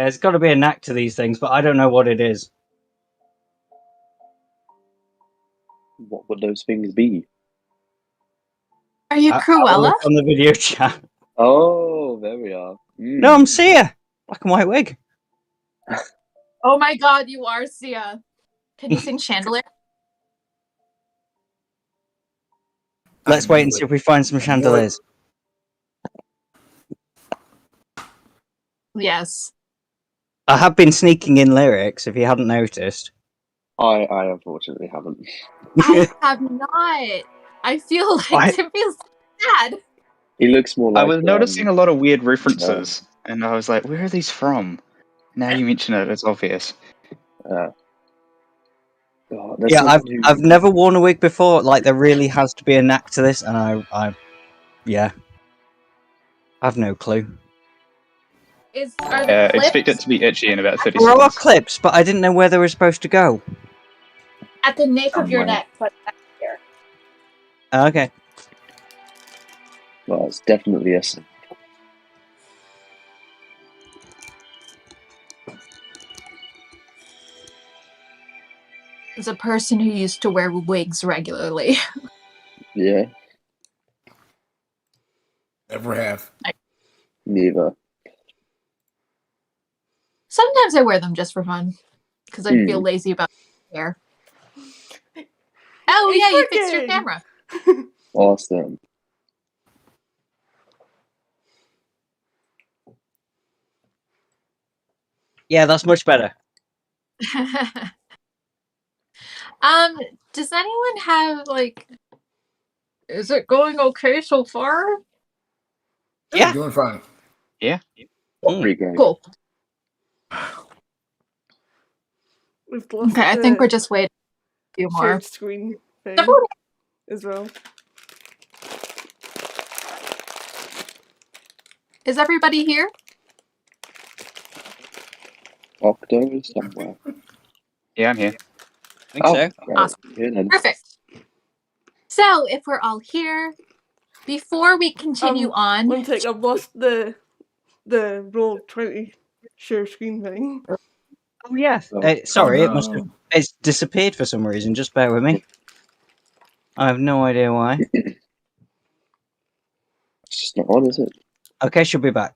There's got to be a knack to these things, but I don't know what it is. What would those things be? Are you I'll Cruella? look on the video chat. Oh, there we are. No, I'm Sia. Black and white wig. Oh my god, you are Sia. Can you sing Chandelier? Let's wait and see if we find some chandeliers. Yes. I have been sneaking in lyrics, if you hadn't noticed. I unfortunately haven't. I have not. I feel like it feels sad. He looks more like. I was noticing a lot of weird references, and I was like, "Where are these from?" Now you mention it, it's obvious. Yeah, I've never worn a wig before. Like, there really has to be a knack to this, and I've no clue. Are the clips Expect it to be itchy in about 30 There are seconds. clips, but I didn't know where they were supposed to go. at the nape of your neck? But back here. Okay. Well, it's definitely a. As a person who used to wear wigs regularly. Yeah. Never have. Neither. Sometimes I wear them just for fun because I feel lazy about hair. Oh yeah, you fixed your camera. Awesome. Yeah, that's much better. Does anyone have is it going okay so far? Yeah. Doing fine. Yeah. Pretty great. Cool. We've lost Okay, I think we're just waiting a few more. shared screen thing as well. Is everybody here? Octo is somewhere. Yeah, I'm here. I think so. Right. Awesome. Here then. Perfect. So, if we're all here, before we continue on... One sec, I've lost the roll 20 share screen thing. Oh, yes. Sorry, it must have... It's disappeared for some reason. Just bear with me. I have no idea why. It's just not on, is it? Okay, she'll be back.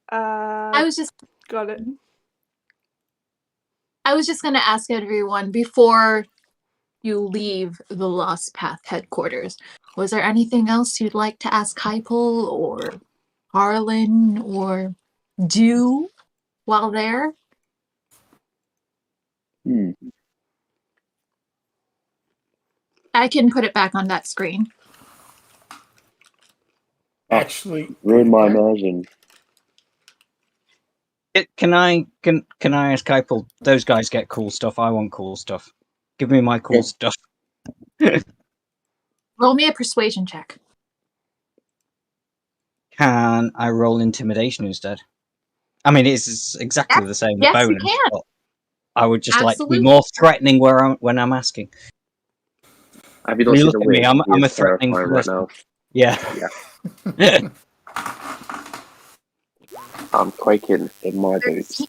I was just got it. I was just going to ask everyone before you leave the Lost Path headquarters, was there anything else you'd like to ask Hypel or Harlan or do while there? I can put it back on that screen. Actually, ruin my immersion. Can I ask Kipel? Those guys get cool stuff. I want cool stuff. Give me my cool stuff. Roll me a persuasion check. Can I roll intimidation instead? I mean, it's exactly the same bonus. You can. But I would just like to be more threatening when I'm asking. Have you not seen look the at me? wig? I'm a threatening right now. Yeah. I'm quaking in my boots.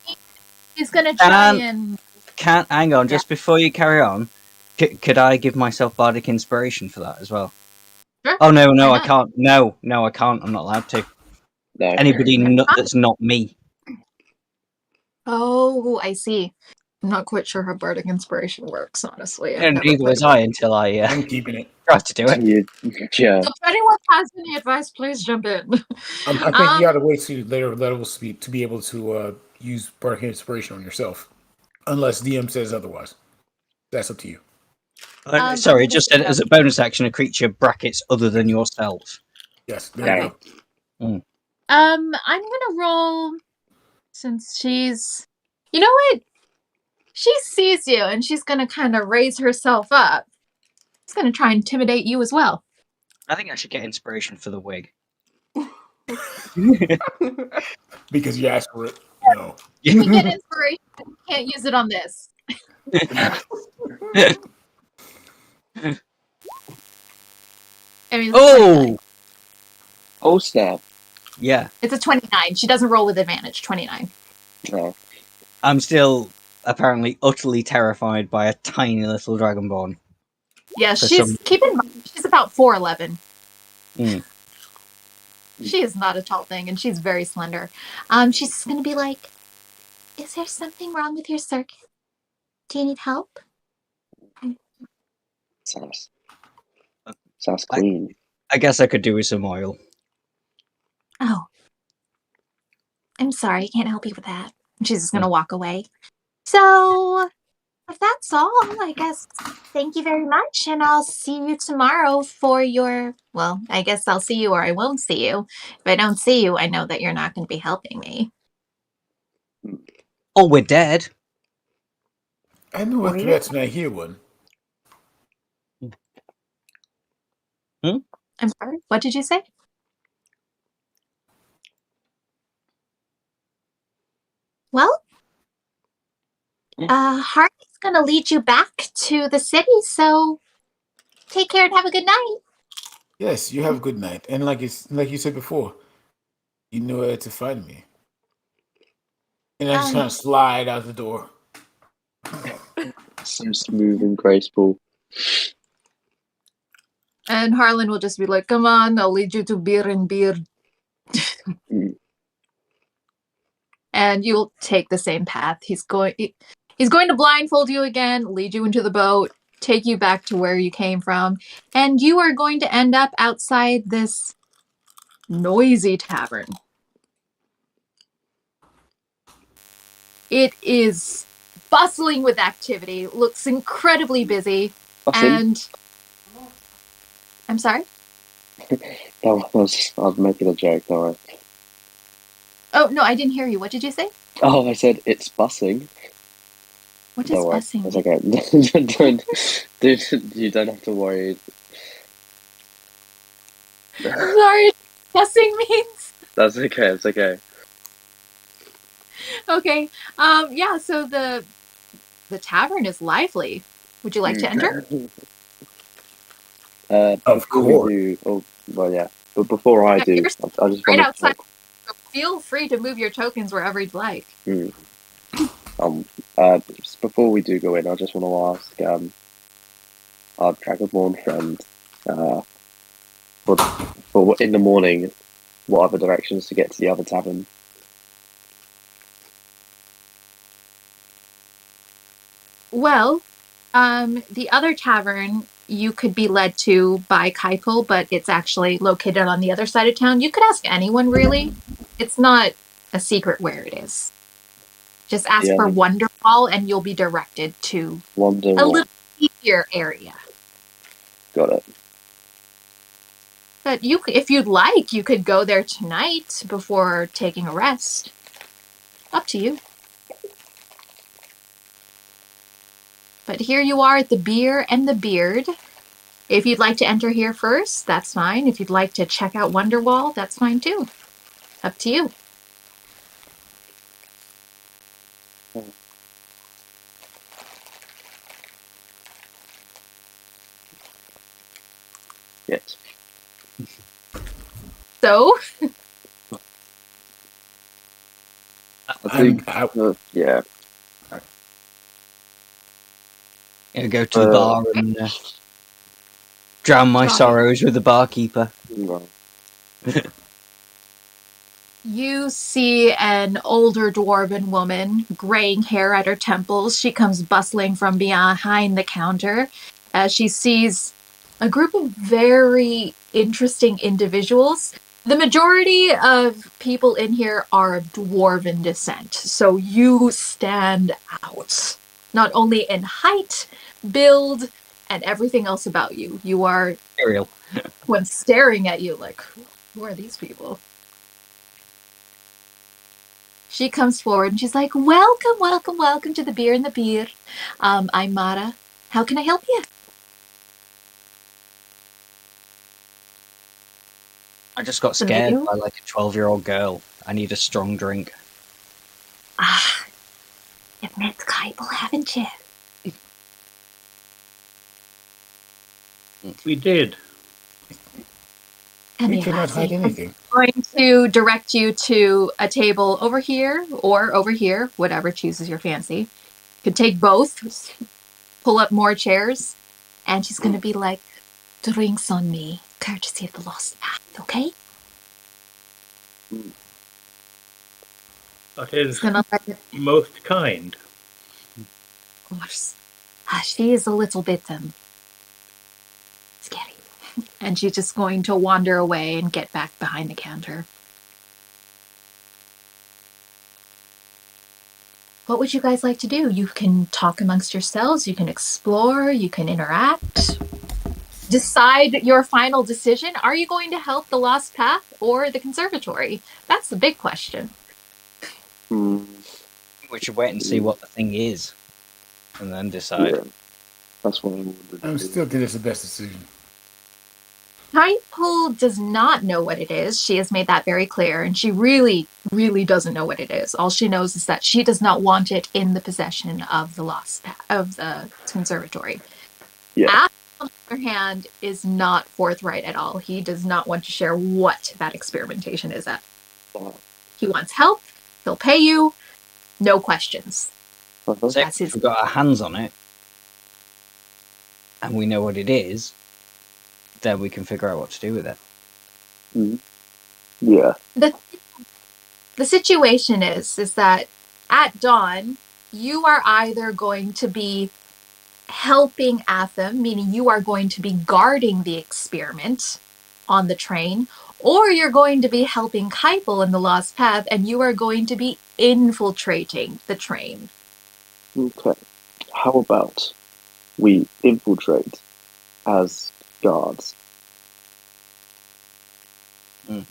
He's gonna try and... Hang on, just before you carry on, could I give myself bardic inspiration for that as well? Sure. Oh no, I can't. No, I can't. I'm not allowed to. No. Anybody that's not me. Oh, I see. I'm not quite sure how bardic inspiration works, honestly. And neither was I until I I'm keeping it. tried to do it. Yeah. If anyone has any advice, please jump in. I think you got to wait to later levels to be able to use bardic inspiration on yourself, unless DM says otherwise. That's up to you. Sorry, it just said as a bonus action, a creature brackets other than yourself. Yes. There you go. I'm gonna roll since she's... You know what? She sees you and she's gonna kind of raise herself up. She's gonna try and intimidate you as well. I think I should get inspiration for the wig. Because you asked for it. No. You can get inspiration, but you can't use it on this. Oh snap. Yeah. It's a 29. She doesn't roll with advantage. 29. No. I'm still apparently utterly terrified by a tiny little dragonborn. Yeah, For she's some- keep in mind she's about 4'11". Mm. She is not a tall thing, and she's very slender. She's gonna be like, "Is there something wrong with your circuit? Do you need help?" Sounds clean. I guess I could do with some oil. Oh, I'm sorry, I can't help you with that. And she's just gonna walk away. So, if that's all, I guess thank you very much, and I'll see you tomorrow for your. Well, I guess I'll see you or I won't see you. If I don't see you, I know that you're not going to be helping me. Oh, we're dead. I know a Were you? threat when I hear one. I'm sorry. What did you say? Well, Hartley's gonna lead you back to the city, so take care and have a good night. Yes, you have a good night. And like you said before, you know where to find me. And I just kind of slide out the door. So smooth and graceful. And Harlan will just be like, "Come on, I'll lead you to beer and beer." And you'll take the same path. He's going to blindfold you again, lead you into the boat, take you back to where you came from, and you are going to end up outside this noisy tavern. It is bustling with activity, looks incredibly busy, and I'm sorry? I was making a joke, don't worry. Oh, no, I didn't hear you. What did you say? Oh, I said it's bussing. What does Don't worry, bussing it's mean? okay. Dude, you don't have to worry. Sorry, bussing means? That's okay. It's okay. Okay. Yeah, so the tavern is lively. Would you like to enter? Of Before course. we do, well, yeah. But before I do, You're I just right want to outside. So feel free to move your tokens wherever you'd like. before we do go in, I just want to ask our Dragonborn friend for in the morning, what other directions to get to the other tavern? Well, the other tavern you could be led to by Kaipul, but it's actually located on the other side of town. You could ask anyone, really. It's not a secret where it is. Just ask for Wonderwall, and you'll be directed to a little easier area. Got it. But if you'd like, you could go there tonight before taking a rest. Up to you. But here you are at the Beer and the Beard. If you'd like to enter here first, that's fine. If you'd like to check out Wonderwall, that's fine too. Up to you. Yes. So, I think, yeah. Go to the bar and drown my sorrows with the barkeeper. you see an older dwarven woman, graying hair at her temples. She comes bustling from behind the counter as she sees a group of very interesting individuals. The majority of people in here are of dwarven descent, so you stand out. Not only in height, build, and everything else about you. You are Ariel. when staring at you like, who are these people? She comes forward and she's like, welcome, welcome, welcome to the Beer and the Beer. I'm Mara. How can I help you? I just got scared by like a 12-year-old girl. I need a strong drink. Ah, you've met Kaibel, haven't you? We did. We cannot hide anything. I'm going to direct you to a table over here or over here, whatever chooses your fancy. You could take both, pull up more chairs, and she's going to be like, drinks on me, courtesy of the Lost Path, okay? That is Gonna let it, most kind. of course. She is a little bit scary. And she's just going to wander away and get back behind the counter. What would you guys like to do? You can talk amongst yourselves, you can explore, you can interact. Decide your final decision. Are you going to help the Lost Path or the conservatory? That's the big question. Hmm. We should wait and see what the thing is, and then decide. Yeah. That's what I would I do. still think it's the best decision. Kaipool does not know what it is. She has made that very clear, and she really, really doesn't know what it is. All she knows is that she does not want it in the possession of the of the conservatory. Yeah. Ash, on the other hand, is not forthright at all. He does not want to share what that experimentation is at. He wants help. He'll pay you. No questions. Uh-huh. So That's if his. we've got our hands on it, and we know what it is, then we can figure out what to do with it. Yeah. The situation is that at dawn, you are either going to be helping Atham, meaning you are going to be guarding the experiment on the train, or you're going to be helping Kaipool in the Lost Path, and you are going to be infiltrating the train. Okay. How about we infiltrate as guards? Mm.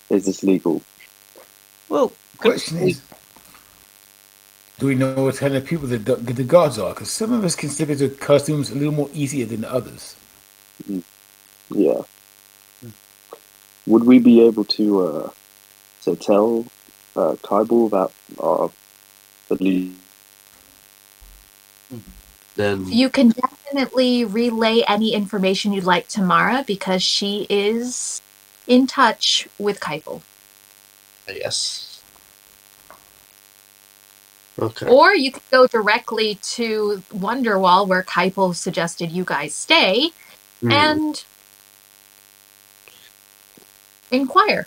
Is this legal? Well, Question is, do we know what kind of people the guards are? Because some of us can slip into costumes a little more easier than others. Yeah. Would we be able to tell Kaipool about the lead? Then You can definitely relay any information you'd like to Mara, because she is in touch with Kaipool. yes. Okay. Or you could go directly to Wonderwall, where Kaipool suggested you guys stay, and inquire.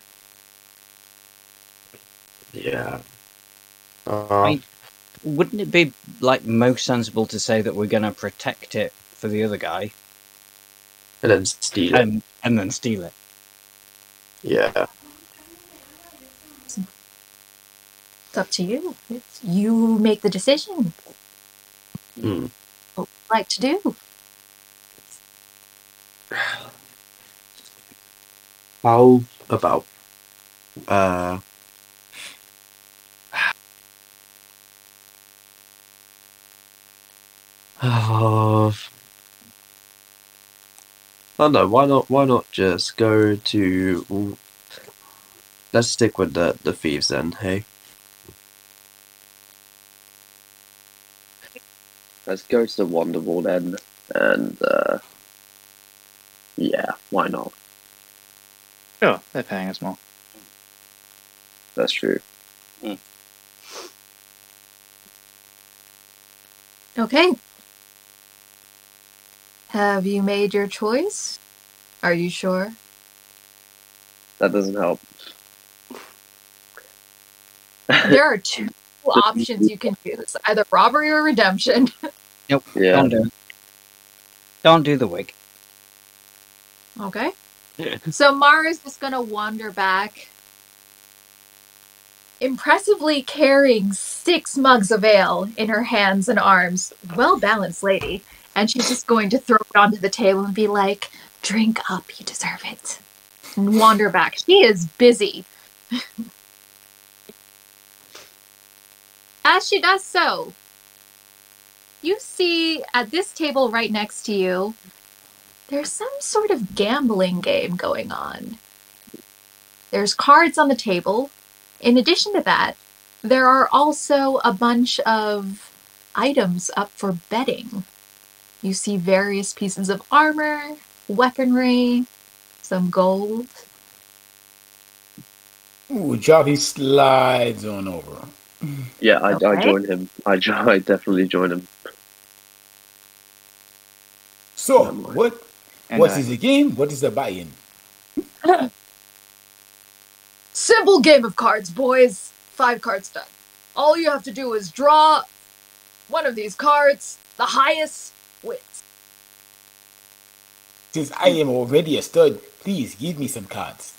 Yeah. wouldn't it be like most sensible to say that we're going to protect it for the other guy And then steal it. and then steal it? Yeah. It's up to you. You make the decision. Hmm. What would you like to do? How about I don't know, why not just go to let's stick with the thieves then, hey? Let's go to the Wonderwall then, and yeah, why not? Sure, they're paying us more. That's true. Okay. Have you made your choice? Are you sure? That doesn't help. There are two options you can choose, either robbery or redemption. Nope. Yeah. Don't do it. Don't do the wig. Okay. So Mara's just going to wander back, impressively carrying 6 mugs of ale in her hands and arms. Well-balanced lady. And she's just going to throw it onto the table and be like, drink up, you deserve it. And wander back. She is busy. As she does so, you see at this table right next to you, there's some sort of gambling game going on. There's cards on the table. In addition to that, there are also a bunch of items up for betting. You see various pieces of armor, weaponry, some gold. Ooh, Jolly slides on over. Yeah, I Okay. join him. I definitely join him. So, Never mind. what is the game? What is the buy-in? Simple game of cards, boys. 5 cards done. All you have to do is draw one of these cards. The highest wins. Since I am already a stud, please give me some cards.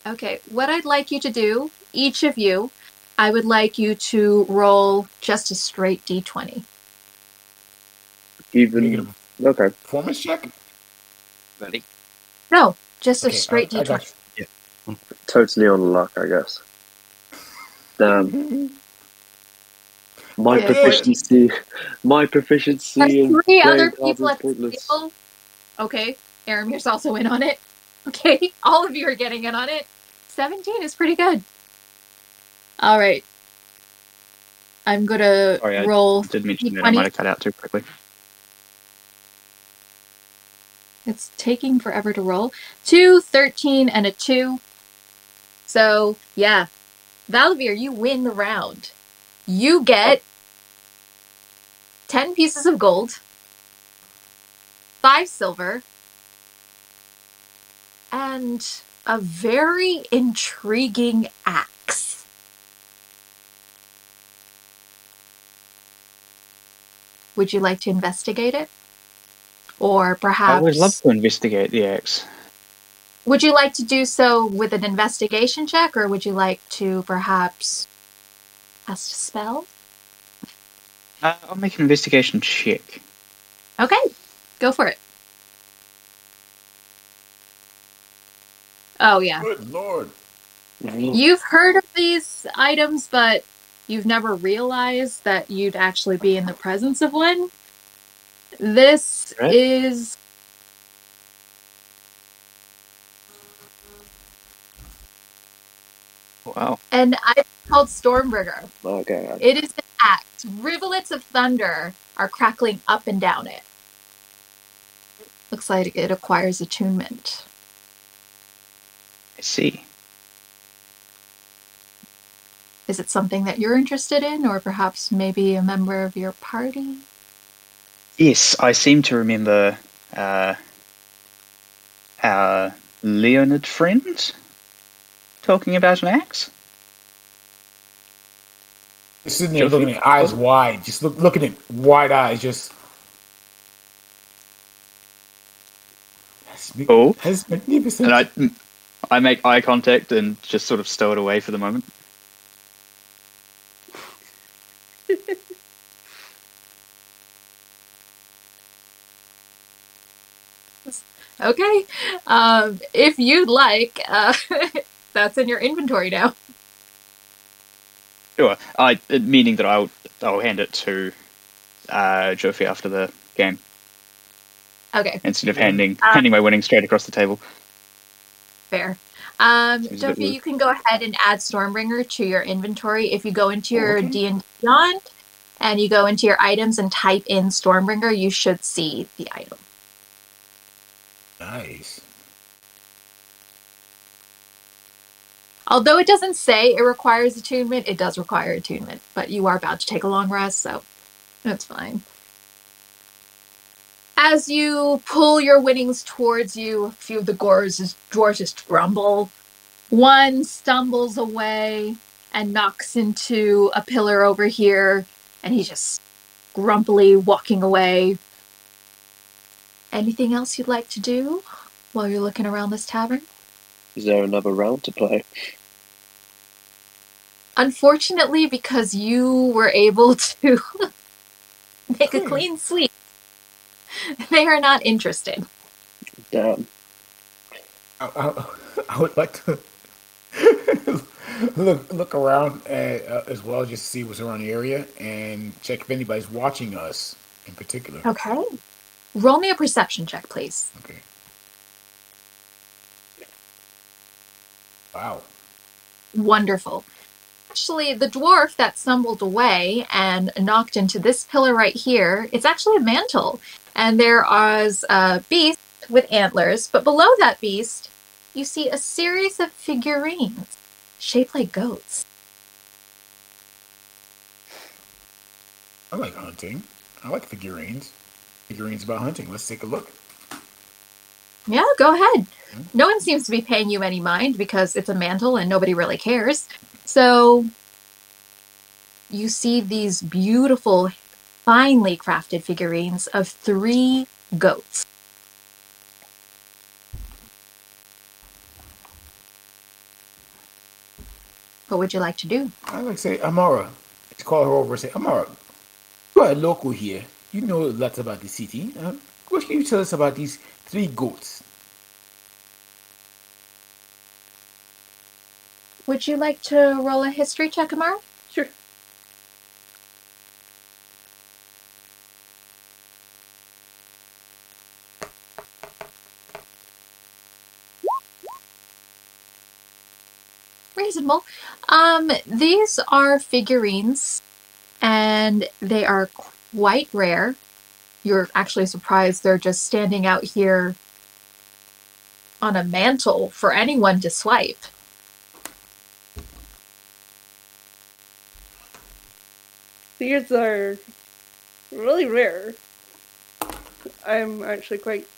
Okay, what I'd like you to do, each of you, I would like you to roll just a straight d20. Even okay. Performance check? Ready? No, just a Okay, straight I d20. got Totally on luck, I guess. Damn. you. My Yeah. proficiency. My There's proficiency in 3 other playing cards people is at the pointless. table. Okay, Aramir's also in on it. Okay, all of you are getting in on it. 17 is pretty good. All right. I'm gonna Sorry, I roll did mention that. I might have cut out too quickly. It's taking forever to roll. 2, 13, and a 2. So, yeah. Valvir, you win the round. You get 10 pieces of gold, 5 silver, and a very intriguing axe. Would you like to investigate it? Or I would love perhaps... to investigate the axe. Would you like to do so with an investigation check, or would you like to perhaps cast a spell? I'll make an investigation check. Okay, go for it. Oh, yeah. Good lord. You've heard of these items, but you've never realized that you'd actually be in the presence of one. This Right. is... Wow. an item called Stormbringer. Okay. It is an axe. Rivulets of thunder are crackling up and down it. Looks like it acquires attunement. I see. Is it something that you're interested in, or perhaps maybe a member of your party? Yes, I seem to remember our Leonid friend talking about an axe. Just sitting there looking at eyes wide, just looking at wide eyes, just. Oh. That's magnificent. And I make eye contact and just sort of stow it away for the moment. Okay. If you'd like, that's in your inventory now. Sure. Meaning that I'll hand it to Jofi after the game Okay, instead of handing my winnings straight across the table. fair. Seems a bit Jofi, rude. you can go ahead and add Stormbringer to your inventory. If you go into your D&D Beyond and you go into your items and type in Stormbringer, you should see the item. Nice. Although it doesn't say it requires attunement, it does require attunement. But you are about to take a long rest, so that's fine. As you pull your winnings towards you, a few of the dwarves just grumble. One stumbles away and knocks into a pillar over here, and he's just grumpily walking away. Anything else you'd like to do while you're looking around this tavern? Is there another round to play? Unfortunately, because you were able to make a clean sweep, they are not interested. Damn. I would like to look around as well, just to see what's around the area and check if anybody's watching us in particular. Okay. Roll me a perception check, please. Okay. Wow. Wonderful. Actually, the dwarf that stumbled away and knocked into this pillar right here, it's actually a mantle. And there is a beast with antlers, but below that beast, you see a series of figurines shaped like goats. I like hunting. I like figurines. Figurines about hunting. Let's take a look. Yeah, go ahead. No one seems to be paying you any mind because it's a mantle and nobody really cares. So you see these beautiful, finely crafted figurines of 3 goats. What would you like to do? I like to say, Amara. Let's call her over and say, Amara, you are a local here. You know lots about the city. What can you tell us about these 3 goats? Would you like to roll a history check, Amara? Sure. Reasonable. These are figurines, and they are quite rare. You're actually surprised they're just standing out here on a mantle for anyone to swipe. These are really rare. I'm actually quite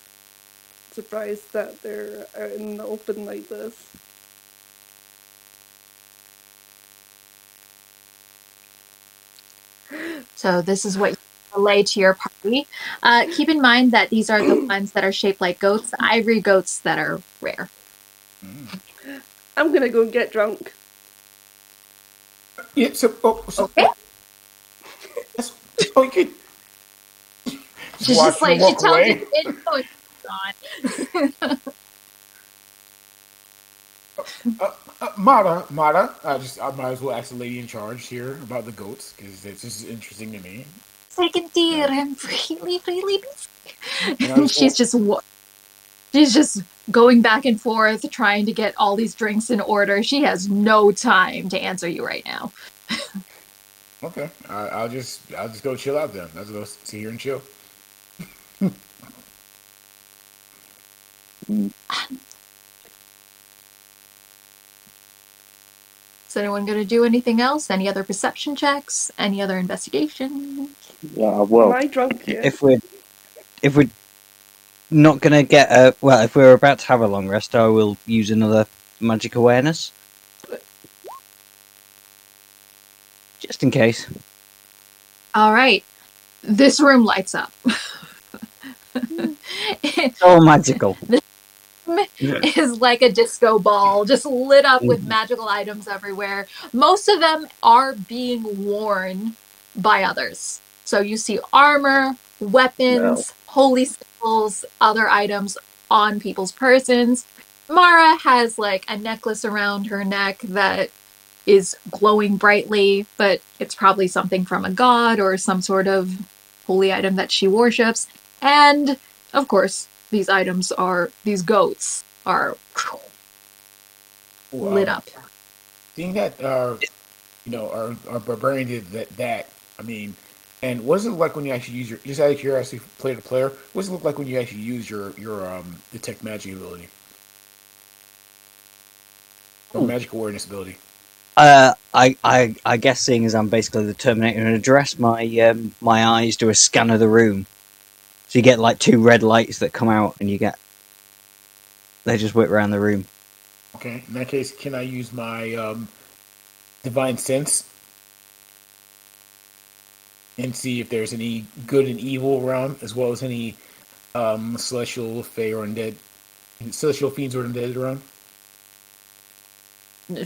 surprised that they're out in the open like this. So this is what you relay to your party. Keep in mind that these are the ones that are shaped like goats, the ivory goats that are rare. I'm gonna go get drunk. Yeah, Okay. You could She's watch just like, her she walk tells away. you it's gone. Mara, I might as well ask the lady in charge here about the goats because this is interesting to me. Second dear, I'm really, really And I busy. was- She's just going back and forth trying to get all these drinks in order. She has no time to answer you right now. Okay, I'll just go chill out then. Let's go sit here and chill. Is anyone going to do anything else? Any other perception checks? Any other investigation? Yeah, Am well, I drunk yet? If we're not gonna get if we're about to have a long rest, I will use another magic awareness, just in case. All right. This room lights up. So magical. Is like a disco ball, just lit up with magical items everywhere. Most of them are being worn by others. So you see armor, weapons, holy symbols, other items on people's persons. Mara has like a necklace around her neck that is glowing brightly, but it's probably something from a god or some sort of holy item that she worships. And of course, these goats are lit up. Seeing that our barbarian did that, I mean, and what does it look like when you actually use your, just out of curiosity, player to player, what does it look like when you actually use your detect magic ability? Or magic awareness ability? I guess seeing as I'm basically the Terminator and address, my my eyes do a scan of the room. So you get like 2 red lights that come out, and they just whip around the room. Okay, in that case, can I use my divine sense and see if there's any good and evil around, as well as any celestial, fey, or undead, celestial fiends or undead around?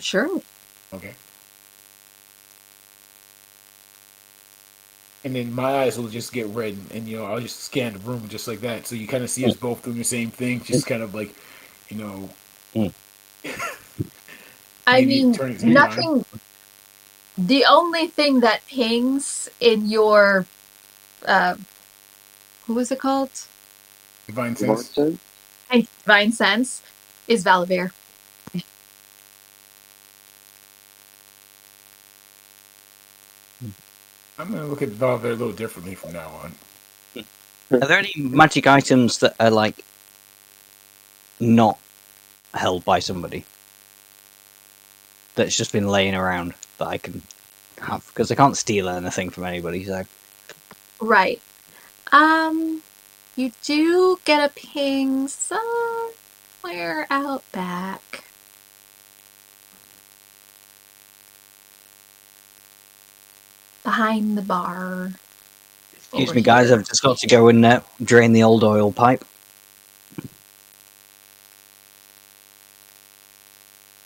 Sure. Okay. And then my eyes will just get red, and I'll just scan the room just like that. So you kind of see us both doing the same thing, just kind of like, I mean, turning it nothing. The only thing that pings in your, what was it called? divine sense. Divine sense is Valavir. I'm gonna look at Valverde a little differently from now on. Are there any magic items that are like not held by somebody that's just been laying around that I can have? Because I can't steal anything from anybody, so... Right. You do get a ping somewhere out back. Behind the bar. Excuse Over me, guys, here. I've just got to go and drain the old oil pipe.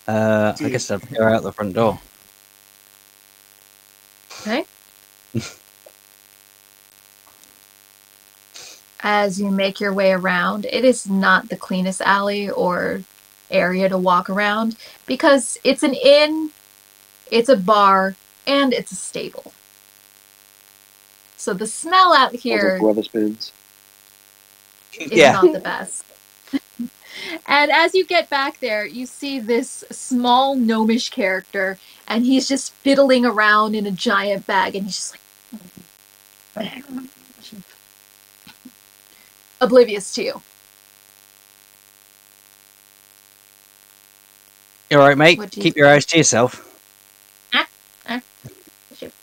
I guess I'll go out the front door. Okay. As you make your way around, it is not the cleanest alley or area to walk around because it's an inn, it's a bar, and it's a stable. So the smell out here Weatherspoons. is not the best. And as you get back there, you see this small gnomish character, and he's just fiddling around in a giant bag, and he's just like oblivious to you. You alright, mate? What do you Keep your eyes to yourself.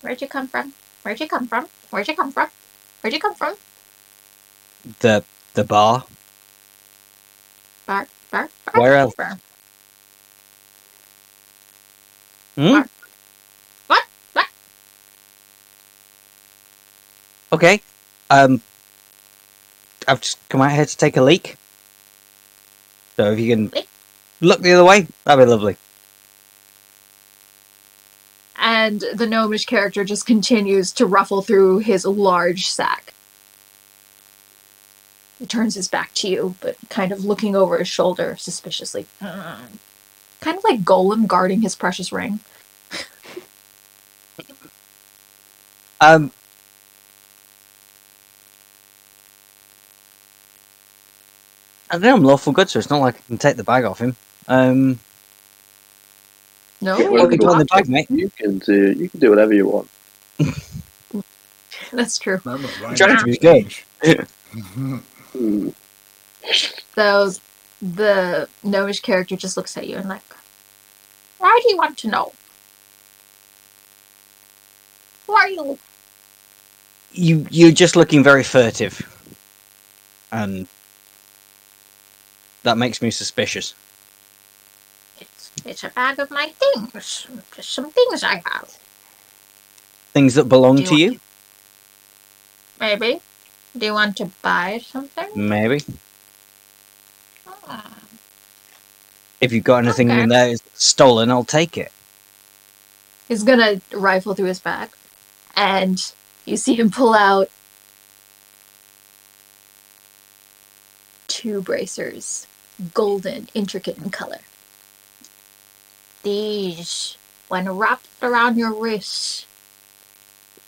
Where'd you come from? Where'd you come from? Where'd you come from? Where'd you come from? The bar. Bar. Where else? Bar. Hmm? What? Okay. I've just come out here to take a leak. So if you can look the other way, that'd be lovely. And the gnomish character just continues to ruffle through his large sack. He turns his back to you, but kind of looking over his shoulder suspiciously. Kind of like Golem guarding his precious ring. I don't know, I'm lawful good, so it's not like I can take the bag off him. No? Yeah, What can you do on the bag, mate? You can do whatever you want. That's true. I'm trying to be good. Hmm. So the gnomish character just looks at you and like, why do you want to know? Who are you? You're just looking very furtive. And that makes me suspicious. It's a bag of my things. Just some things I have. Things that belong Do to you? Maybe. Do you want to buy something? Maybe. Ah. If you've got anything Okay. in there that's stolen, I'll take it. He's gonna rifle through his bag, and you see him pull out 2 bracers, golden, intricate in color. These, when wrapped around your wrists,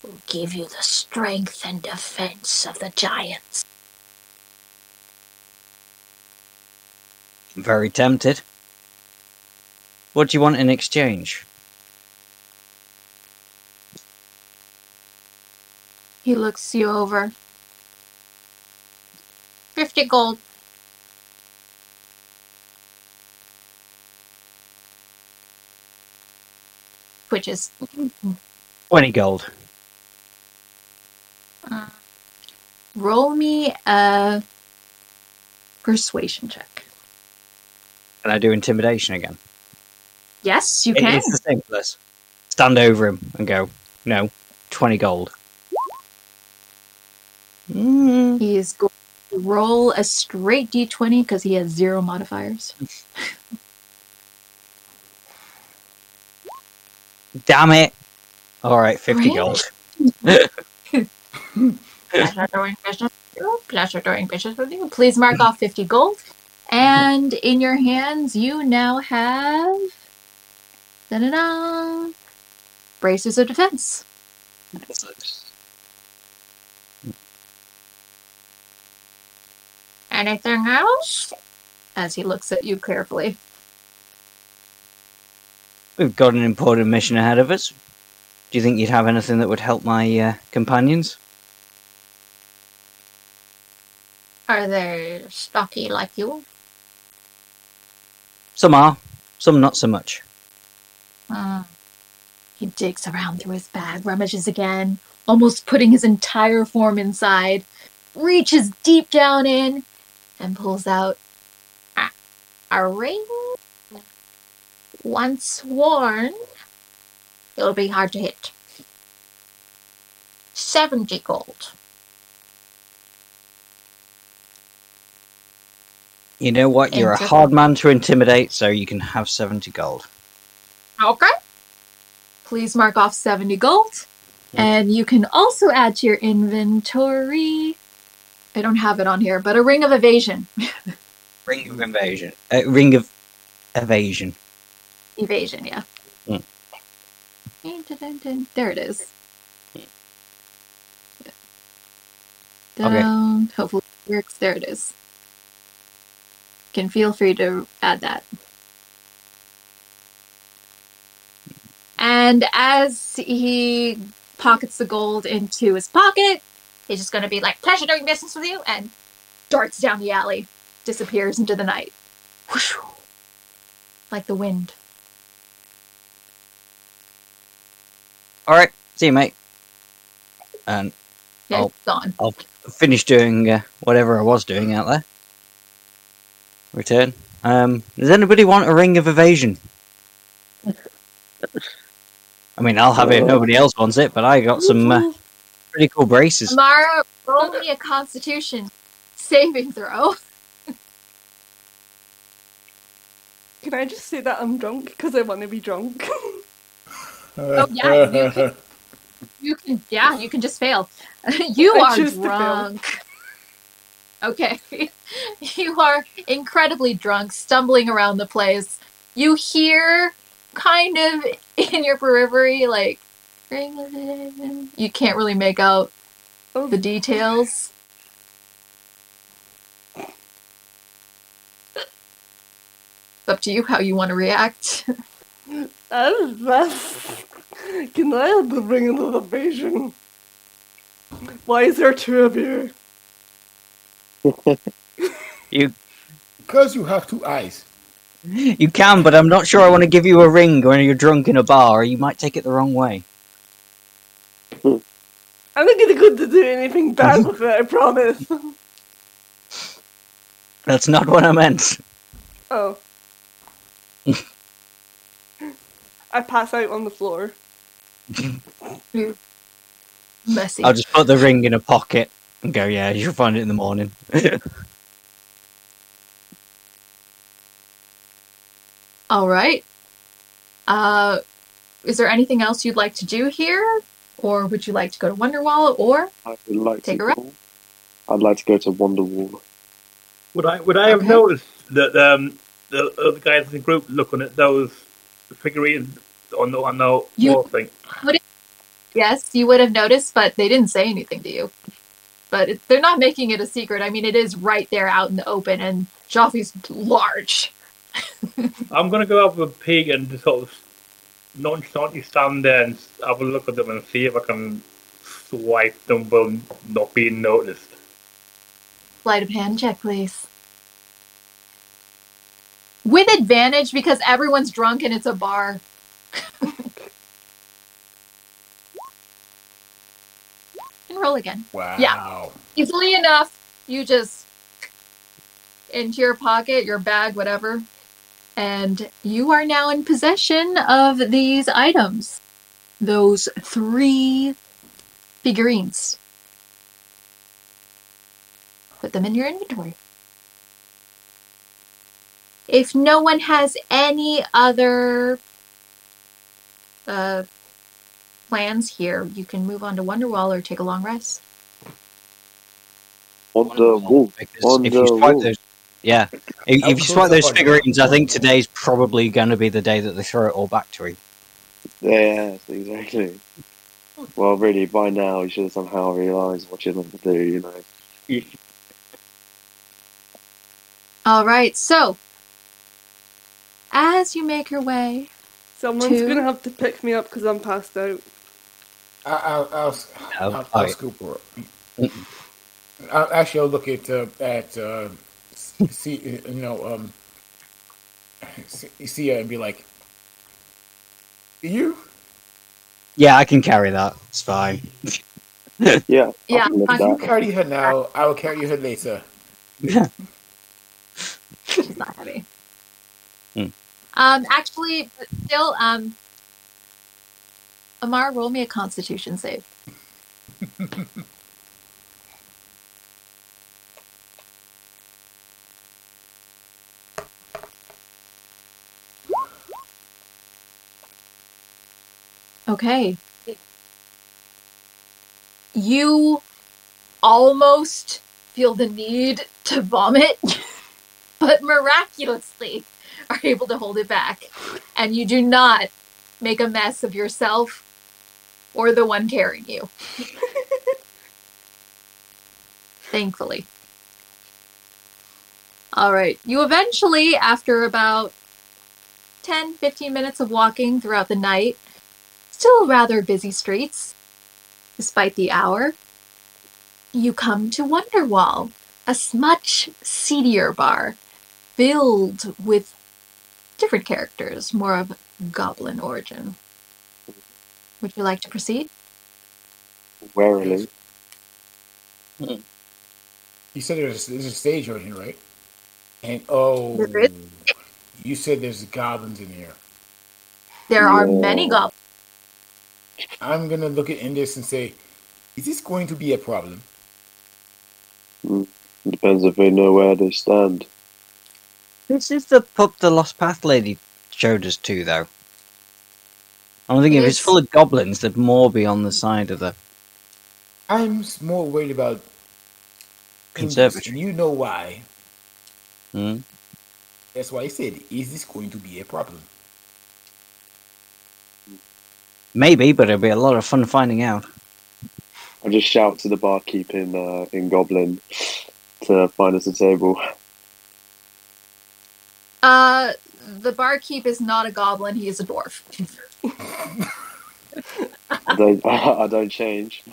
will give you the strength and defense of the giants. I'm very tempted. What do you want in exchange? He looks you over. 50 gold. Which is 20 gold. roll me a persuasion check. Can I do intimidation again? Yes, you can. It's the same for this. Stand over him and go, no, 20 gold. He is going to roll a straight d20 because he has 0 modifiers. Damn it! Alright, 50 Right? gold. Pleasure doing business with you. Pleasure doing business with you. Please mark off 50 gold. And in your hands, you now have da-da-da, braces of defense. Anything else? As he looks at you carefully. We've got an important mission ahead of us. Do you think you'd have anything that would help my companions? Are they stocky like you? Some are, some not so much. He digs around through his bag, rummages again, almost putting his entire form inside, reaches deep down in, and pulls out a ring. Once worn, it'll be hard to hit. 70 gold. You know what? You're a hard man to intimidate, so you can have 70 gold. Okay. Please mark off 70 gold. And you can also add to your inventory. I don't have it on here, but a ring of evasion. Ring of evasion. Ring of evasion. Evasion, yeah. There it is. Down. Okay. Hopefully it works. There it is. You can feel free to add that. And as he pockets the gold into his pocket, he's just going to be like, pleasure doing business with you, and darts down the alley, disappears into the night. Whoosh, like the wind. Alright, see you, mate. And yeah, gone. I'll finish doing whatever I was doing out there. Return. Does anybody want a ring of evasion? I mean, I'll have it if nobody else wants it, but I got some pretty cool braces. Amara, roll me a constitution saving throw. Can I just say that I'm drunk? Because I want to be drunk. Oh, yeah, you can just fail. You are drunk. Okay. You are incredibly drunk, stumbling around the place. You hear kind of in your periphery, like, you can't really make out the details. It's up to you how you want to react. Can I have the ring of evasion? Why is there two of you? Because you have two eyes. You can, but I'm not sure I want to give you a ring when you're drunk in a bar, or you might take it the wrong way. I'm not going to do anything bad with it, I promise. That's not what I meant. Oh. I pass out on the floor. Messy. I'll just put the ring in a pocket and go, yeah, you'll find it in the morning. All right. Is there anything else you'd like to do here? Or would you like to go to Wonderwall or take a rest? I'd like to go to Wonderwall. Would I have noticed that the other guys in the group looking at those figurines on the wall thing? Yes, you would have noticed, but they didn't say anything to you. But they're not making it a secret. I mean, it is right there out in the open, and Joffrey's large. I'm going to go up with a pig and just sort of nonchalantly stand there and have a look at them and see if I can swipe them while not being noticed. Sleight of hand check, please. With advantage because everyone's drunk and it's a bar. And roll again. Wow. Yeah. Easily enough, you just into your pocket, your bag, whatever. And you are now in possession of these items. Those 3 figurines. Put them in your inventory. If no one has any other plans here, you can move on to Wonderwall or take a long rest. Wonderwall. If you swipe those figurines, I think today's probably going to be the day that they throw it all back to you. Yes, exactly. Well, really, by now you should have somehow realised what you're meant to do, you know. Alright, so as you make your way, someone's gonna have to pick me up because I'm passed out. I'll scoop her up. I'll look at see, see her and be like, "You?" Yeah, I can carry that. It's fine. Yeah, Yeah, I can live with You that. carry her now. I will carry her later. she's not heavy. Hmm. Actually, but still, Amar, roll me a Constitution save. Okay. You almost feel the need to vomit, but miraculously are able to hold it back. And you do not make a mess of yourself or the one carrying you. Thankfully. All right. You eventually, after about 10-15 minutes of walking throughout the night, still rather busy streets, despite the hour, you come to Wonderwall, a much seedier bar, filled with different characters, more of goblin origin. Would you like to proceed? Warily. You said there's a stage over here, right? And There is. you said there's goblins in here. There are Yeah. many goblins. I'm gonna look at Indus and say, "Is this going to be a problem?" Depends if they know where they stand. This is the pub the Lost Path lady showed us to, though. I'm thinking if it's full of goblins, there'd more be on the side of the I'm more worried about Indus, conservatory. and you know why. Hmm? That's why I said, "Is this going to be a problem?" Maybe, but it'll be a lot of fun finding out. I'll just shout to the barkeep in Goblin to find us a table. The barkeep is not a goblin, he is a dwarf. I don't change.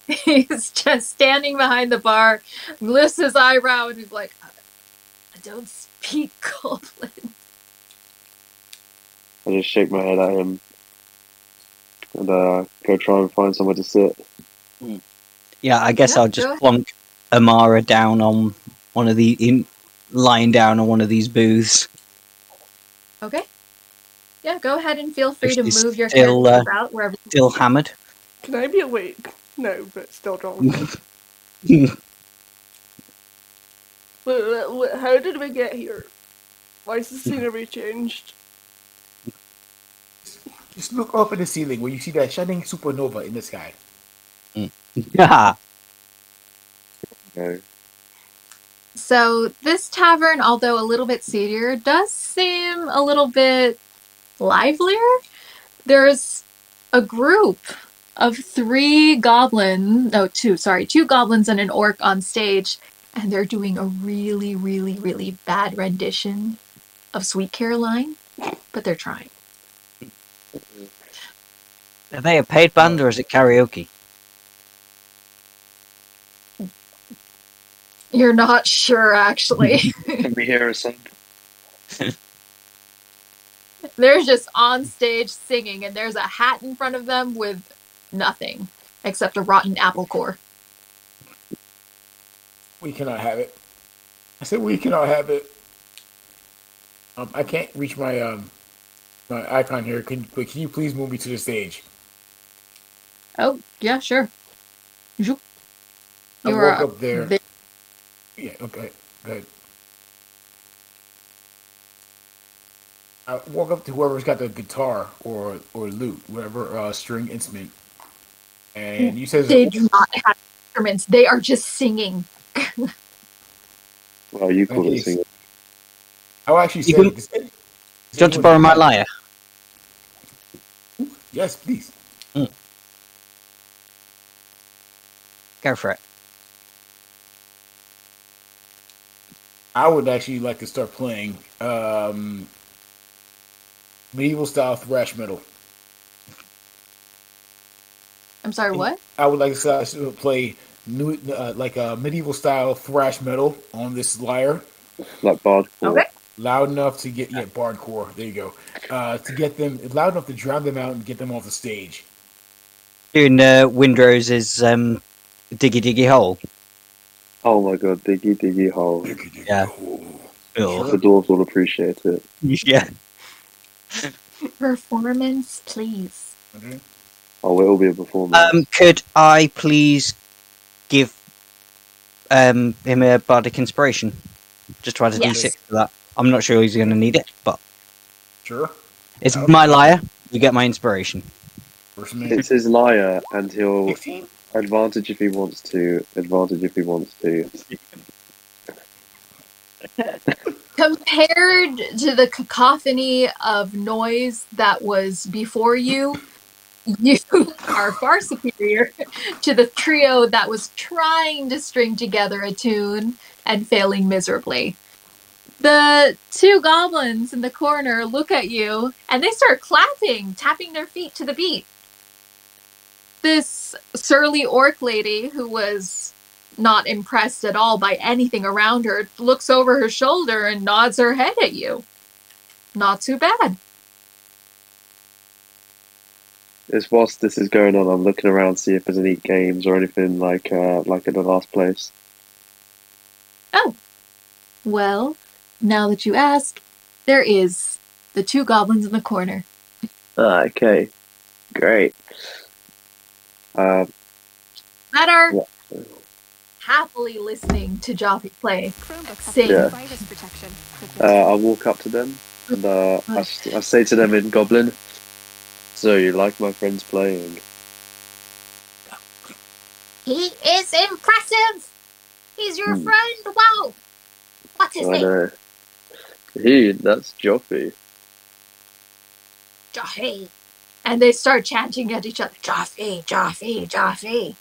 He's just standing behind the bar, lifts his eyebrow, and he's like, I don't speak goblin. I just shake my head at him and go try and find somewhere to sit. Yeah, I guess Yeah, I'll go just ahead. plonk Amara down on one of lying down on one of these booths. Okay. Yeah, go ahead and feel free to She's move your still, character about wherever. Still hammered. Can I be awake? No, but still drunk. How did we get here? Why is the scenery changed? Just look up at the ceiling where you see that shining supernova in the sky. Yeah. No. So this tavern, although a little bit seedier, does seem a little bit livelier. There's a group of two goblins and an orc on stage, and they're doing a really, really, really bad rendition of Sweet Caroline, but they're trying. Are they a paid band or is it karaoke? You're not sure, actually. Can we hear a song? They're just on stage singing, and there's a hat in front of them with nothing except a rotten apple core. We cannot have it. I said we cannot have it. I can't reach my my icon here. Can you please move me to the stage? Oh, yeah, sure. I You're walk up there. Yeah, okay, go ahead. I walk up to whoever's got the guitar or lute, whatever string instrument, and you says, They do not have instruments. They are just singing. Well, you call Okay. it singing. I'll actually You say, can- does Do you want to anyone borrow my have- lyre? Yes, please. Go for it. I would actually like to start playing medieval style thrash metal. I'm sorry, what? I would like to start to play like a medieval style thrash metal on this lyre. Like bardcore. Okay. loud enough to get barncore. There you go. To get them loud enough to drown them out and get them off the stage. Doing Windrose's diggy diggy hole. Oh my god, diggy diggy hole. Yeah. Sure. The dwarves will appreciate it. Yeah. Performance, please. Okay. Oh, it will be a performance. Could I please give him a bardic inspiration? Just try to Yes. d6 for that. I'm not sure he's going to need it, but Sure. it's Okay. my lyre. You get my inspiration. First name. It's his lyre, and he'll 16? advantage if he wants to. Advantage if he wants to. Compared to the cacophony of noise that was before you, you are far superior to the trio that was trying to string together a tune and failing miserably. The two goblins in the corner look at you and they start clapping, tapping their feet to the beat. This surly orc lady, who was not impressed at all by anything around her, looks over her shoulder and nods her head at you. Not too bad. It's whilst this is going on, I'm looking around to see if there's any games or anything like at the last place. Oh. Well, now that you ask, there is. The two goblins in the corner. Okay, great. That are Yeah. happily listening to Joffy play. Chromebooks Sing. Yeah. virus protection. I walk up to them and I say to them in Goblin, "So you like my friends playing?" He is impressive! He's your friend! Wow! What's his I name? know. That's Joffy. Joffy. And they start chanting at each other. Joffy, Joffy, Joffy.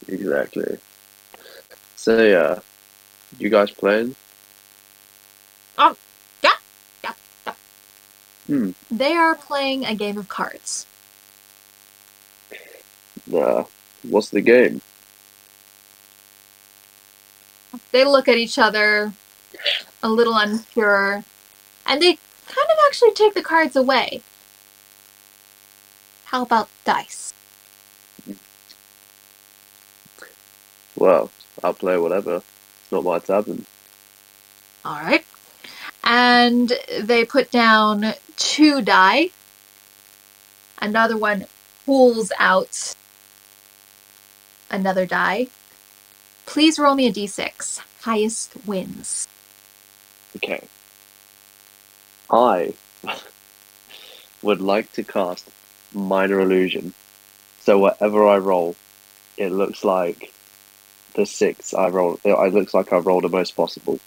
Exactly. So you guys playing? Yeah. They are playing a game of cards. What's the game? They look at each other, a little unsure, and they kind of actually take the cards away. How about dice? Well, I'll play whatever. It's not my tavern. All right. And they put down 2 die. Another one pulls out another die. Please roll me a d6. Highest wins. Okay. I would like to cast Minor Illusion. So whatever I roll, it looks like the 6 I roll. It looks like I rolled the most possible.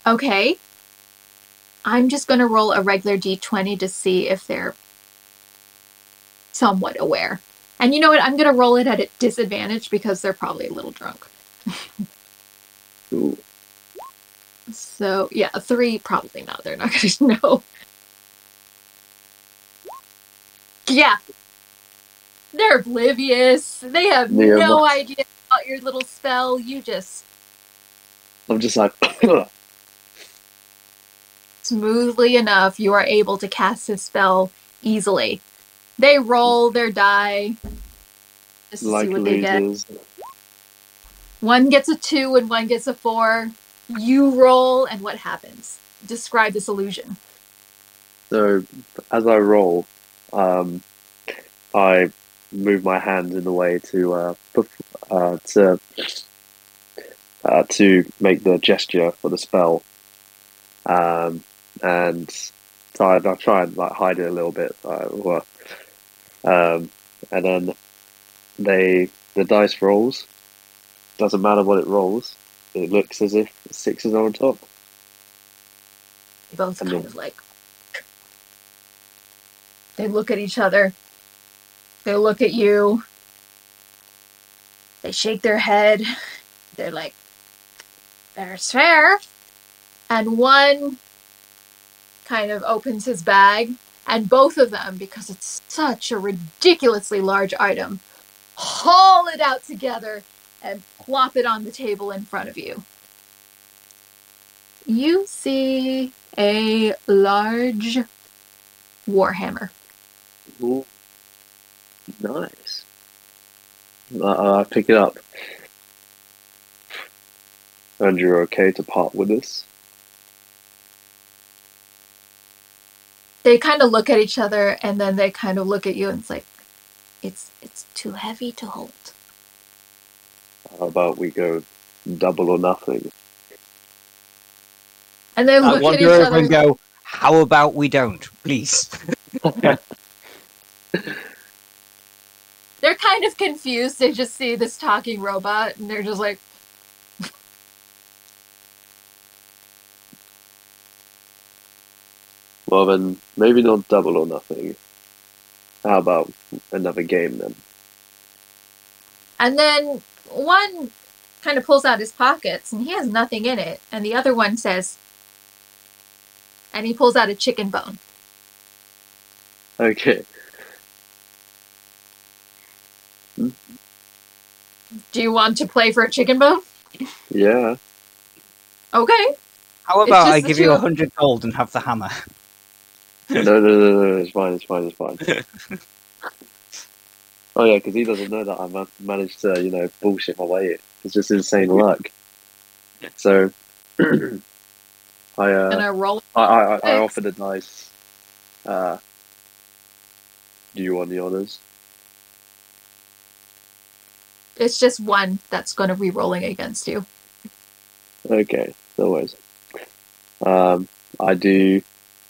Okay. I'm just going to roll a regular d20 to see if they're somewhat aware. And you know what? I'm going to roll it at a disadvantage because they're probably a little drunk. Ooh. So, yeah, a 3, probably not. They're not going to know. Yeah. They're oblivious. They have Yeah, no but- idea about your little spell. You just I'm just like, smoothly enough, you are able to cast this spell easily. They roll their die just to like see what they get. losers. One gets a 2 and one gets a 4. You roll, and what happens? Describe this illusion. So as I roll, I move my hand in the way to make the gesture for the spell, and so I try and like hide it a little bit, and then the dice rolls. Doesn't matter what it rolls. It looks as if 6s are on top. They both kind of like... They look at each other. They look at you. They shake their head. They're like, "There's fair." And one kind of opens his bag, and both of them, because it's such a ridiculously large item, haul it out together and plop it on the table in front of you. You see a large warhammer. Ooh, nice. I pick it up. And you're okay to part with this? They kind of look at each other, and then they kind of look at you, and it's like, it's too heavy to hold. How about we go double or nothing? And they I look at wander each over other. and go, "How about we don't, please?" They're kind of confused. They just see this talking robot, and they're just like, Well then, maybe not double or nothing. How about another game then? and then one kind of pulls out his pockets, and he has nothing in it, and the other one says, and he pulls out a chicken bone. Okay. Do you want to play for a chicken bone? Yeah. Okay. How It's about just I the give two you of- 100 gold and have the hammer? No. It's fine. Oh yeah, because he doesn't know that I managed to, bullshit my way in. It's just insane luck. So, and a roll. I offer the dice. Do you want the honors? It's just one that's going to be rolling against you. Okay, no worries. I do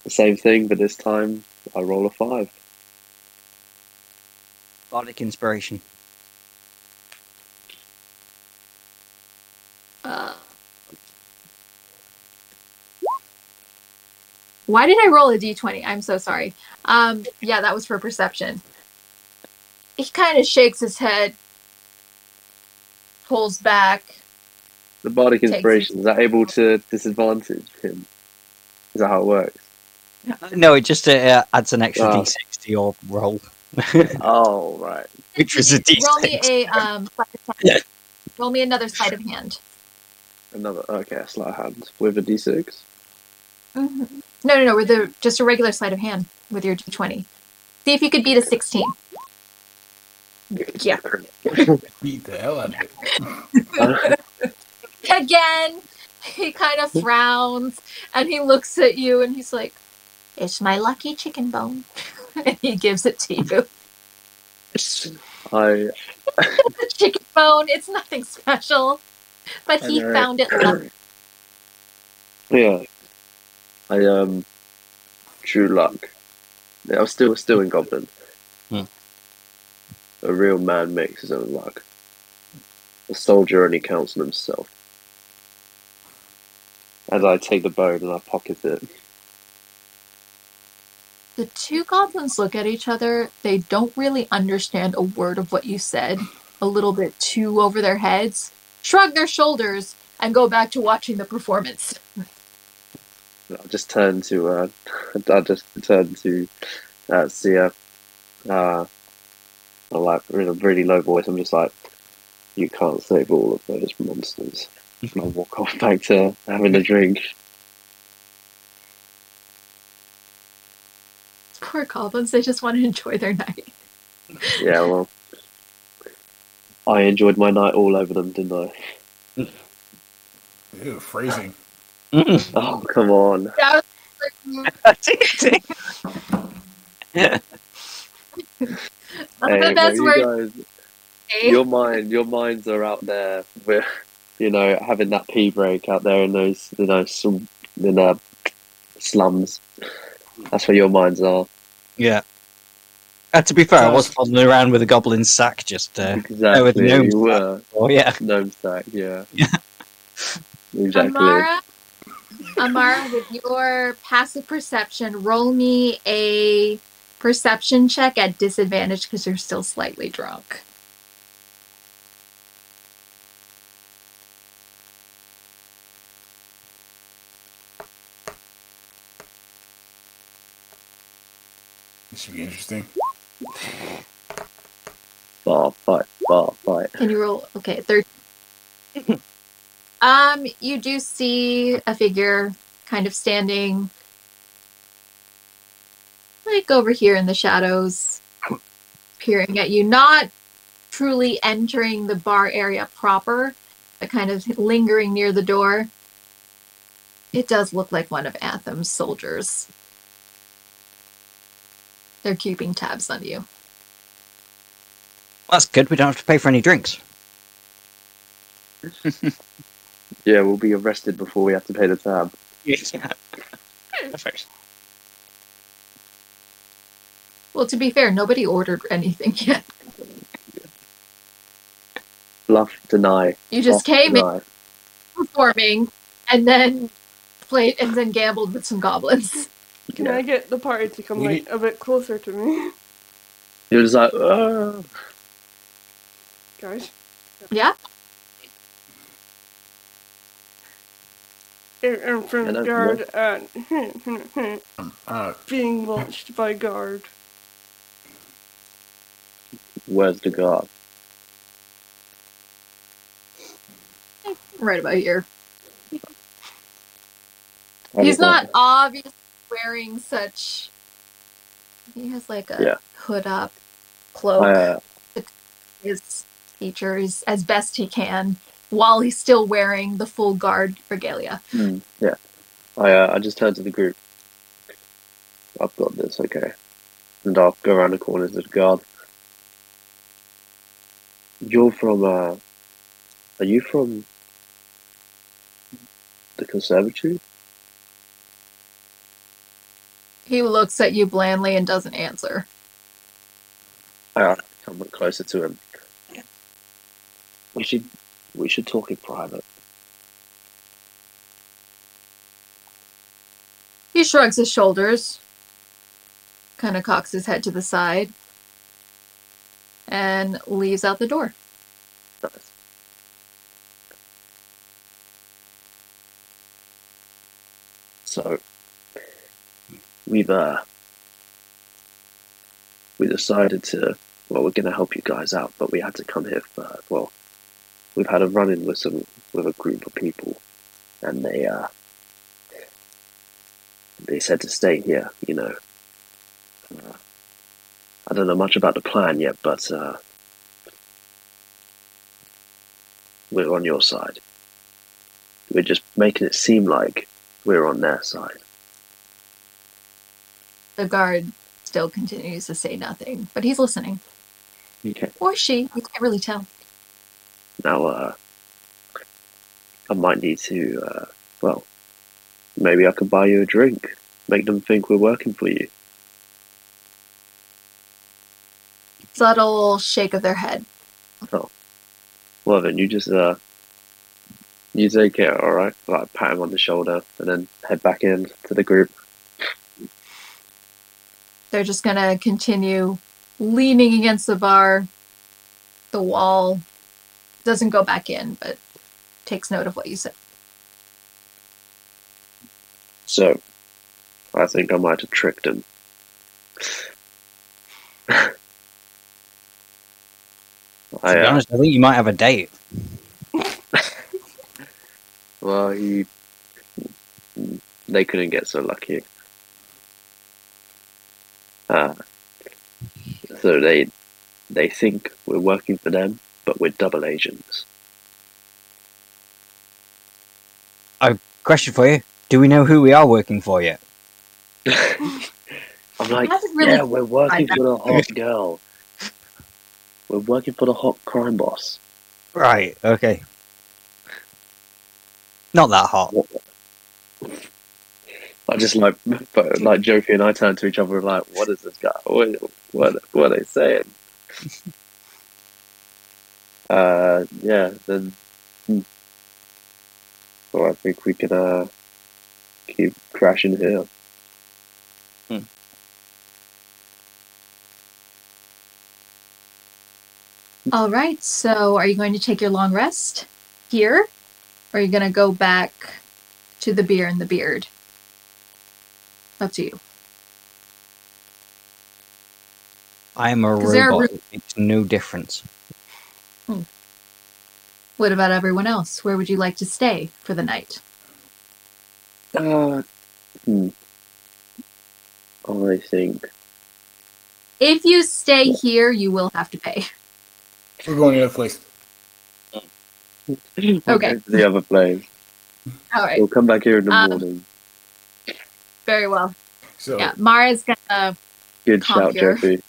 the same thing, but this time I roll a 5. Bardic inspiration. Why did I roll a d20? I'm so sorry. Yeah, that was for perception. He kind of shakes his head, pulls back. The bardic Takes inspiration, is that able to disadvantage him? Is that how it works? No, it just adds an extra Ah. d6 to your roll, Oh, right. which was a d6. Roll me a roll me another sleight of hand. Okay, a sleight of hand with a d6. Mm-hmm. No, with just a regular sleight of hand with your d20. See if you could beat a 16. Yeah. Beat the hell out of it. Again, he kind of frowns and he looks at you and he's like, "It's my lucky chicken bone." And he gives it to you. I The chicken bone, it's nothing special, but he found it lucky. Yeah. True luck. Yeah, I'm still in Goblin. Hmm. A real man makes his own luck. A soldier only counts on himself. As I take the bone and I pocket it. The two goblins look at each other. They don't really understand a word of what you said. A little bit too over their heads. Shrug their shoulders and go back to watching the performance. I just turn to Sia. I like in a really low voice. I'm just like, you can't save all of those monsters. And I walk off back to having a drink. Poor goblins, they just want to enjoy their night. Yeah, well, I enjoyed my night all over them, didn't I? Ew, phrasing. Oh, come on. That was the best you word. guys, your minds are out there with, having that pee break out there in those, slums. That's where your minds are. Yeah. To be fair, I was toddling around with a goblin sack just Exactly. with a gnome You were. Oh yeah. Gnome sack, yeah. Yeah. Exactly. Amara, with your passive perception, roll me a perception check at disadvantage because you're still slightly drunk. This should be interesting. Bar fight. Can you roll? Okay, 13. You do see a figure kind of standing like over here in the shadows, peering at you, not truly entering the bar area proper, but kind of lingering near the door. It does look like one of Anthem's soldiers. They're keeping tabs on you. That's good. We don't have to pay for any drinks. Yeah, we'll be arrested before we have to pay the tab. Yeah. Perfect. Well, to be fair, nobody ordered anything yet. Bluff, deny. You just Bluff, came in deny. performing and then played and then gambled with some goblins. Can Yeah. I get the party to come like a bit closer to me, You're just like, oh. guys? Yeah? I'm from Hello, guard at being Uh, watched by guard. Where's the guard? Right about here. I He's was like, not obviously wearing such. He has like a Yeah. hood up, cloak, I, his features as best he can, while he's still wearing the full guard regalia. yeah. I just turned to the group. I've got this, okay. And I'll go around the corner to the guard. You're from, are you from the conservatory? He looks at you blandly and doesn't answer. I come closer to him. We should talk in private. He shrugs his shoulders, kind of cocks his head to the side, and leaves out the door. Nice. So we decided to, well, we're going to help you guys out, but we had to come here for, well, we've had a run-in with a group of people, and they said to stay here, you know. I don't know much about the plan yet, but we're on your side. We're just making it seem like we're on their side. The guard still continues to say nothing, but he's listening. Okay. Or she, you can't really tell. Now, I might need to, well, maybe I could buy you a drink. Make them think we're working for you. Subtle shake of their head. Oh. Well then, you just, you take care, alright? Like, pat him on the shoulder, and then head back in to the group. They're just gonna continue leaning against the bar. The wall doesn't go back in, but takes note of what you said. So, I think I might have tricked him. To be honest, I think you might have a date. Well, they couldn't get so lucky. So they think we're working for them, but we're double agents. Question for you: do we know who we are working for yet? I'm like, Really yeah, we're working for the hot girl. We're working for the hot crime boss. Right. Okay. Not that hot. I just like Jofi and I turn to each other and like, what is this guy? What are they saying? Yeah, then. So I think we can keep crashing here. All right, so are you going to take your long rest here? Or are you going to go back to the beer and the beard? Up to you. I am a 'Cause there are robot. It makes no difference. What about everyone else? Where would you like to stay for the night? I think. If you stay here, you will have to pay. We're going to the other place. We'll Okay. go to the other place. All right. We'll come back here in the morning. Very well. So Yeah, Mara's gonna Good comp shout, your. Jofi.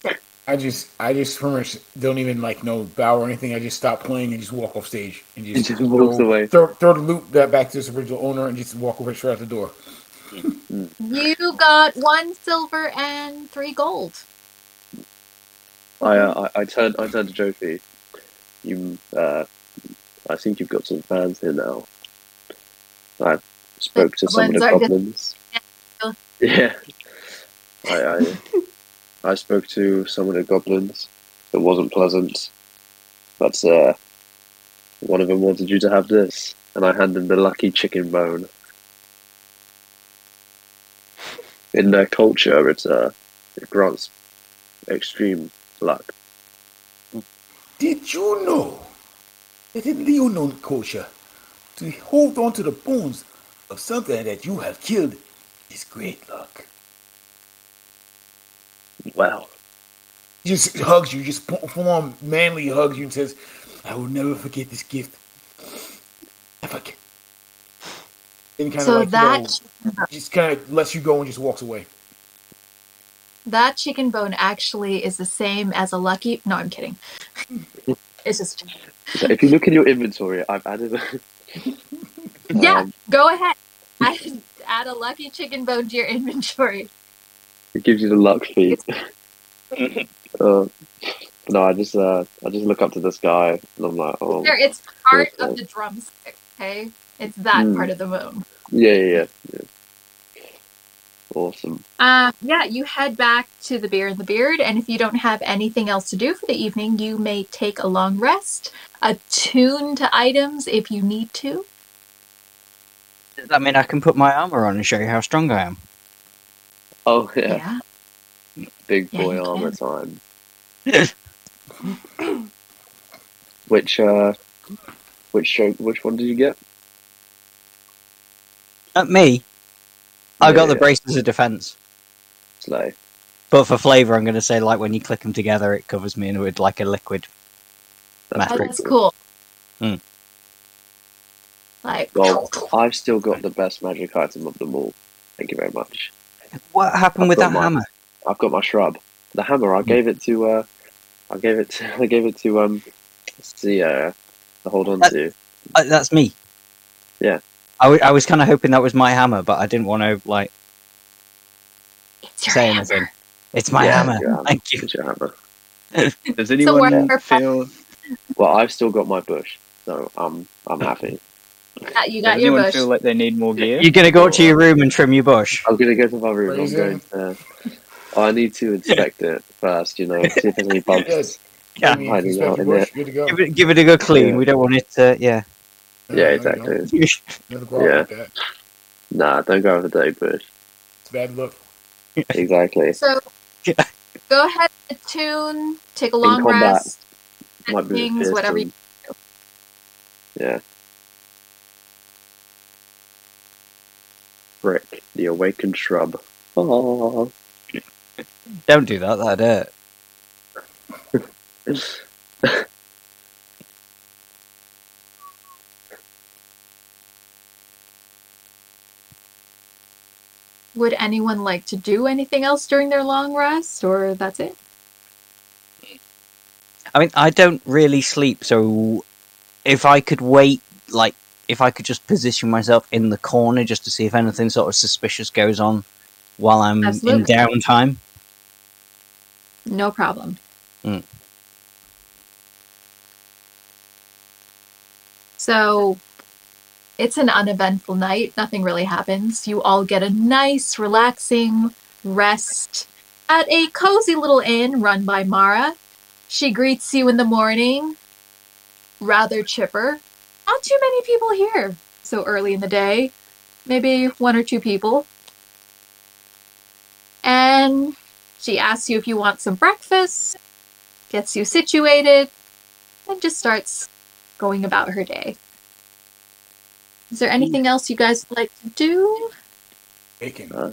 I just pretty much don't even like bow or anything. I just stop playing and just walk off stage and He just just walks away. throw the loot back to its original owner and just walk over straight out the door. You got 1 silver and 3 gold. I turn to Jofi. I think you've got some fans here now. I spoke to some of the Goblins goblins. Yeah. I spoke to some of the goblins. It wasn't pleasant. But one of them wanted you to have this, and I handed him the lucky chicken bone. In their culture, it grants extreme luck. Did you know that in Leonon culture, to hold on to the bones of something that you have killed is great luck? Wow. He just hugs you, just full-on manly hugs you and says, "I will never forget this gift. Never." Then kind So of just kind of lets you go and just walks away. That chicken bone actually is the same as a lucky. No, I'm kidding. It's just. So if you look in your inventory, I've added. Yeah, go ahead. Add a lucky chicken bone to your inventory. It gives you the luck feat. No, I just look up to the sky and I'm like, oh. It's part of the drumstick. Okay, it's that part of the moon. Yeah. Awesome. Yeah, you head back to the Beer and the Beard, and if you don't have anything else to do for the evening, you may take a long rest, attune to items if you need to. I mean, I can put my armor on and show you how strong I am. Oh yeah. Big boy armor time. Which one did you get? Me? I got the braces of defense. Slay. But for flavour, I'm going to say, like, when you click them together, it covers me in with, like, a liquid. That's cool. Well, I've still got the best magic item of them all. Thank you very much. What happened with that hammer? I've got my shrub. The hammer, I gave it to to hold on to. That's me. Yeah. I was kind of hoping that was my hammer, but I didn't want to, like, say anything. It's my hammer. Thank you. It's your hammer. Does anyone feel? Well, I've still got my bush, so I'm happy. You got Does your anyone bush. feel like they need more gear? You're going to go up to your room and trim your bush? I'm going to go to my room. I'm going to... I need to inspect it first, see if there's any bugs hiding out in it. Give it a good clean. Yeah. We don't want it to... Yeah, exactly. Never go out like that. Nah, don't go with a dirty bush. It's bad luck. Exactly. So, go ahead and attune, take a long rest, things, whatever you do. Yeah. Brick, the awakened shrub. Oh. Don't do that, that'd hurt. Would anyone like to do anything else during their long rest, or that's it? I mean, I don't really sleep, so if I could wait, like, if I could just position myself in the corner just to see if anything sort of suspicious goes on while I'm in downtime. No problem. So, it's an uneventful night. Nothing really happens. You all get a nice, relaxing rest at a cozy little inn run by Mara. She greets you in the morning, rather chipper. Not too many people here so early in the day. Maybe 1 or 2 people. And she asks you if you want some breakfast, gets you situated, and just starts going about her day. Is there anything else you guys would like to do? Bacon. Uh,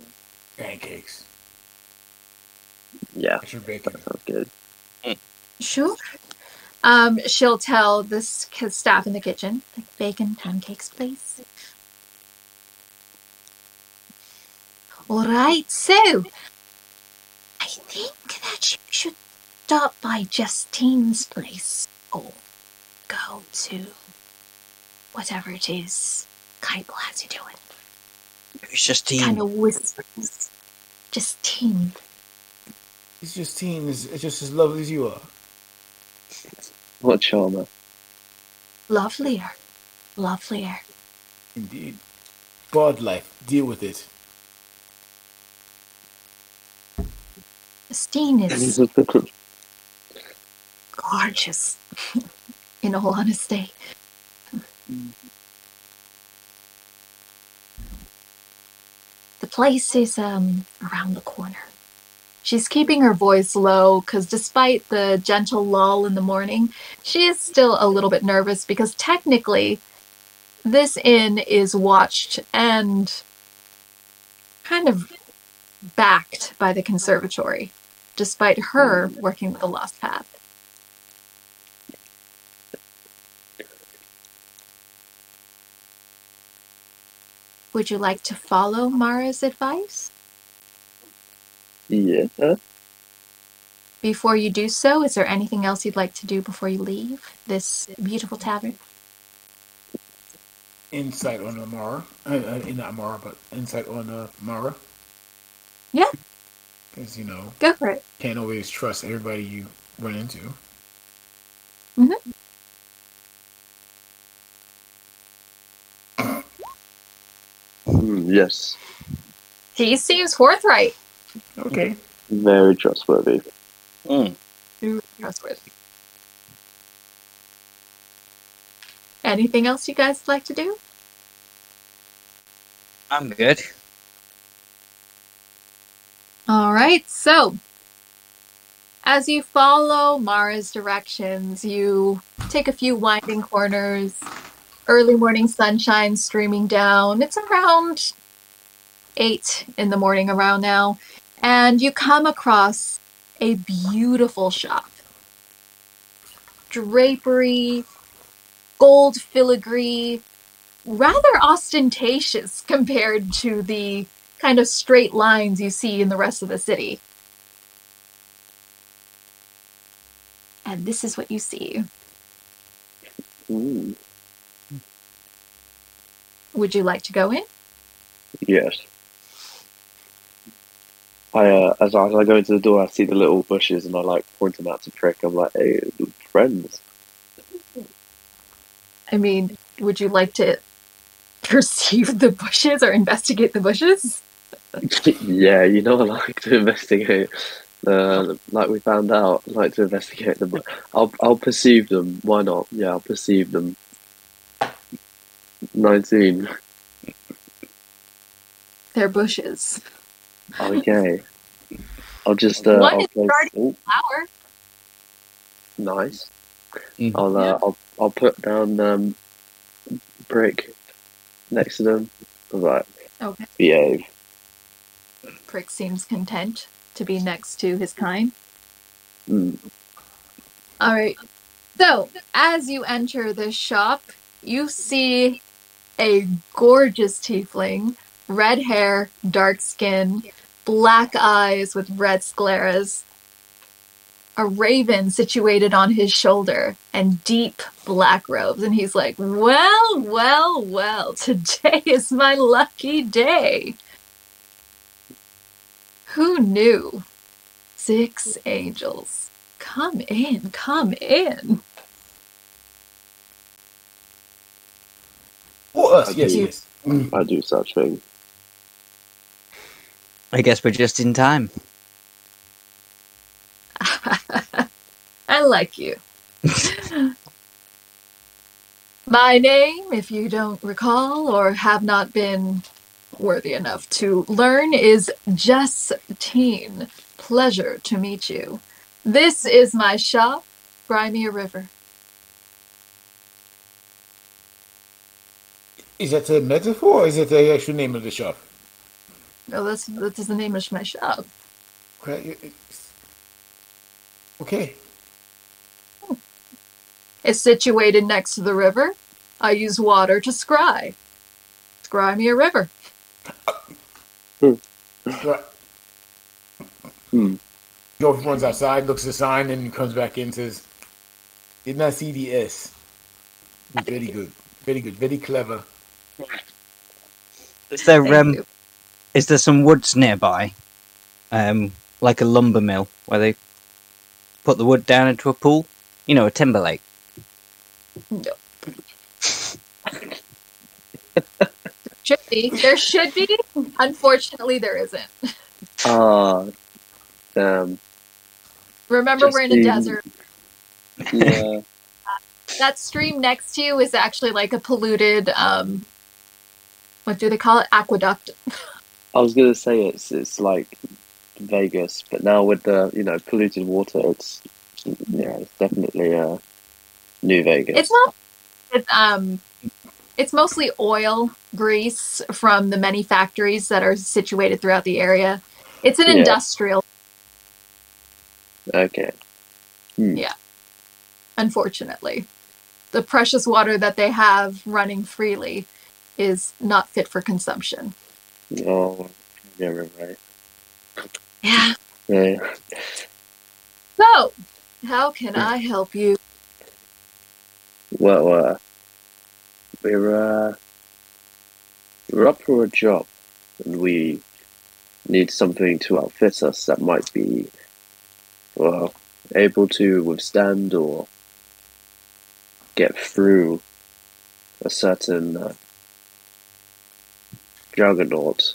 Pancakes. yeah, Extra bacon. that sounds good. Sure. She'll tell this staff in the kitchen, like, bacon pancakes, please. All right, so I think that you should stop by Justine's place or go to whatever it is Kybal has you doing. It's just Kind team. of whispers. Justine. It's just as lovely as you are. What charmer? Lovelier. Lovelier. Indeed. God life. Deal with it. Justine is gorgeous, in all honesty. The place is around the corner. She's keeping her voice low because despite the gentle lull in the morning, she is still a little bit nervous because technically this inn is watched and kind of backed by the conservatory, despite her working with the Lost Path. Would you like to follow Mara's advice? Yeah. Before you do so, is there anything else you'd like to do before you leave this beautiful tavern? Insight on Amara. Not Amara, but insight on Mara. Yeah. Because, Go for it. can't always trust everybody you run into. Mm-hmm. Yes. He seems forthright. Okay. Very trustworthy. Trustworthy. Anything else you guys would like to do? I'm good. All right, so as you follow Mara's directions, you take a few winding corners, early morning sunshine streaming down. It's around 8 in the morning around now, and you come across a beautiful shop. Drapery, gold filigree, rather ostentatious compared to the kind of straight lines you see in the rest of the city. And this is what you see. Ooh. Would you like to go in? Yes. As I go into the door, I see the little bushes, and I point them out to Prick. I'm like, "Hey, friends." I mean, would you like to perceive the bushes or investigate the bushes? Yeah, I like to investigate. Like we found out, I like to investigate them. I'll perceive them. Why not? Yeah, I'll perceive them. 19. They're bushes. Okay. I'll just One I'll is place. starting Oh, flower. nice. Mhm. I'll put down Brick next to them. I'm like, Okay. behave. Prick seems content to be next to his kind. Mm. All right. So, as you enter this shop, you see a gorgeous tiefling, red hair, dark skin, black eyes with red scleras, a raven situated on his shoulder, and deep black robes. And he's like, well, well, well, today is my lucky day. Who knew? 6 angels. Come in, come in. Or us. Yes, You- yes. Mm. I do such thing. I guess we're just in time. I like you. My name, if you don't recall or have not been worthy enough to learn, is Justine. Pleasure to meet you. This is my shop, Cry Me a River. Is that a metaphor or is it the actual name of the shop? No, that's the name of my shop. Okay. It's situated next to the river. I use water to scry. Scry me a river. Right. Hmm. Joe runs outside, looks at the sign, and comes back in and says, did not see the S. Very good. Very good. Very clever. Is there Thank you. is there some woods nearby? Like a lumber mill where they put the wood down into a pool? You know, a timber lake. No. Should be. There should be. Unfortunately, there isn't. Ah, damn. Remember, we're in a Justine. desert. Yeah. That stream next to you is actually like a polluted, what do they call it? Aqueduct. I was gonna say it's like Vegas, but now with the polluted water, it's definitely New Vegas. It's not. It's mostly oil, grease from the many factories that are situated throughout the area. It's an Yeah. industrial. Okay. Yeah. Unfortunately, the precious water that they have running freely is not fit for consumption. Oh, yeah, right. Yeah. Yeah. So, how can I help you? Well, we're up for a job, and we need something to outfit us that might be, well, able to withstand or get through a certain juggernaut.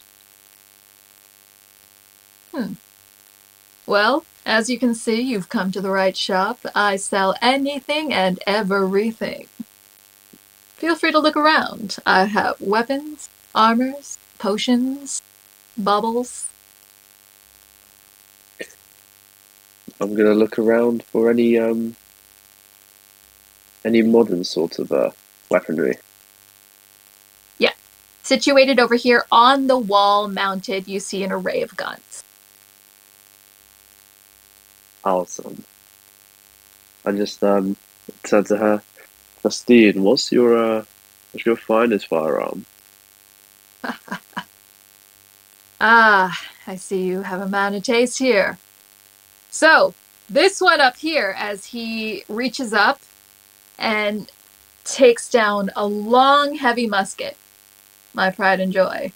Well, as you can see, you've come to the right shop. I sell anything and everything. Feel free to look around. I have weapons, armors, potions, bubbles. I'm gonna look around for any modern sort of weaponry. Situated over here on the wall mounted, you see an array of guns. Awesome. I just said to her, Justine, what's your finest firearm? Ah, I see you have a man of taste here. So, this one up here, as he reaches up and takes down a long, heavy musket. My pride and joy.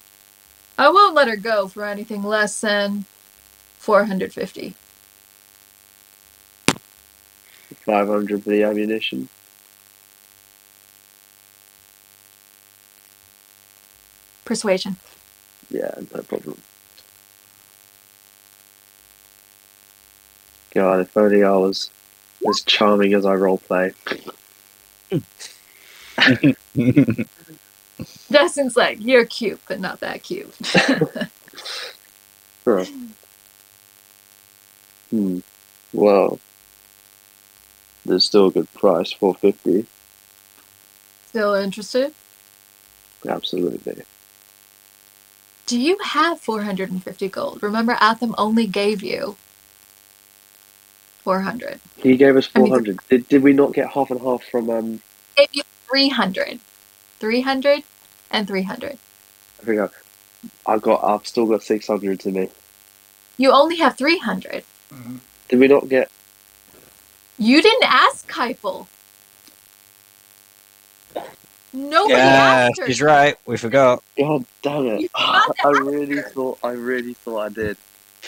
I won't let her go for anything less than 450. 500 for the ammunition. Persuasion. Yeah, no problem. God, if only I was as charming as I roleplay. Justin's like, you're cute, but not that cute. Sure. Well, there's still a good price, 450. Still interested? Absolutely. Do you have 450 gold? Remember, Atham only gave you 400. He gave us I mean, 400. Did we not get half and half from Gave you 300. 300 and 300. I think I've still got 600 to me. You only have 300. Did we not get You didn't ask Keipel. Nobody Yeah, asked her. she's right. We forgot. God damn it. You forgot to I ask really her. thought I did.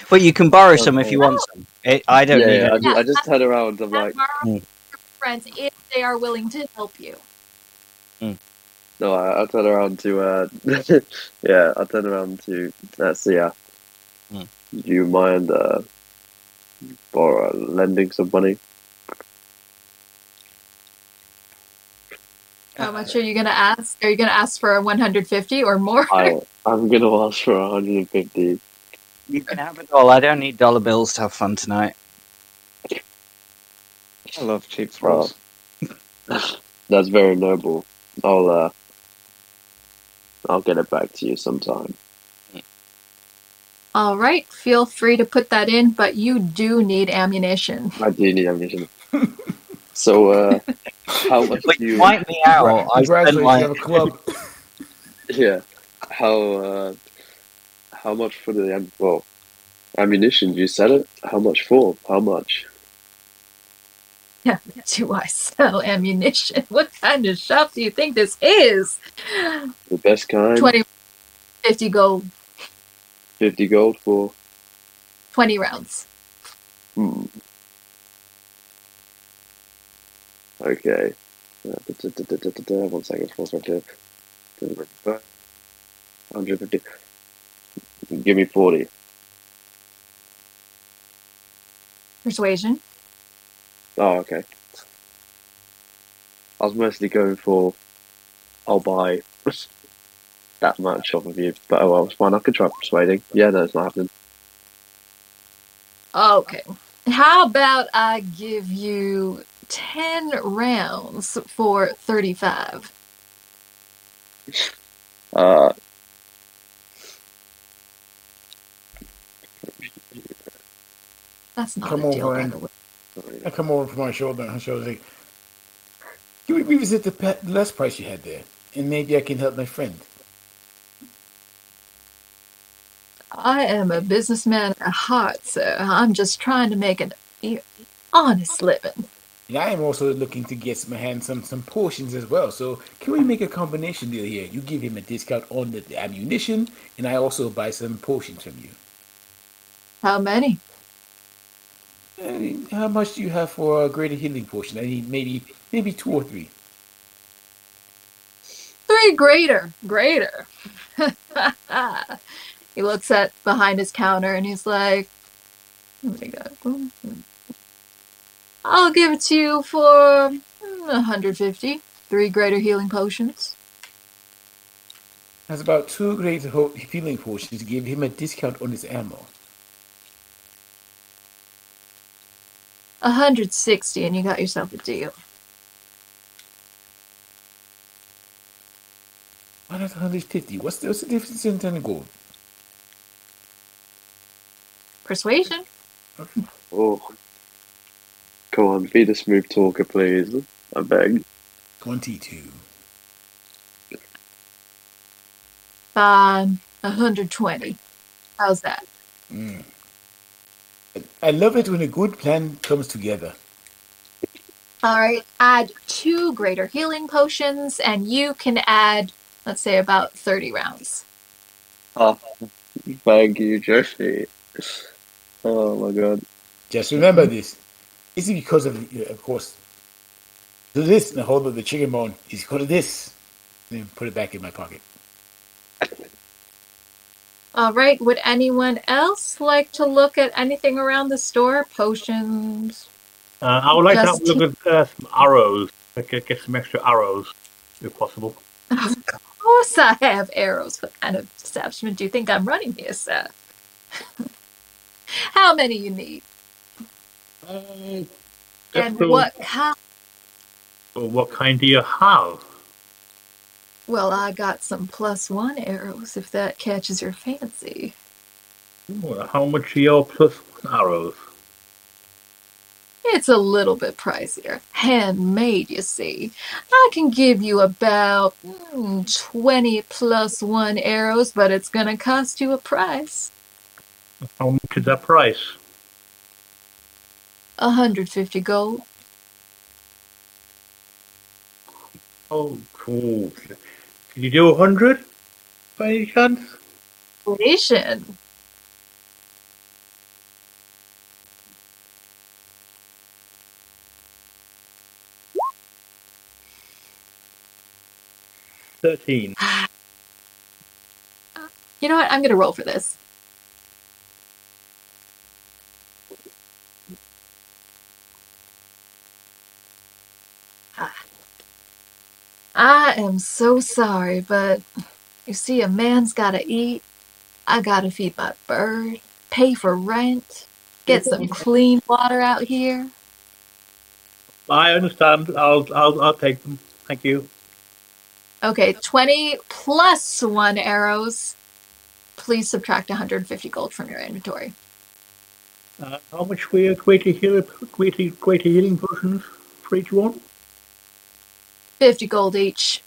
Well, you can borrow some if you want some. I don't need Yeah, it. I just turned around, I'm like, Borrow your friends if they are willing to help you. no, I turned around to yeah, I turned around to Sia. Hmm. Do you mind lending some money? How much are you going to ask? Are you going to ask for 150 or more? I'm gonna ask for 150. You can have it all. I don't need dollar bills to have fun tonight. I love cheap thrills. That's very noble. I'll I'll get it back to you sometime. All right, feel free to put that in, but you do need ammunition. I do need ammunition. So, how much But do you? wipe me out. I spent Congratulations, you like have a club. Yeah. How much for the ammunition? You said it. How much for? How much? Yeah, do I sell ammunition? What kind of shop do you think this is? The best kind. 20, 50 gold, 50 gold for. 20 rounds. Okay. 1 second. 150. Give me 40. Persuasion. Oh, okay. I was mostly going for I'll buy that much off of you, but oh well, it's fine. I can try persuading. Yeah, no, it's not happening. Okay. How about I give you 10 rounds for 35? That's not Come a deal, over by and the way. I come over from my shoulder and shows like, can we revisit the last price you had there? And maybe I can help my friend. I am a businessman at heart, sir. I'm just trying to make an honest living. And I am also looking to get my hands some potions as well. So can we make a combination deal here? You give him a discount on the ammunition, and I also buy some potions from you. How many? How much do you have for a greater healing potion? I need maybe 2 or 3. 3 greater. He looks at behind his counter and he's like, what do we got? I'll give it to you for 150. 3 greater healing potions. That's about 2 greater healing potions to give him a discount on his ammo. 160 and you got yourself a deal. Why not 150? What's the difference in 10 gold? Persuasion? Oh, come on, be the smooth talker, please. I beg. 22. Fine. 120. How's that? I love it when a good plan comes together. All right, add 2 greater healing potions, and you can add, let's say, about 30 rounds. Oh, thank you, Joshi. Oh my god. Just remember this. This is because of course, this and the whole of the chicken bone is because of this. Then put it back in my pocket. All right, would anyone else like to look at anything around the store? Potions? I would like to have a look at some arrows. Get some extra arrows, if possible. Of course I have arrows. What kind of establishment do you think I'm running here, sir? How many you need? And what kind? What kind do you have? Well, I got some +1 arrows, if that catches your fancy. How much are your +1 arrows? It's a little bit pricier. Handmade, you see. I can give you about 20 +1 arrows, but it's gonna cost you a price. How much is that price? 150 gold. Oh, cool. Can you do 100 by any chance? Inflation. $13. You know what? I'm gonna roll for this. I am so sorry, but you see, a man's gotta eat. I gotta feed my bird, pay for rent, get some clean water out here. I understand. I'll take them. Thank you. Okay, 20 plus 1 arrows. Please subtract 150 gold from your inventory. How much greater healing potions for each one? 50 gold each.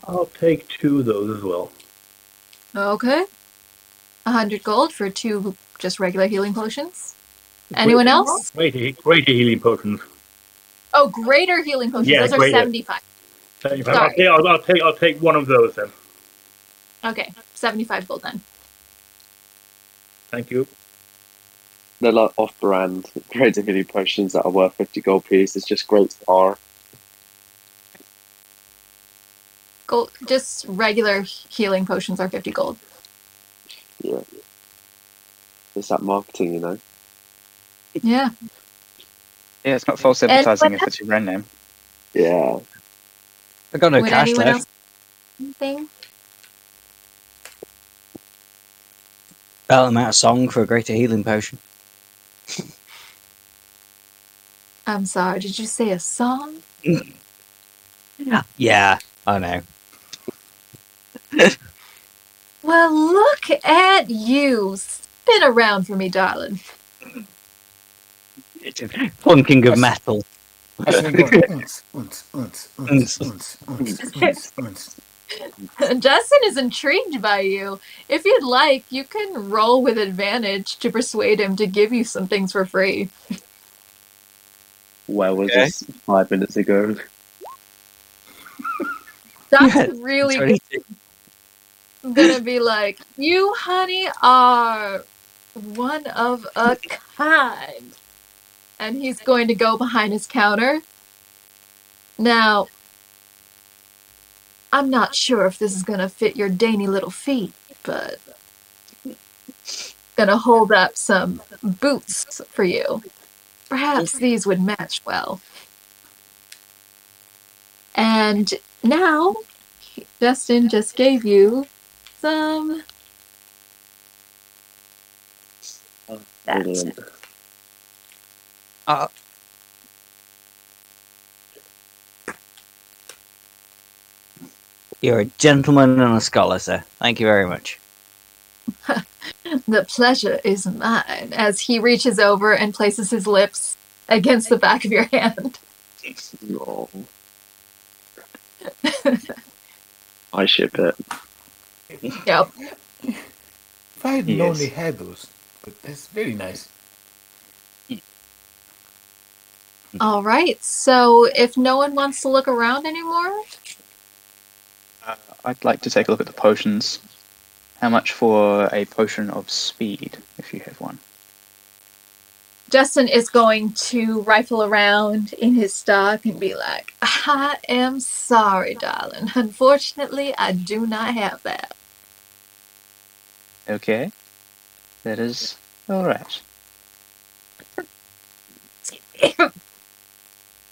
I'll take 2 of those as well. Okay. 100 gold for 2 just regular healing potions. Anyone else? Greater healing potions. Oh, greater healing potions. Yeah, Those are greater. 75. 75. Sorry. I'll take one of those then. Okay, 75 gold then. Thank you. They're like off-brand greater healing potions that are worth 50 gold piece. It's just great R. Gold, just regular healing potions are 50 gold. Yeah. It's that marketing, you know. Yeah. Yeah, it's not false advertising if it's your brand name. Yeah. I got no Would cash anyone left. else anything? Belt them out a song for a greater healing potion. I'm sorry, did you say a song? Yeah, I know. Well, look at you. Spin around for me, darling. Plunking of metal. I see him going, unts, unts, unts, unts, unts, unts, unts, unts. Justin is intrigued by you. If you'd like, you can roll with advantage to persuade him to give you some things for free. Where was Okay. this 5 minutes ago? That's really good. 22. Gonna be like, you, honey, are one of a kind. And he's going to go behind his counter. Now, I'm not sure if this is gonna fit your dainty little feet, but gonna hold up some boots for you. Perhaps these would match well. And now, Justin just gave you some. Brilliant. You're a gentleman and a scholar, sir. Thank you very much. The pleasure is mine, as he reaches over and places his lips against the back of your hand. Oh. I ship it. Yep. If I had He known is. they had those, but that's very nice. All right. So, if no one wants to look around anymore, I'd like to take a look at the potions. How much for a potion of speed, if you have one? Justin is going to rifle around in his stock and be like, I am sorry, darling. Unfortunately, I do not have that. Okay. That is alright.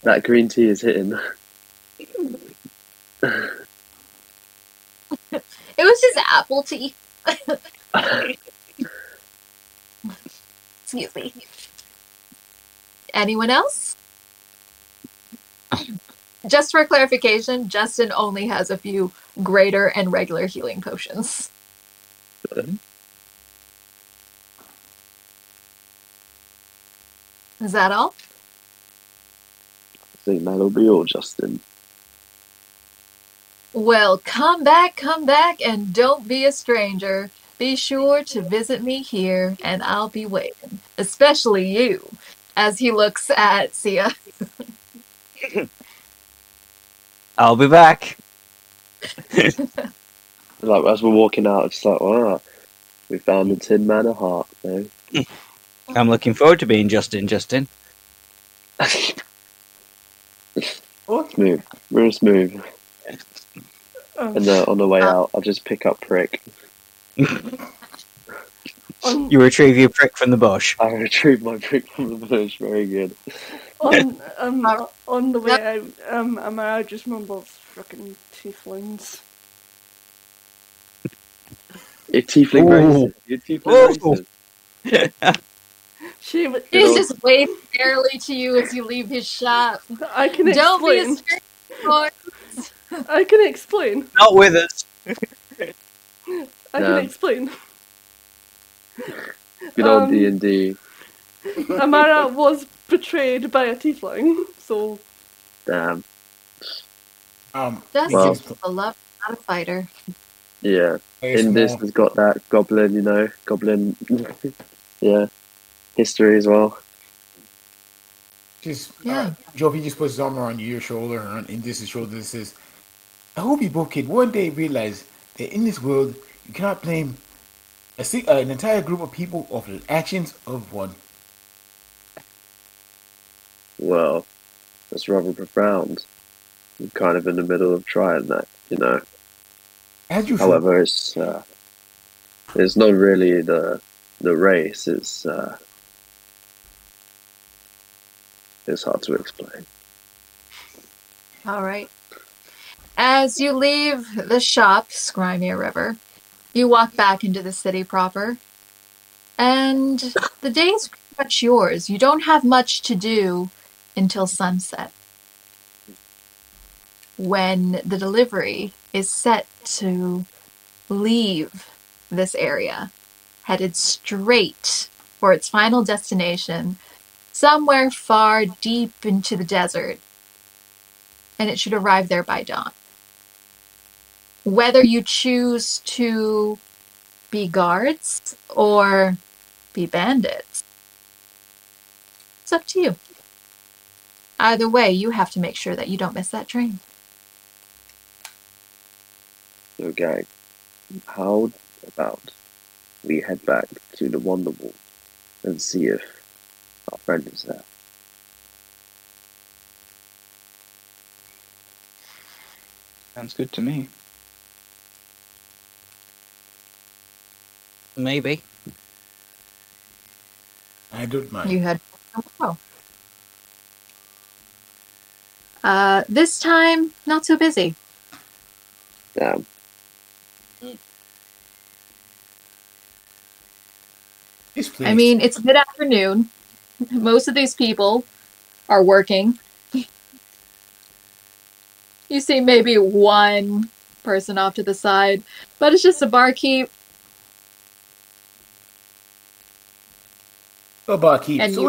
That green tea is hitting. It was just apple tea. Excuse me. Anyone else? Just for clarification, Justin only has a few greater and regular healing potions. Is that all? I think that'll be all, Justin. Well, come back, and don't be a stranger. Be sure to visit me here, and I'll be waiting. Especially you, as he looks at Sia. I'll be back. Like as we're walking out, it's like, wow, we found the Tin Manor heart. No? I'm looking forward to being Justin. Smooth, real smooth. Um, And on the way out, I'll just pick up Prick. on, You retrieve your prick from the bush. I retrieve my Prick from the bush. Very good. on the way out, Amara just mumbles, "Frickin' tieflings." You're tiefling Ooh. racist. You're tiefling Ooh. racist. She He's just waving barely to you as you leave his shop. I can Don't be a explain. stranger. I can explain. Not with us. I can explain. Good old D&D. Amara was betrayed by a tiefling, so Damn. Just Well. a love, not a fighter. Yeah. Very Indus small. has got that goblin, goblin, yeah, history as well. Just Yeah. Jovi just puts his arm around your shoulder and on Indus's shoulder and says, I hope you both can one day realize that in this world you cannot blame an entire group of people of the actions of one. Well, that's rather profound. I'm kind of in the middle of trying that, As you should. However, it's not really the race. It's hard to explain. All right. As you leave the shop, Scrimea River, you walk back into the city proper, and the day's pretty much yours. You don't have much to do until sunset, when the delivery is set to leave this area, headed straight for its final destination, somewhere far deep into the desert, and it should arrive there by dawn. Whether you choose to be guards or be bandits, it's up to you. Either way, you have to make sure that you don't miss that train. So, gang, how about we head back to the Wonderwall and see if our friend is there? Sounds good to me. Maybe. I don't mind. You had this time, not so busy. Damn. This place. I mean, it's mid-afternoon. Most of these people are working. You see maybe one person off to the side, but it's just a barkeep. Oh, barkeep. And So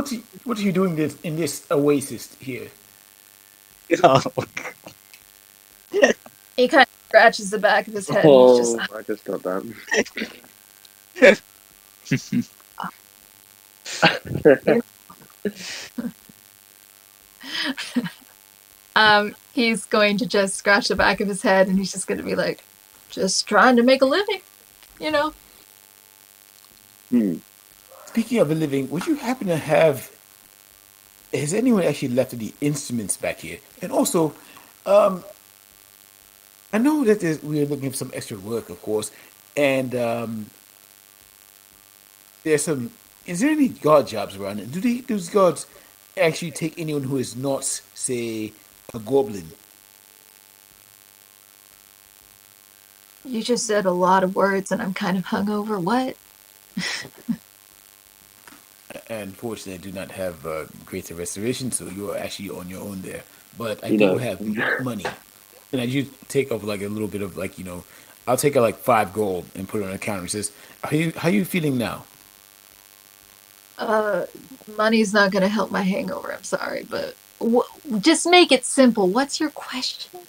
what are you doing in this oasis here? Oh, he kind of scratches the back of his head. And he's just, I just got that. he's going to just scratch the back of his head, and he's just going to be like, just trying to make a living, you know? Speaking of a living, would you happen to have? Has anyone actually left any instruments back here? And also, I know that we're looking for some extra work, of course, and there's some. Is there any guard jobs around? And do those guards actually take anyone who is not, say, a goblin? You just said a lot of words, and I'm kind of hungover. What? Unfortunately, I do not have greater restoration, so you're actually on your own there. But I You do know. have money, and I do take off like a little bit of I'll take out like 5 gold and put it on a counter. It says, how you feeling now?" Money's not going to help my hangover. I'm sorry, but just make it simple. What's your question?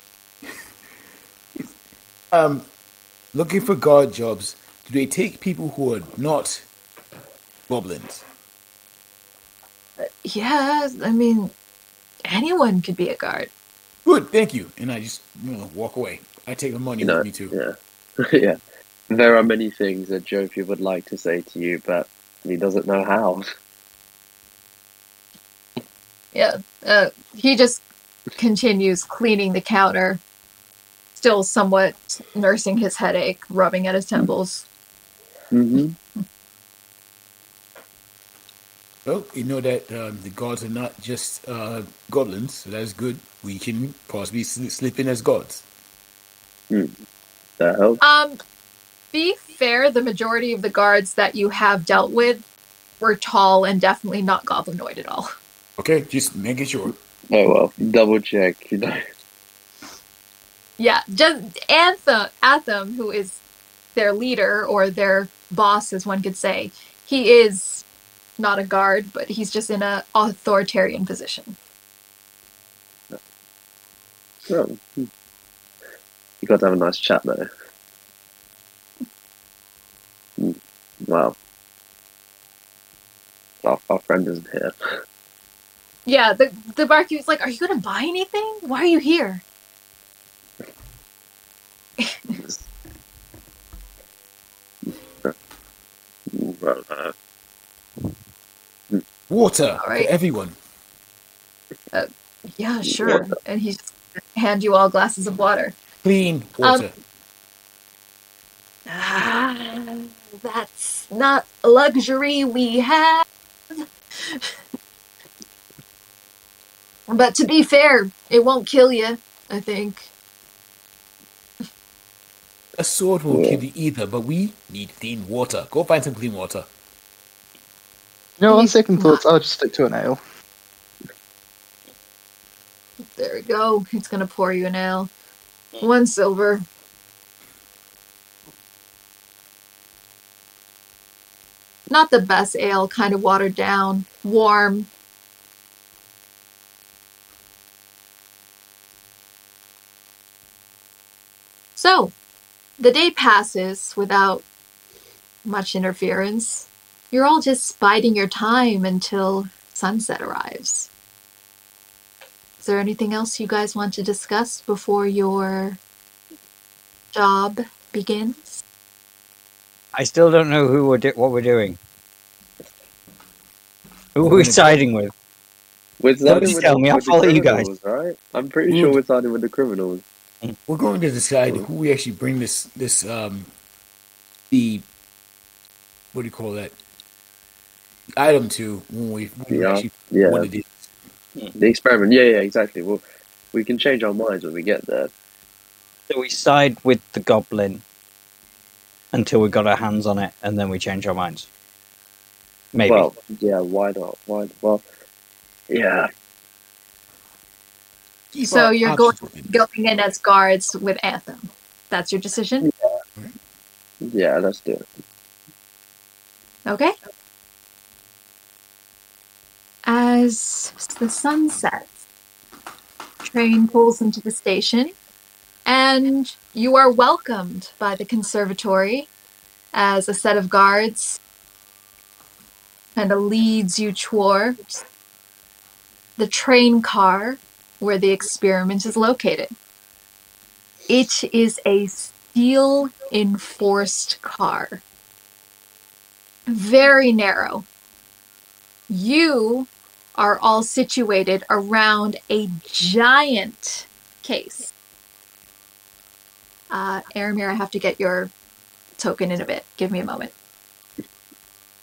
Looking for guard jobs. Do they take people who are not goblins? Yeah, I mean, anyone could be a guard. Good, thank you. And I just walk away. I take the money with me too. Yeah. Yeah. There are many things that Jofi would like to say to you, but he doesn't know how. Yeah, he just continues cleaning the counter, still somewhat nursing his headache, rubbing at his temples. Mm-hmm. Well, you know that the gods are not just goblins, so that's good. We can possibly slip in as gods. That helps. Be fair, the majority of the guards that you have dealt with were tall and definitely not goblinoid at all. Okay, just making sure. Oh well, double check, Yeah, just Atham, who is their leader or their boss, as one could say. He is not a guard, but he's just in an authoritarian position. Oh, you got to have a nice chat though. Wow. Our friend isn't here. Yeah, the barkeep's like, "Are you gonna buy anything? Why are you here?" Well, Water All right. for everyone. Yeah, sure. Water. And he just hands you all glasses of water. Clean water. That's not a luxury we have. But to be fair, it won't kill you, I think. A sword won't Yeah. kill you either, but we need clean water. Go find some clean water. On second thoughts, I'll just stick to an ale. There we go. It's gonna pour you an ale. 1 silver. Not the best ale, kind of watered down, warm. So, the day passes without much interference. You're all just biding your time until sunset arrives. Is there anything else you guys want to discuss before your job begins? I still don't know what we're doing. Who are we siding with? We're siding Please with tell the, me, I'll with the follow you guys. criminals, right? I'm pretty sure we're siding with the criminals. We're going to decide who we actually bring this the what do you call that item to when we actually what it is. The experiment. Yeah, exactly. Well, we can change our minds when we get there. So we side with the goblin until we got our hands on it, and then we change our minds. Maybe. Well, yeah. Why not? Why? Well, yeah. So you're going in as guards with Anthem. That's your decision? Yeah, let's do it. Okay. As the sun sets, train pulls into the station, and you are welcomed by the conservatory as a set of guards kind of leads you towards the train car where the experiment is located. It is a steel-enforced car. Very narrow. You are all situated around a giant case. Aramir, I have to get your token in a bit. Give me a moment.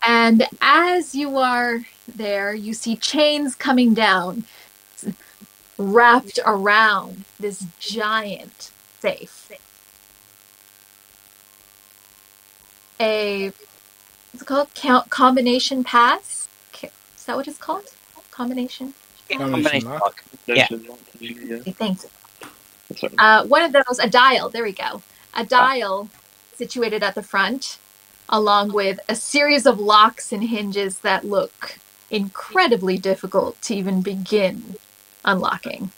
And as you are there, you see chains coming down, wrapped around this giant safe. What's it called? Combination pass? Is that what it's called? Combination? Combination lock. Yeah. Okay, thanks. Sorry. One of those, a dial. There we go. A dial situated at the front, along with a series of locks and hinges that look incredibly difficult to even begin unlocking.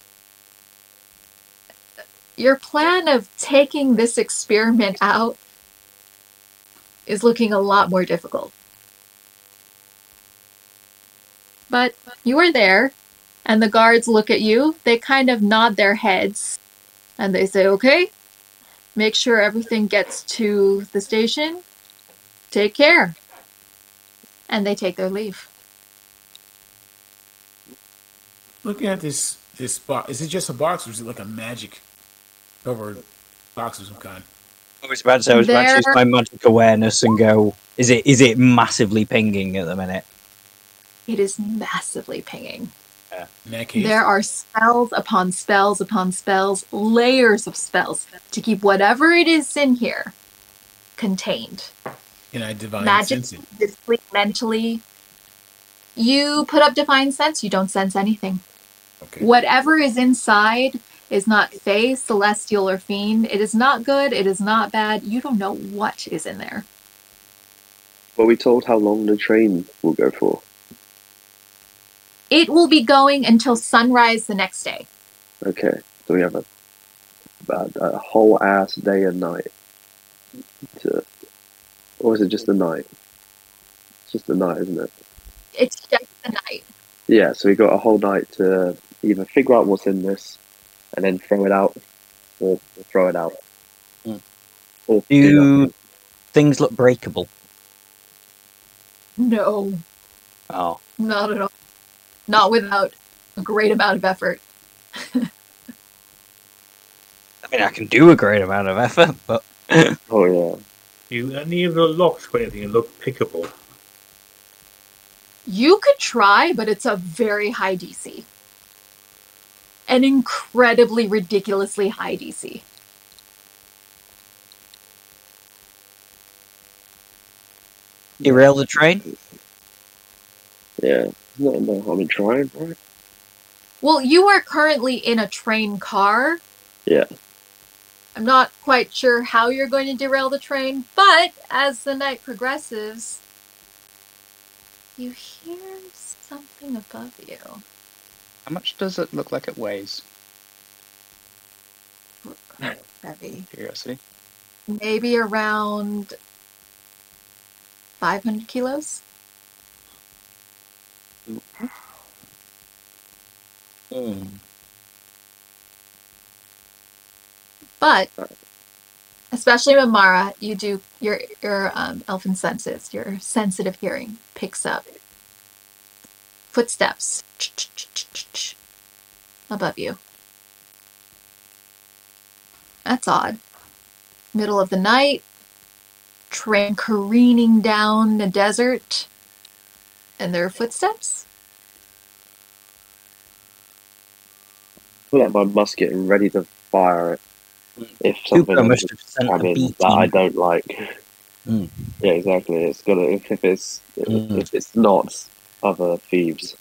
Your plan of taking this experiment out is looking a lot more difficult. But you are there, and the guards look at you. They kind of nod their heads, and they say, okay, make sure everything gets to the station. Take care. And they take their leave. Looking at this box, is it just a box or is it like a magic covered box of some kind? I was about to use my magic awareness and go, is it massively pinging at the minute? It is massively pinging. Yeah. In that case, There are spells upon spells upon spells, layers of spells to keep whatever it is in here contained. can I divine sense it? Physically, mentally. You put up divine sense, you don't sense anything. Okay. Whatever is inside is not Fey, Celestial, or Fiend. It is not good. It is not bad. You don't know what is in there. Were we told how long the train will go for? It will be going until sunrise the next day. Okay, so we have a whole ass day and night. Or is it just the night? It's just the night, isn't it? It's just the night. Yeah, so we got a whole night to either figure out what's in this and then throw it out, or throw it out. Or Do things look breakable? No, Oh. not at all. Not without a great amount of effort. I mean, I can do a great amount of effort, but... Oh, yeah. Do any of the locks or anything look pickable? You could try, but it's a very high DC. An incredibly, ridiculously high DC. Derail the train? Yeah. No harm in trying, right? Well, you are currently in a train car. Yeah. I'm not quite sure how you're going to derail the train, but as the night progresses, you hear something above you. How much does it look like it weighs? Heavy. Curiosity. Maybe around 500 kilos? But, especially with Mara, you do your elfin senses, your sensitive hearing picks up footsteps above you. That's odd. Middle of the night, train careening down the desert, and there are footsteps. Pull out my musket and ready to fire it. If something Cooper must have sent a come in B that I team. don't like. Mm. Yeah, exactly. It's gotta if it's not other thieves.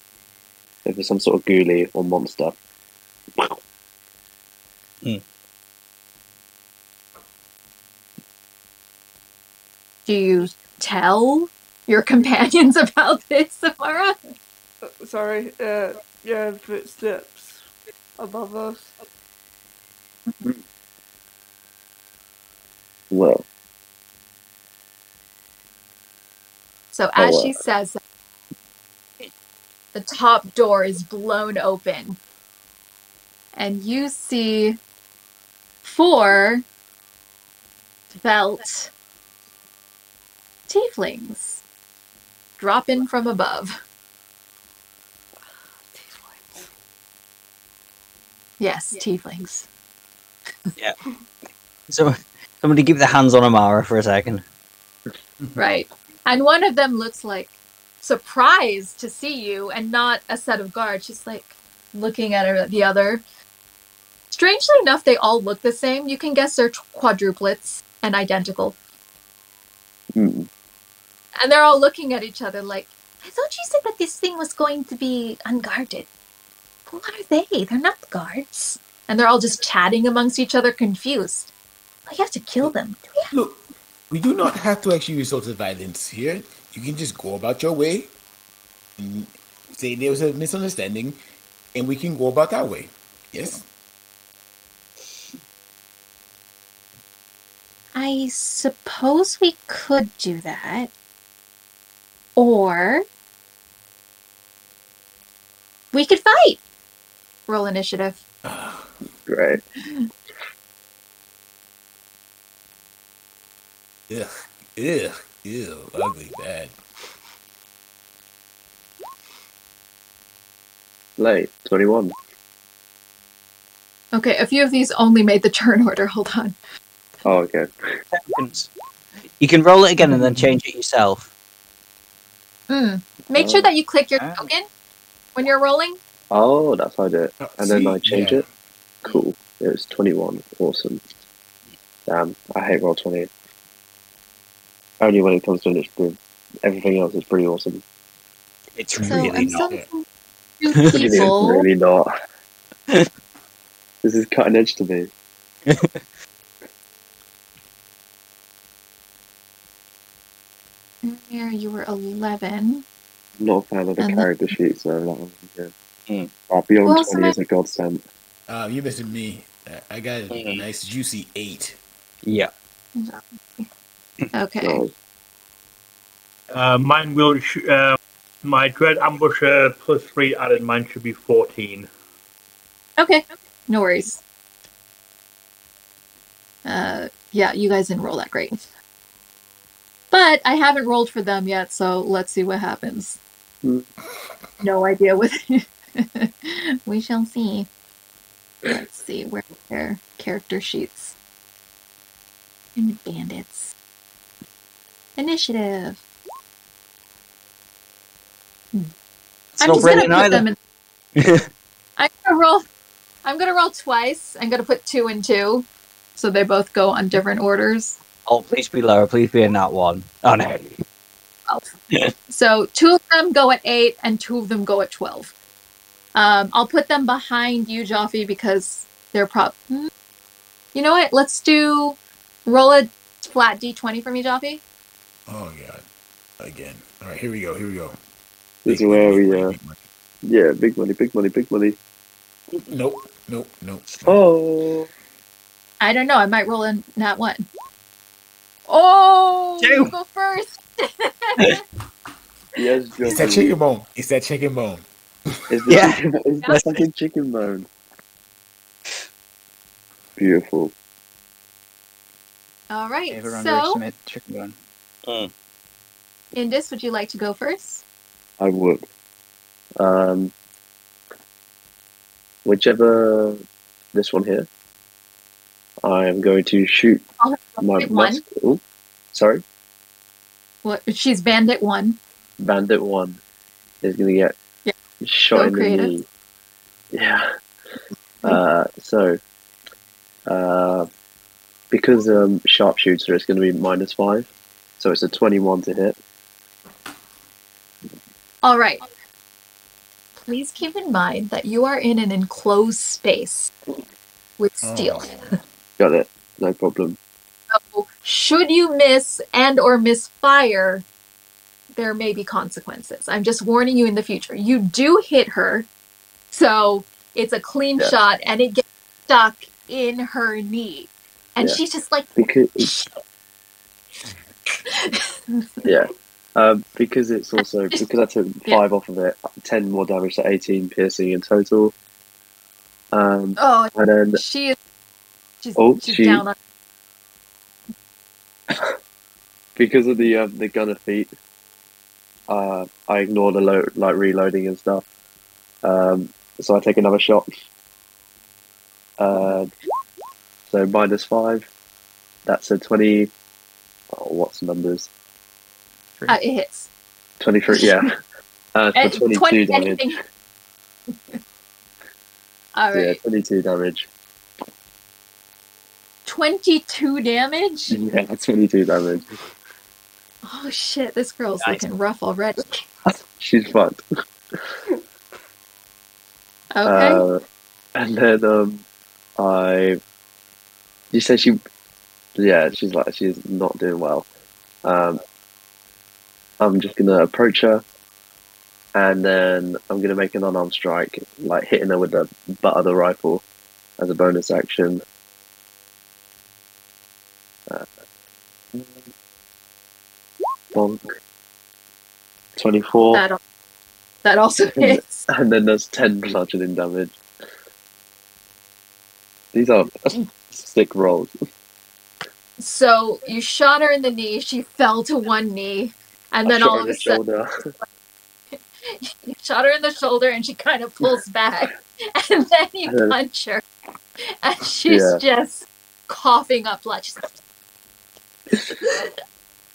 If it's some sort of ghoulie or monster. Do you tell your companions about this, Samara? Sorry, yeah, footsteps above us. Well, So as she says that, the top door is blown open. And you see 4 felt tieflings drop in from above. Yes, tieflings. Yeah. So, somebody keep their hands on Amara for a second. Right. And one of them looks like surprised to see you and not a set of guards. She's like looking at the other. Strangely enough, they all look the same. You can guess they're quadruplets and identical. mm. And they're all looking at each other like, I thought you said that this thing was going to be unguarded. Who are they? They're not guards. And they're all just chatting amongst each other, confused. We have to kill them. Look, we do not have to actually resort to violence here. You can just go about your way and say there was a misunderstanding, and we can go about that way. Yes? I suppose we could do that. Or we could fight. Roll initiative. Great. Ew, ugly, bad. Late 21. Okay, a few of these only made the turn order. Hold on. Oh, okay. You can roll it again and then change it yourself. Make sure that you click your token when you're rolling. Oh, that's how I do it. And then I change yeah. it. Cool. It was 21. Awesome. Damn, I hate roll 20. Only when it comes to initiative. Everything else is pretty awesome. It's So really I'm not. summoning 2 It's people. really not. This is cutting edge to me. There, you were 11. I'm not a fan of the And character sheets, though. That one, yeah. Mm. Beyond Who else 20 am I- is a godsend. You're missing me. I got a Mhm. nice juicy 8. Yeah. Okay. No. Mine will. My Dread Ambusher +3 added. Mine should be 14. Okay. No worries. Yeah, you guys didn't roll that great. But I haven't rolled for them yet, so let's see what happens. Hmm. No idea what. We shall see. Let's see where their character sheets. And bandits. Initiative. It's I'm not just gonna brilliant put either. them in. I'm gonna roll twice. I'm gonna put 2 and 2, so they both go on different orders. Oh, please be lower. Please be in that one. Oh, no. 12. So 2 of them go at 8, and 2 of them go at 12. I'll put them behind you, Joffy, because they're You know what? Let's roll a flat D20 for me, Joffy. Oh god. Again. Alright, here we go. This is Big where money, we, big money, big money. yeah, big money, big money, big money. Nope. Oh, I don't know. I might roll in that one. Oh, 2. you go first. yes, It's that Joffrey. chicken bone. It's that chicken bone. It's the Yeah. chicken, it's the fucking chicken bone. Beautiful. All right. Never So, underestimate chicken bone. Indus, would you like to go first? I would. Whichever, this one here, I am going to shoot I'll have my Bandit 1. musk. Oh, sorry. What? She's Bandit 1. Bandit 1 is going to get Yeah. shot Go in the creative. knee. Yeah. Because sharpshooter, it's going to be -5. So it's a 21 to hit. All right. Please keep in mind that you are in an enclosed space with steel. Oh. Got it. No problem. So, should you miss and or misfire, there may be consequences. I'm just warning you in the future. You do hit her, so it's a clean Yeah. shot, and it gets stuck in her knee. And Yeah. she's just like, Because yeah. Because it's also because I took 5 off of it, 10 more damage to 18 piercing in total. oh, And then she's she down on. because of the gunner feat, I ignore the reloading and stuff. So I take another shot. So -5. That's a 20. Oh, what's the numbers? It hits. 23. Yeah. For 22 damage. anything. All right. Yeah, 22 damage. 22 damage? Yeah, 22 damage. Oh shit, this girl's Nice. looking rough already. She's fucked. Okay. And then you say she's not doing well. I'm just gonna approach her, and then I'm gonna make an unarmed strike, like hitting her with the butt of the rifle as a bonus action. Bonk. 24. That also hits. And then there's 10 bludgeoning damage. These are sick rolls. So you shot her in the knee, she fell to one knee, and then all of a sudden shoulder. you shot her in the shoulder and she kind of pulls back. And then you punch her. And she's just coughing up blood. She's like,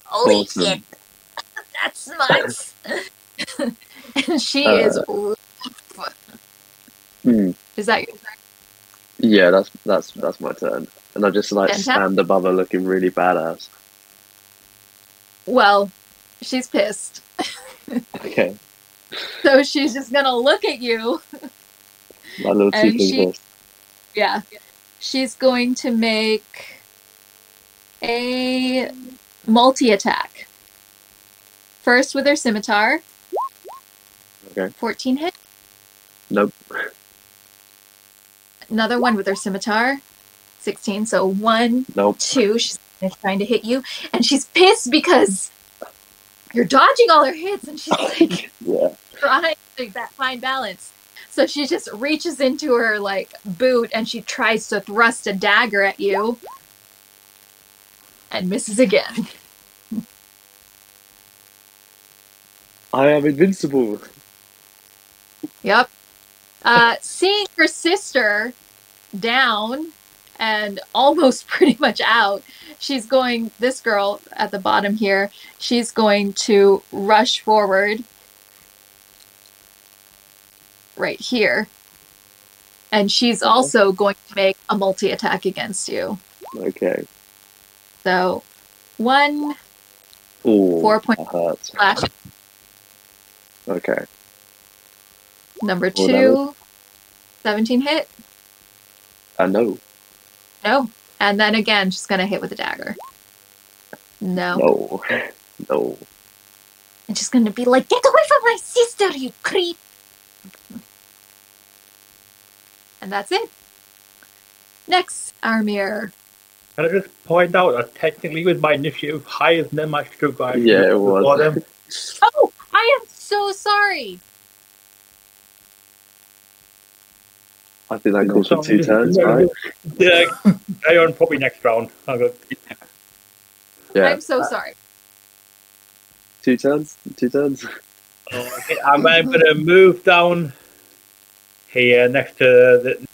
holy Awesome. shit. That smuts. And she is rough. Is that your turn? Yeah, that's my turn. And I just stand above her looking really badass. Well, she's pissed. Okay. So she's just gonna look at you. My little And teeth she- pissed. Yeah. She's going to make a multi-attack. First with her scimitar. Okay. 14 hit. Nope. Another one with her scimitar. 16. So 1, Nope. 2. She's trying to hit you. And she's pissed because you're dodging all her hits. And she's like Yeah. trying to find balance. So she just reaches into her like boot and she tries to thrust a dagger at you. And misses again. I am invincible. Yep. Seeing her sister down and almost pretty much out, this girl at the bottom here, she's going to rush forward right here. And she's also going to make a multi-attack against you. Okay. So, 1, Ooh, 4 point that hurts. slash. Okay. Number What 2, 17 hit. No. No. And then again, she's going to hit with a dagger. No. No. No. And she's going to be like, get away from my sister, you creep. And that's it. Next, Armir. Can I just point out that technically with my initiative higher than them, I should have gone Yeah, it before was. them. Oh, I am so sorry. I think that calls for 2 turns, right? Yeah, I on probably next round. I'll go. Yeah. I'm so sorry. 2 turns? 2 turns? Okay, I'm going to move down here next to the.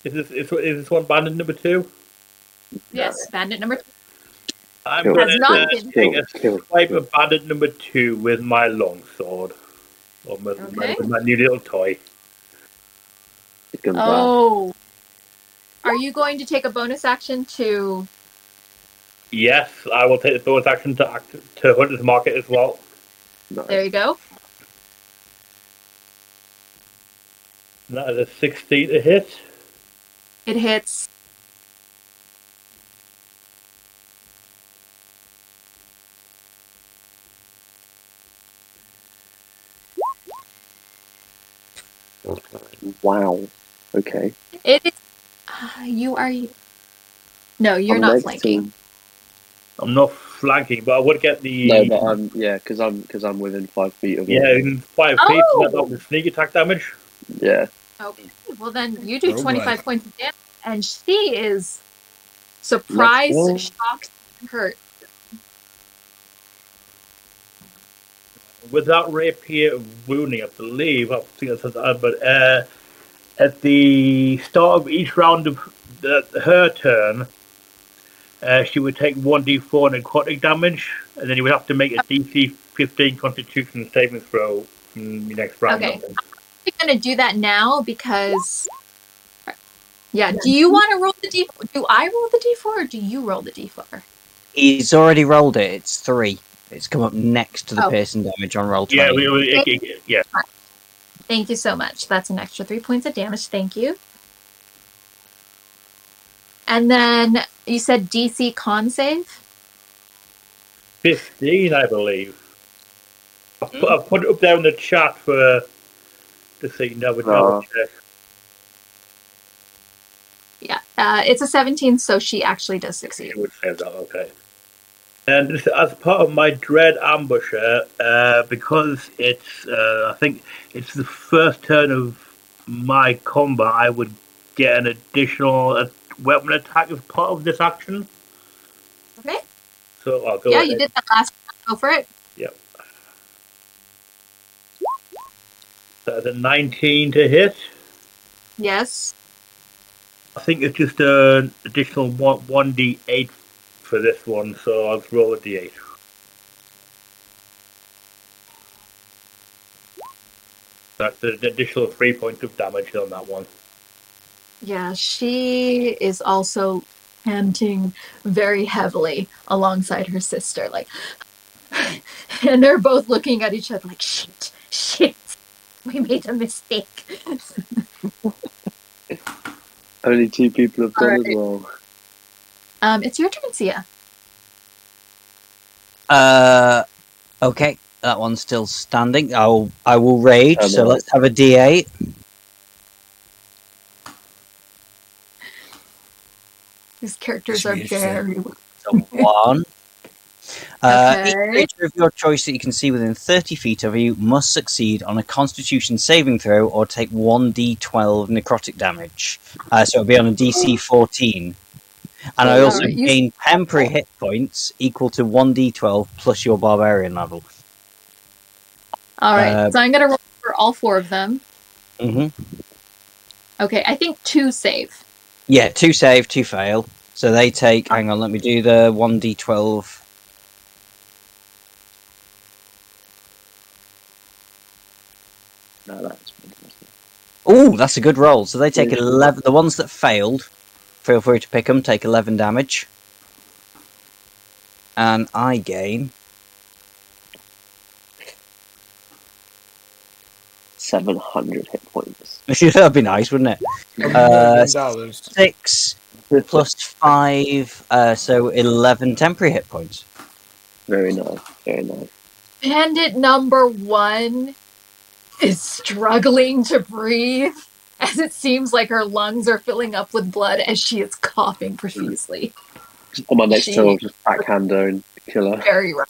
Is this one bandit number 2? Yes, bandit number 2. I'm Kill. going Has not to been- take a Kill. swipe at bandit number 2 with my longsword. Or Okay. with my new little toy. It comes out. Oh. Are you going to take a bonus action to... Yes, I will take the bonus action to Hunter's Market as well. Nice. There you go. And that is a 16 to hit. It hits. Wow. Okay. It is... you are... No, you're I'm not next flanking. I'm not flanking, but I would get the. No, but I'm because I'm within 5 feet of Yeah, it. in 5 feet, Oh! so that's the sneak attack damage. Yeah. Okay, well then you do Oh, 25 boy. points of damage, and she is surprised, Let's go. shocked, and hurt. Without rapier wounding, I believe. I think that says that, but at the start of each round of her turn, she would take 1d4 necrotic damage, and then you would have to make a DC 15 Constitution saving throw in the next round. Okay. I'm going to do that now because... Yeah, do you want to roll the d4? Do I roll the d4 or do you roll the d4? He's already rolled it. It's 3. It's come up next to the Oh. piercing damage on roll 20. Yeah, yeah. Thank you so much. That's an extra 3 points of damage. Thank you. And then you said DC con save? 15, I believe. I've put it up there in the chat for to see double check. Yeah, it's a 17, so she actually does succeed. It would save that, okay. And just as part of my Dread Ambusher, because it's, I think it's the first turn of my combat, I would get an additional weapon attack as part of this action. Okay. So I'll go Yeah, ahead. you did that last time. Go for it. Yep. That's a 19 to hit. Yes. I think it's just an additional 1d8 for this one, so I'll roll a d8. That's an additional 3 points of damage on that one. Yeah, she is also panting very heavily alongside her sister. Like, And they're both looking at each other like, shit, we made a mistake. Only 2 people have gone as Alright. well. It's your turn, Sia. Okay, that one's still standing. I will rage. Turn So out. let's have a D8. These characters This are should be interesting. very. So 1. Okay. Each creature of your choice that you can see within 30 feet of you must succeed on a Constitution saving throw or take 1d12 necrotic damage. So it'll be on a DC 14. And I also Alright, gain temporary hit points equal to 1d12 plus your barbarian level. Alright, so I'm gonna roll for all 4 of them. Mm-hmm. Okay, I think 2 save. Yeah, 2 save, 2 fail. So they take. Hang on, let me do the 1d12. No, that's fantastic. Oh, that's a good roll. So they take 11. The ones that failed, feel free to pick them, take 11 damage. And I gain 700 hit points. That'd be nice, wouldn't it? $1,000,000. 6 plus 5, so 11 temporary hit points. Very nice. Very nice. Bandit number 1 is struggling to breathe as it seems like her lungs are filling up with blood as she is coughing profusely. Just on my next turn, just backhand and kill her. Very rough.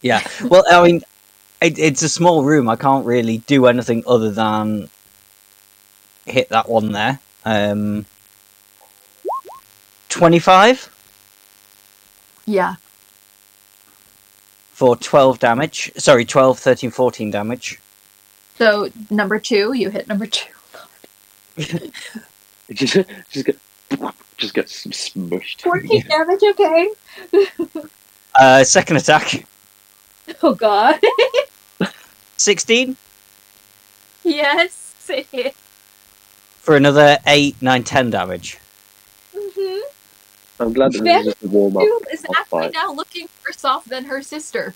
Yeah. Well, I mean, it's a small room. I can't really do anything other than hit that one there. 25 Yeah. for 12 damage. Sorry, 12, 13, 14 damage. So number 2, you hit number 2. just get smushed. 14 damage, okay. Second attack, Oh god. 16 Yes, it hit. for another 8, 9, 10 damage. Mm-hmm. I'm glad that this is just a warm up. Is actually now looking worse off than her sister.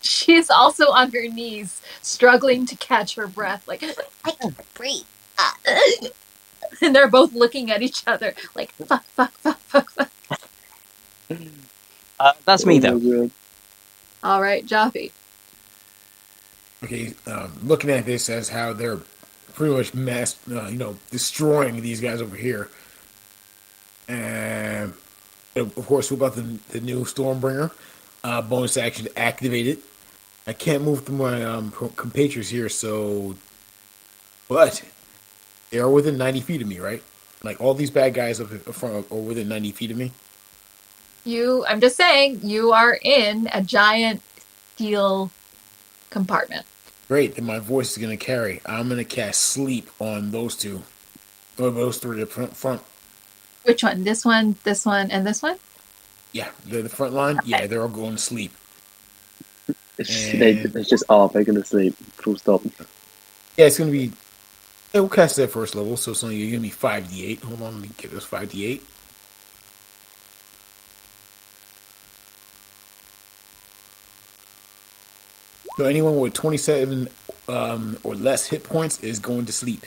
She is also on her knees, struggling to catch her breath, like, I can't breathe. And they're both looking at each other, like, fuck. That's me, though. All right, Jaffe. Okay, looking at this as how they're pretty much destroying these guys over here. And of course, we're about the new Stormbringer. Bonus action activated. I can't move through my compatriots here, but they are within 90 feet of me, right? Like all these bad guys up in front are within 90 feet of me. I'm just saying, you are in a giant steel compartment. Great, then my voice is gonna carry. I'm gonna cast sleep on those 2, or those 3 up front. Which one? This one, and this one? Yeah, the front line. Yeah, they're all going to sleep. It's just they're gonna sleep. Full stop. Yeah, it's gonna be. Yeah, we'll cast that first level, so it's only gonna be 5d8. Hold on, let me get this 5d8. So anyone with 27 or less hit points is going to sleep.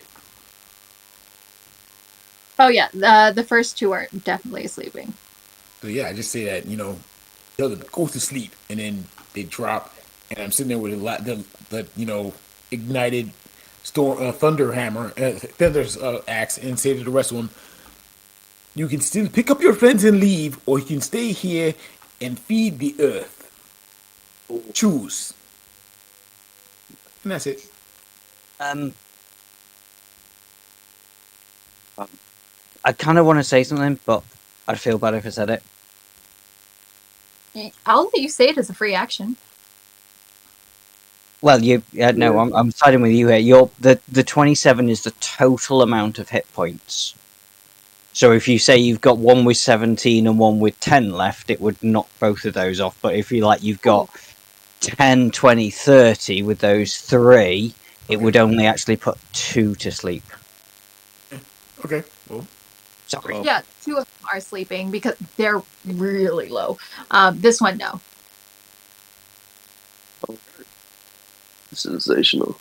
Oh yeah, the first 2 are definitely sleeping. So yeah, I just say that tell them go to sleep, and then they drop, and I'm sitting there with the ignited thunder hammer, thunder's axe, and say to the rest of them, you can still pick up your friends and leave, or you can stay here and feed the earth. Choose. And that's it. I kind of want to say something, but I'd feel better if I said it. I'll let you say it as a free action. Well, no, I'm siding with you here. The 27 is the total amount of hit points. So if you say you've got one with 17 and one with 10 left, it would knock both of those off. But if you've got 10, 20, 30 with those 3, it would only actually put 2 to sleep. Okay. Well, sorry. Yeah, 2 of them are sleeping because they're really low. This one, no. Sensational.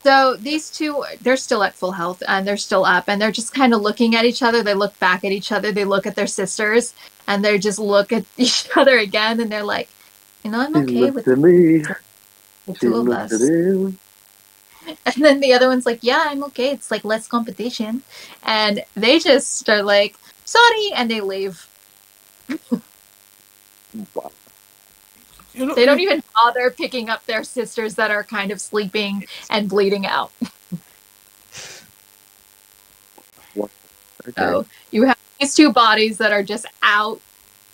So these two, they're still at full health and they're still up and they're just kind of looking at each other. They look back at each other. They look at their sisters and they just look at each other again and they're like, I'm She okay looked with at me. the She two of looked at us. him. And then the other one's like, yeah, I'm okay. It's like less competition. And they just are like, sorry, and they leave. Wow. They don't even bother picking up their sisters that are kind of sleeping and bleeding out. Okay. So you have these two bodies that are just out,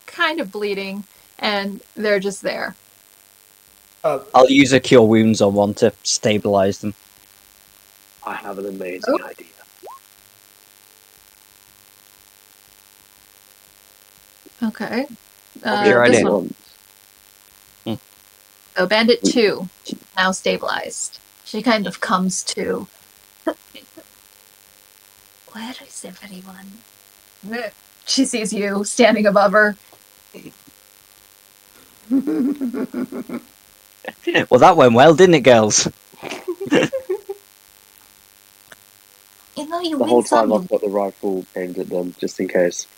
kind of bleeding, and they're just there. I'll use a cure wounds on one to stabilize them. I have an amazing idea. Okay. Your This idea. one. So Bandit 2, she's now stabilized. She kind of comes to. Where is everyone? She sees you standing above her. Well, that went well, didn't it, girls? You The win whole some, time I've got the rifle aimed at them, just in case.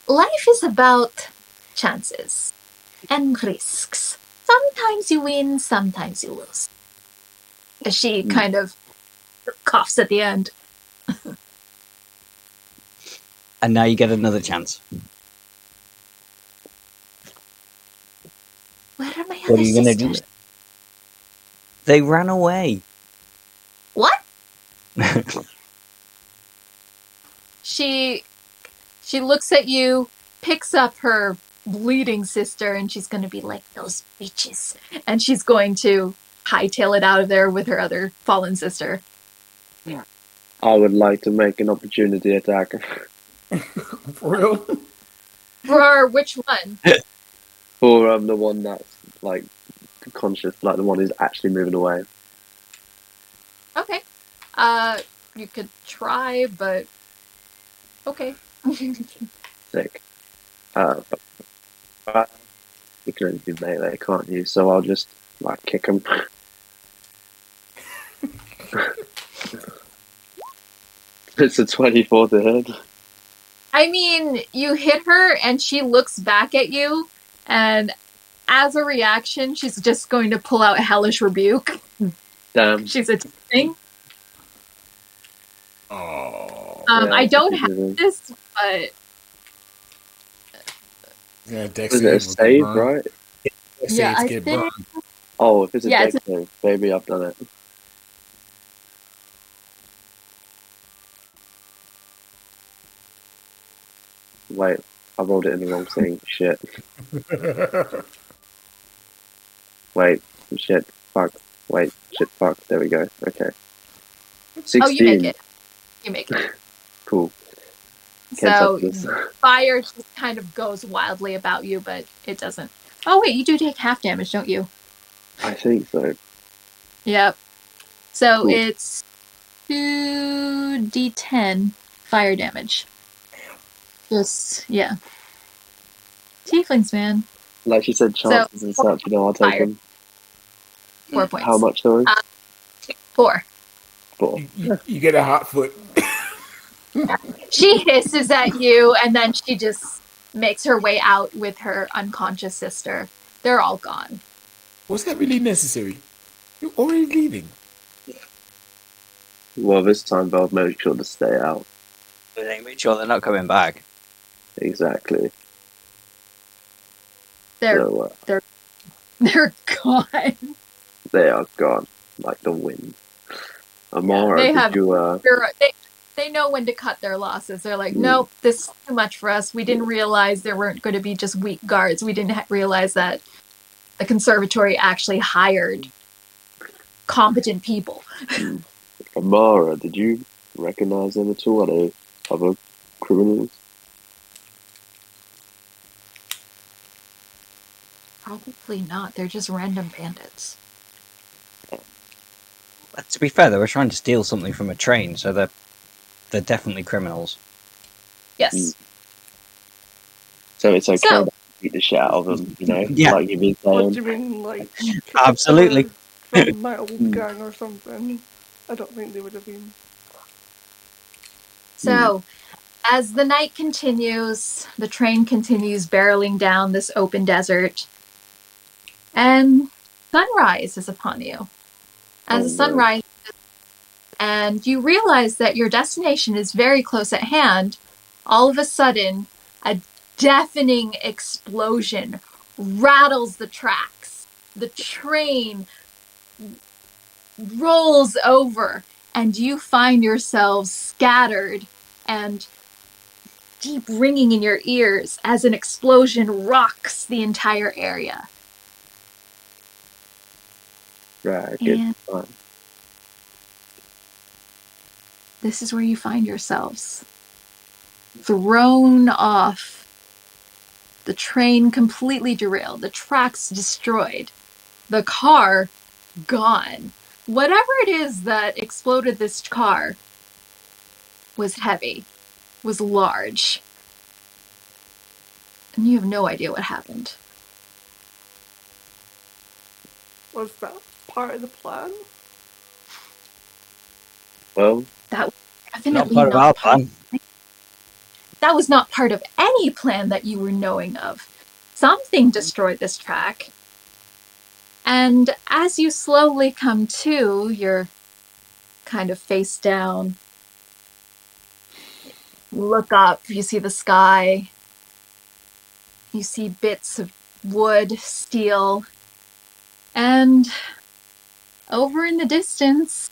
Life is about chances and risks. Sometimes you win, sometimes you lose. She kind of coughs at the end. And now you get another chance. Where are my What other are you going to do? sisters? They ran away. What? She looks at you, picks up her bleeding sister, and she's going to be like, those bitches. And she's going to hightail it out of there with her other fallen sister. I would like to make an opportunity attack. For real? For which one? For the one that's like conscious, like the one who's actually moving away. Okay. You could try, but okay. Sick. But you can only do melee, can't you? So I'll just like kick him. It's a 24 to hit. I mean, you hit her and she looks back at you, and as a reaction, she's just going to pull out Hellish Rebuke. Damn. She's attacking. Oh. Yeah, I don't that's have amazing. this, but Yeah, Dex Was it a save will get save, burned. right? Dex Yeah, saves I get think- burned. Oh, if it's a Yeah, dex save, maybe I've done it. Wait, I rolled it in the wrong thing. Shit. Wait, shit, fuck. Wait, shit, fuck. There we go. Okay. 16. oh, you make it. You make it. Cool. Can't So touch this. fire just kind of goes wildly about you, but it doesn't. Oh wait, you do take half damage, don't you? I think so. Yep. So Cool. it's 2d10 fire damage. Just, yeah. Tieflings, man. Like she said, chances and such, I'll take fire. them. 4 points. How much, sorry? 4. 4. You get a hot foot. She hisses at you, and then she just makes her way out with her unconscious sister. They're all gone. Was that really necessary? You're already leaving. Well, this time I'll make sure to stay out. They make sure they're not coming back. Exactly. They're So, they're gone. they are gone, like the wind. Amara, they did have- you, They know when to cut their losses. They're like, nope, this is too much for us. We didn't realize there weren't going to be just weak guards. We didn't realize that the conservatory actually hired competent people. Amara, did you recognize them at all? Are they other criminals? Probably not. They're just random bandits. But to be fair, they were trying to steal something from a train, so they're definitely criminals. Yes. So it's okay. So- beat the shit out of them, Yeah. like you've been What saying. do you mean, like Absolutely. from my old gang or something? I don't think they would have been. So, as the night continues, the train continues barreling down this open desert, and sunrise is upon you. As the sun rises, and you realize that your destination is very close at hand, all of a sudden, a deafening explosion rattles the tracks. The train rolls over, and you find yourselves scattered and deep ringing in your ears as an explosion rocks the entire area. Right, good. And Fine. this is where you find yourselves. Thrown off. The train completely derailed. The tracks destroyed. The car gone. Whatever it is that exploded this car was heavy, was large. And you have no idea what happened. Was that part of the plan? Well, That was Not definitely part of our plan. That was not part of any plan that you were knowing of. Something destroyed this track. And as you slowly come to, you're kind of face down. You look up, you see the sky. You see bits of wood, steel. And over in the distance,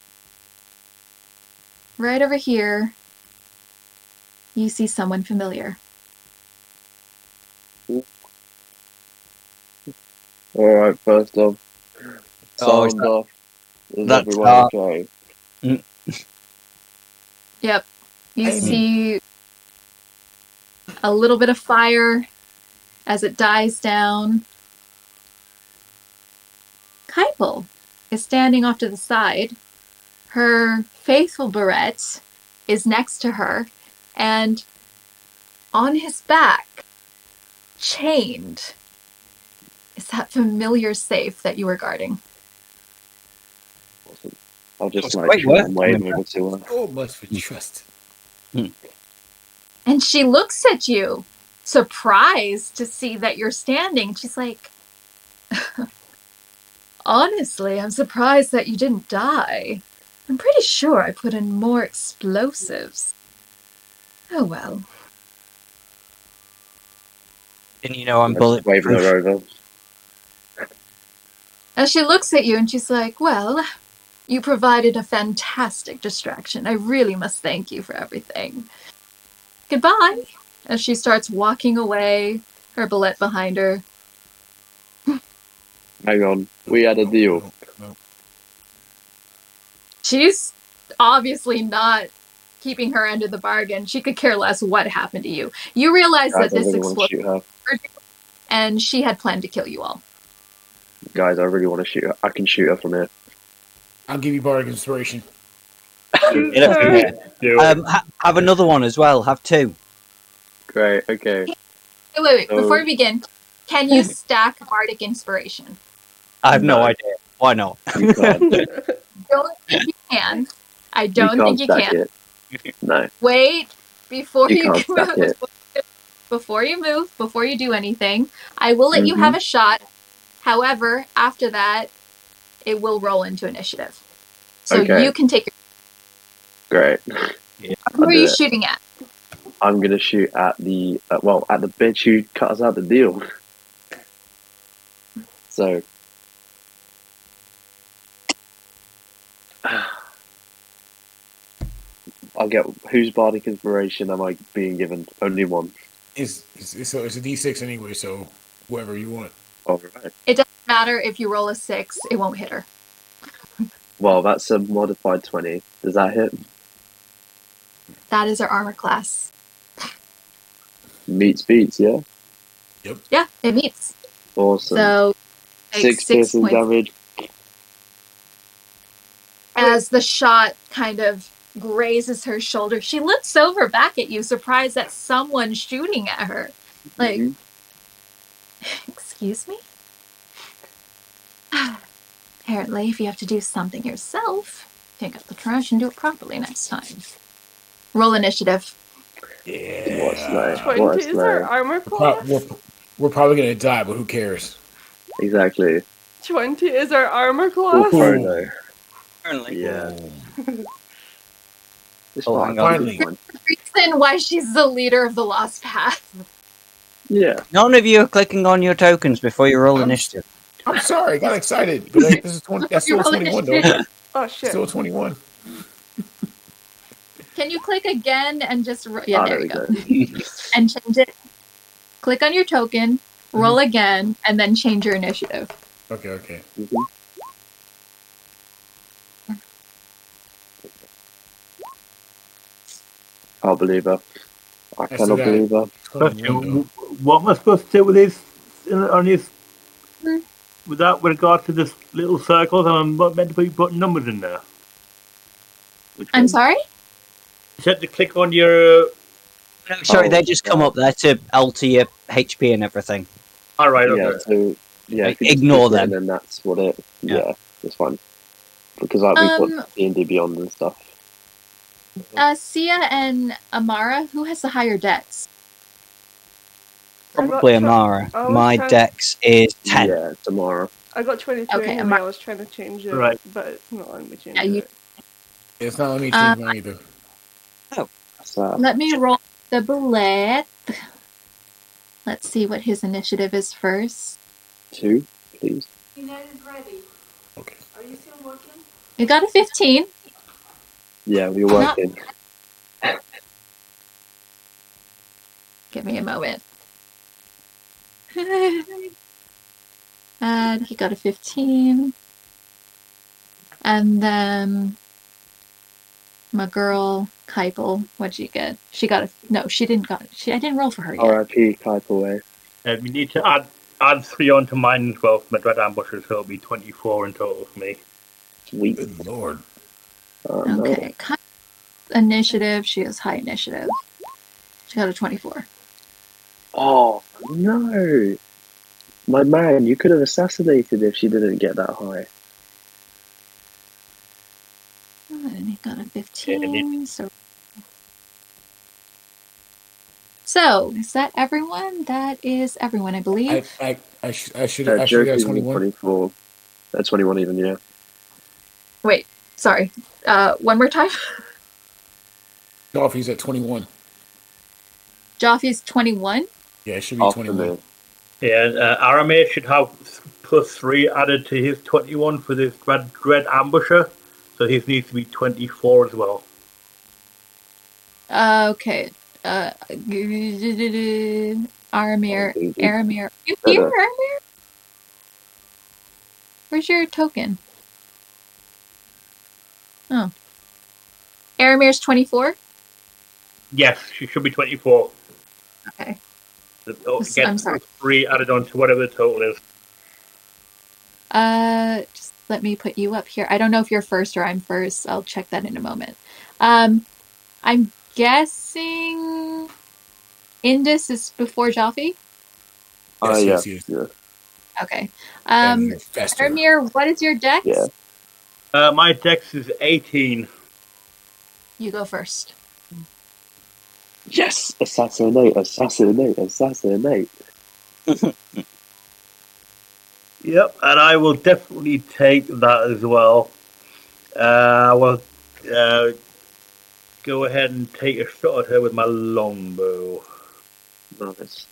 right over here, you see someone familiar. alright, first off, Oh, sound off. Is that's everyone okay? Yep. You Amy. see a little bit of fire as it dies down. Kaipel is standing off to the side. Her faithful Barrett is next to her, and on his back, chained, is that familiar safe that you were guarding. I'll just It's like quite try worth and wave it. over to her. So much for trust. And she looks at you, surprised to see that you're standing. She's like, honestly, I'm surprised that you didn't die. I'm pretty sure I put in more explosives. Oh well. Didn't you know I'm I just wave bulletproof? her over. As she looks at you and she's like, well, you provided a fantastic distraction. I really must thank you for everything. Goodbye. As she starts walking away, her bullet behind her. Hang on, we had a deal. No. She's obviously not keeping her end of the bargain. She could care less what happened to you. You realize Guys, that I this really want to explosion, shoot her. and she had planned to kill you all. Guys, I really want to shoot her. I can shoot her from here. I'll give you bardic inspiration. Yeah. Have another one as well. Have two. Great, okay. Wait. So- Before we begin, can you stack Bardic Inspiration? I have no No. idea. Why not? You can't. Don't think you can. I You don't can't think you stack can. it. No, Wait before you you can't stack it. before you move, before you do anything. I will let you have a shot. However, after that, it will roll into initiative. So Okay. you can take your. Great. Who I'll are do you it. shooting at? I'm gonna shoot at the at the bitch who cut us out the deal. So, I'll get whose bardic inspiration am I being given? Only one. It's a D6 anyway, so whoever you want. All right. It doesn't matter if you roll a 6; it won't hit her. Well, that's a modified 20. Does that hit? That is her armor class. Meets beats, yeah. Yeah, it meets. Awesome. So, take 6 6 piercing points. damage. As the shot kind of grazes her shoulder, she looks over back at you, surprised that someone's shooting at her. Like, Mhm. Excuse me? Apparently, if you have to do something yourself, pick up the trash and do it properly next time. Roll initiative. What slay? Yeah. 20 What a is our slay. armor Pro- we're, class. we're probably gonna die, but who cares? Exactly. 20 is our armor class. Oh Boom. no. Apparently. Yeah. Boom. It's Oh, fine. hang on. It's Finally. fine. Reason why she's the leader of the Lost Path. Yeah. None of you are clicking on your tokens before you roll I'm- initiative. I'm sorry, I got excited, but this is 20. That's You still roll 21 though. initiative. Oh shit. Still 21. Can you click again and just yeah, Ah, there there you we go. go. And change it. Click on your token, roll again, and then change your initiative. Okay. Mhm. Can't believe her. I I still cannot got believe her. 21 though. What am I supposed to do with this on this? Hmm. With regard to this little circles, I'm meant to be putting numbers in there. Which I'm one? sorry? You said to click on your. No, sorry, Oh, they just come up there to alter your HP and everything. All right, Yeah, okay. so yeah, if you just Ignore click it them. and then that's what it. Yeah. Yeah, it's fine. Because like we've got D&D Beyond and stuff. Sia and Amara, who has the higher dex? Probably Amara. I was My trying- dex is 10. Yeah, tomorrow. I got 22 Okay, anyway. I was trying to change it, Right. but it's not letting me change Yeah, you- it. It's not letting me change mine either. That's that. Let me roll the bullet. Let's see what his initiative is first. 2, please. United's ready. Okay. Are you still working? You got a 15. Yeah, we're Not- working. Give me a moment. And he got a 15. And then my girl Keipel, what'd she get? She got a no. She didn't got. I didn't roll for her yet. R.I.P. Type away. We need to add 3 onto mine as well for my dread ambusher, so it'll be 24 in total for me. Sweet. Good lord. No. Okay, initiative. She has high initiative. She got a 24. Oh no! My man, you could have assassinated if she didn't get that high. And he got a 15. So is that everyone? That is everyone, I believe. I should have got Joker's 21. 24. 21 even, yeah. Wait, sorry. One more time. Dolphy's at 21. Joffy's 21. Yeah, it should be After 21. me. Yeah, Aramir should have +3 added to his 21 for this dread ambusher, so his needs to be 24 as well. Okay. Aramir. You here, Aramir? Where's your token? Oh. Aramir's 24? Yes, she should be 24. Okay. Get 3 added on to whatever the total is. Just let me put you up here. I don't know if you're first or I'm first. I'll check that in a moment. I'm guessing Indus is before Jaffe? Yes. Yeah. Okay. And faster. Aramir, what is your dex? Yeah. My dex is 18. You go first. Yes! Assassinate. Yep, and I will definitely take that as well. I will go ahead and take a shot at her with my longbow. Nice.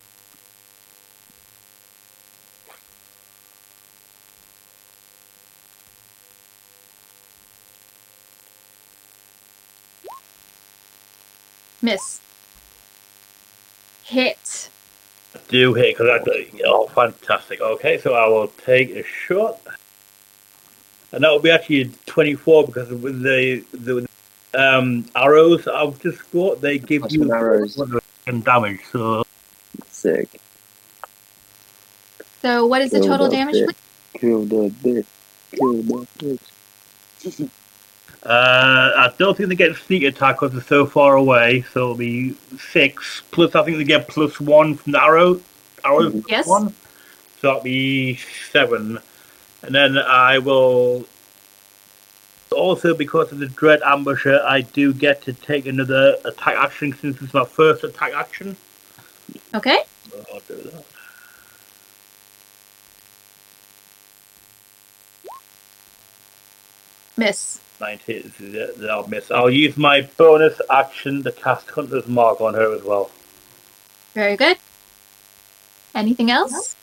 Miss. Hit. Do hit because oh, fantastic. Okay, so I will take a shot, and that will be actually 24 because with the arrows I've just got, they give Plus you some arrows. damage. So Sick. So what is the Kill total that damage, bitch. please? Kill the bitch. I don't think they get sneak attack because they're so far away. So it'll be 6 plus. I think they get +1 from the arrow. Arrows Mhm. Yes. +1. that'll be 7. And then I will also, because of the Dread Ambusher, I do get to take another attack action since it's my first attack action. Okay. So I'll do that. Miss. 19, I'll miss. I'll use my bonus action to cast Hunter's Mark on her as well. Very good. Anything else?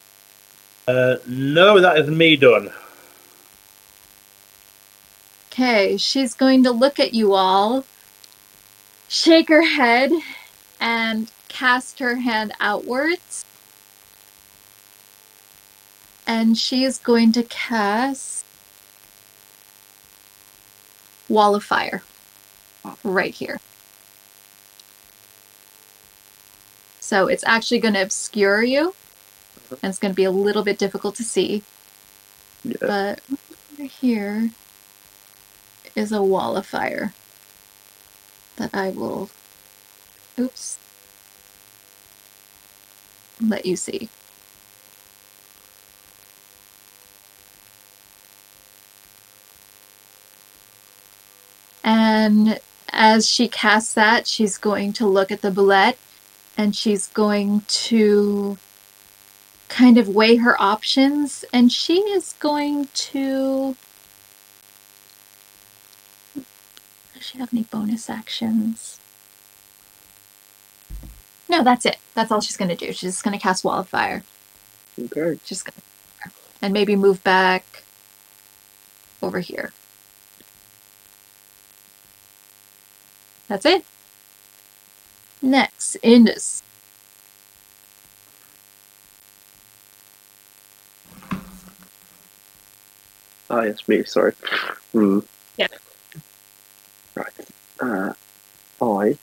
No, that is me done. Okay, she's going to look at you all, shake her head, and cast her hand outwards. And she is going to cast Wall of Fire right here. So it's actually going to obscure you, and it's going to be a little bit difficult to see. Yeah. But over here is a Wall of Fire that I will, let you see. And as she casts that, she's going to look at the bullet, and she's going to kind of weigh her options, and she is going to... Does she have any bonus actions? No, that's it. That's all she's going to do. She's just going to cast Wall of Fire. Okay. She's going to... And maybe move back over here. That's it. Next, Indus. Ah, yes, me, sorry. Yeah. Right. I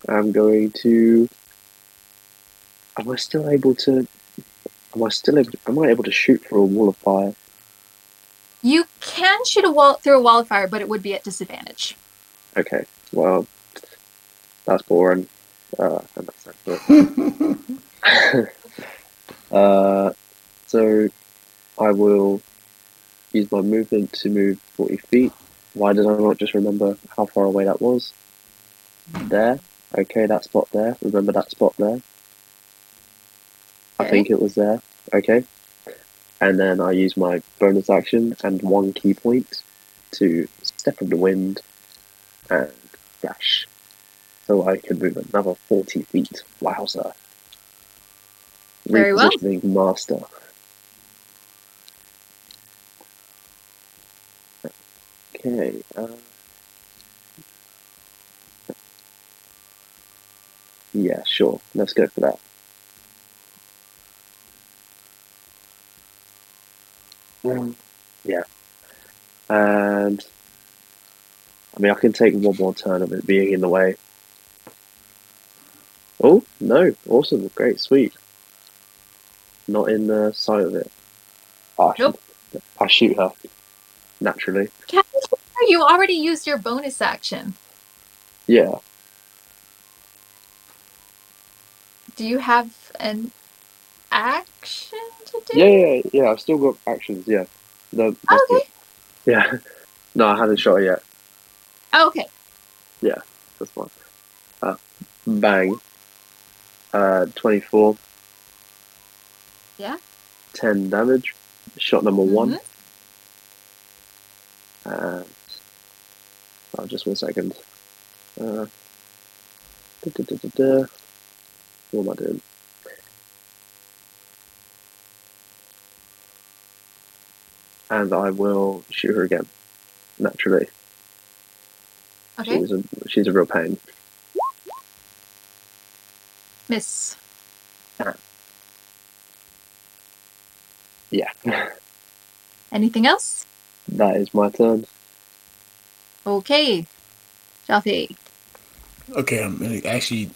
am going to... Am I able to shoot for a wall of fire? You can shoot through a wall of fire, but it would be at disadvantage. Okay, well, that's boring. And that's it. So I will use my movement to move 40 feet. Why did I not just remember how far away that was? There. Okay, that spot there. Remember that spot there? I think it was there. Okay. And then I use my bonus action and 1 key point to step in the wind and dash. So I can move another 40 feet. Wowza. Very well. Repositioning master. Okay. Yeah, sure. Let's go for that. Yeah. And I mean, I can take one more turn of it being in the way. Oh, no. Awesome. Great. Sweet. Not in the sight of it. Nope. I shoot her. Naturally. You already used your bonus action. Yeah. Do you have an action to do? Yeah. I've still got actions. Yeah. No. Okay. Yeah. No, I haven't shot her yet. Okay. Yeah, that's fine. Bang. 24. Yeah. 10 damage. Shot number 1. And just 1 second. What am I doing? And I will shoot her again. Naturally. Okay. She's a real pain. Miss. Yeah. Anything else? That is my turn. Okay. Jaffe. Okay, I'm gonna actually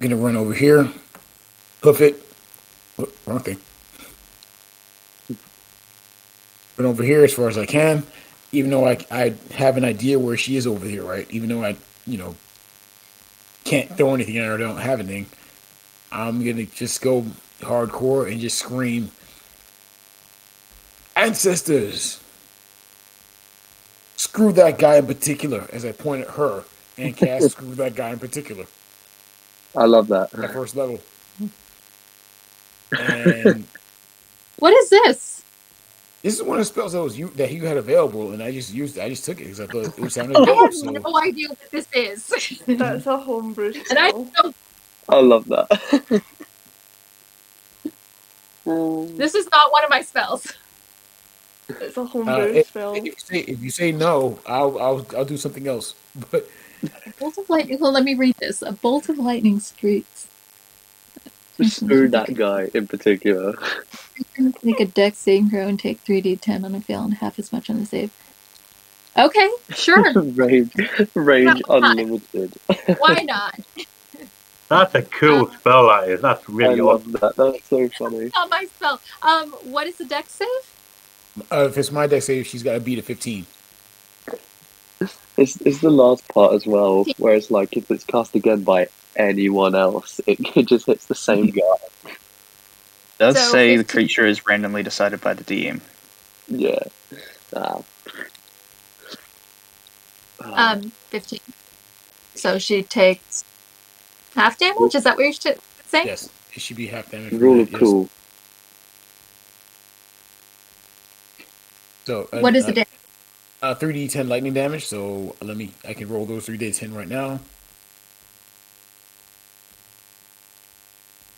gonna run over here, hoof it. Oh, wrong thing. Run over here as far as I can, even though I have an idea where she is over here, right? Even though I can't throw anything at her, I don't have anything. I'm gonna just go hardcore and just scream, "Ancestors! Screw that guy in particular," as I point at her and cast "Screw that guy in particular" I love that. at first level. And What is this? this is one of the spells that you had available, and I just took it because I thought it sounded I dope. have So no idea what this is. That's a homebrew And I spell. don't, I love that. Mm. this is not one of my spells. It's a homebrew spell. if you say no, I'll do something else. But Bolt of lightning. Well, let me read this. A bolt of lightning streaks. Screw that guy in particular. Make a dex saving throw and take 3d10 on a fail and half as much on the save. Okay, sure. range unlimited. Why not? That's a cool spell, that is. That's I really love awesome. that. That's so funny. Not my spell. What is the dex save? if it's my deck save, she's got to beat a 15. It's the last part as well, where it's like if it's cast again by anyone else, it just hits the same guy. It does So say the 15. creature is randomly decided by the DM. Yeah. 15. So she takes half damage? Is that what you're saying? Yes, it should be half damage. for Rule that, of yes. cool. So What is the damage? 3d10 lightning damage. So I can roll those 3d10 right now.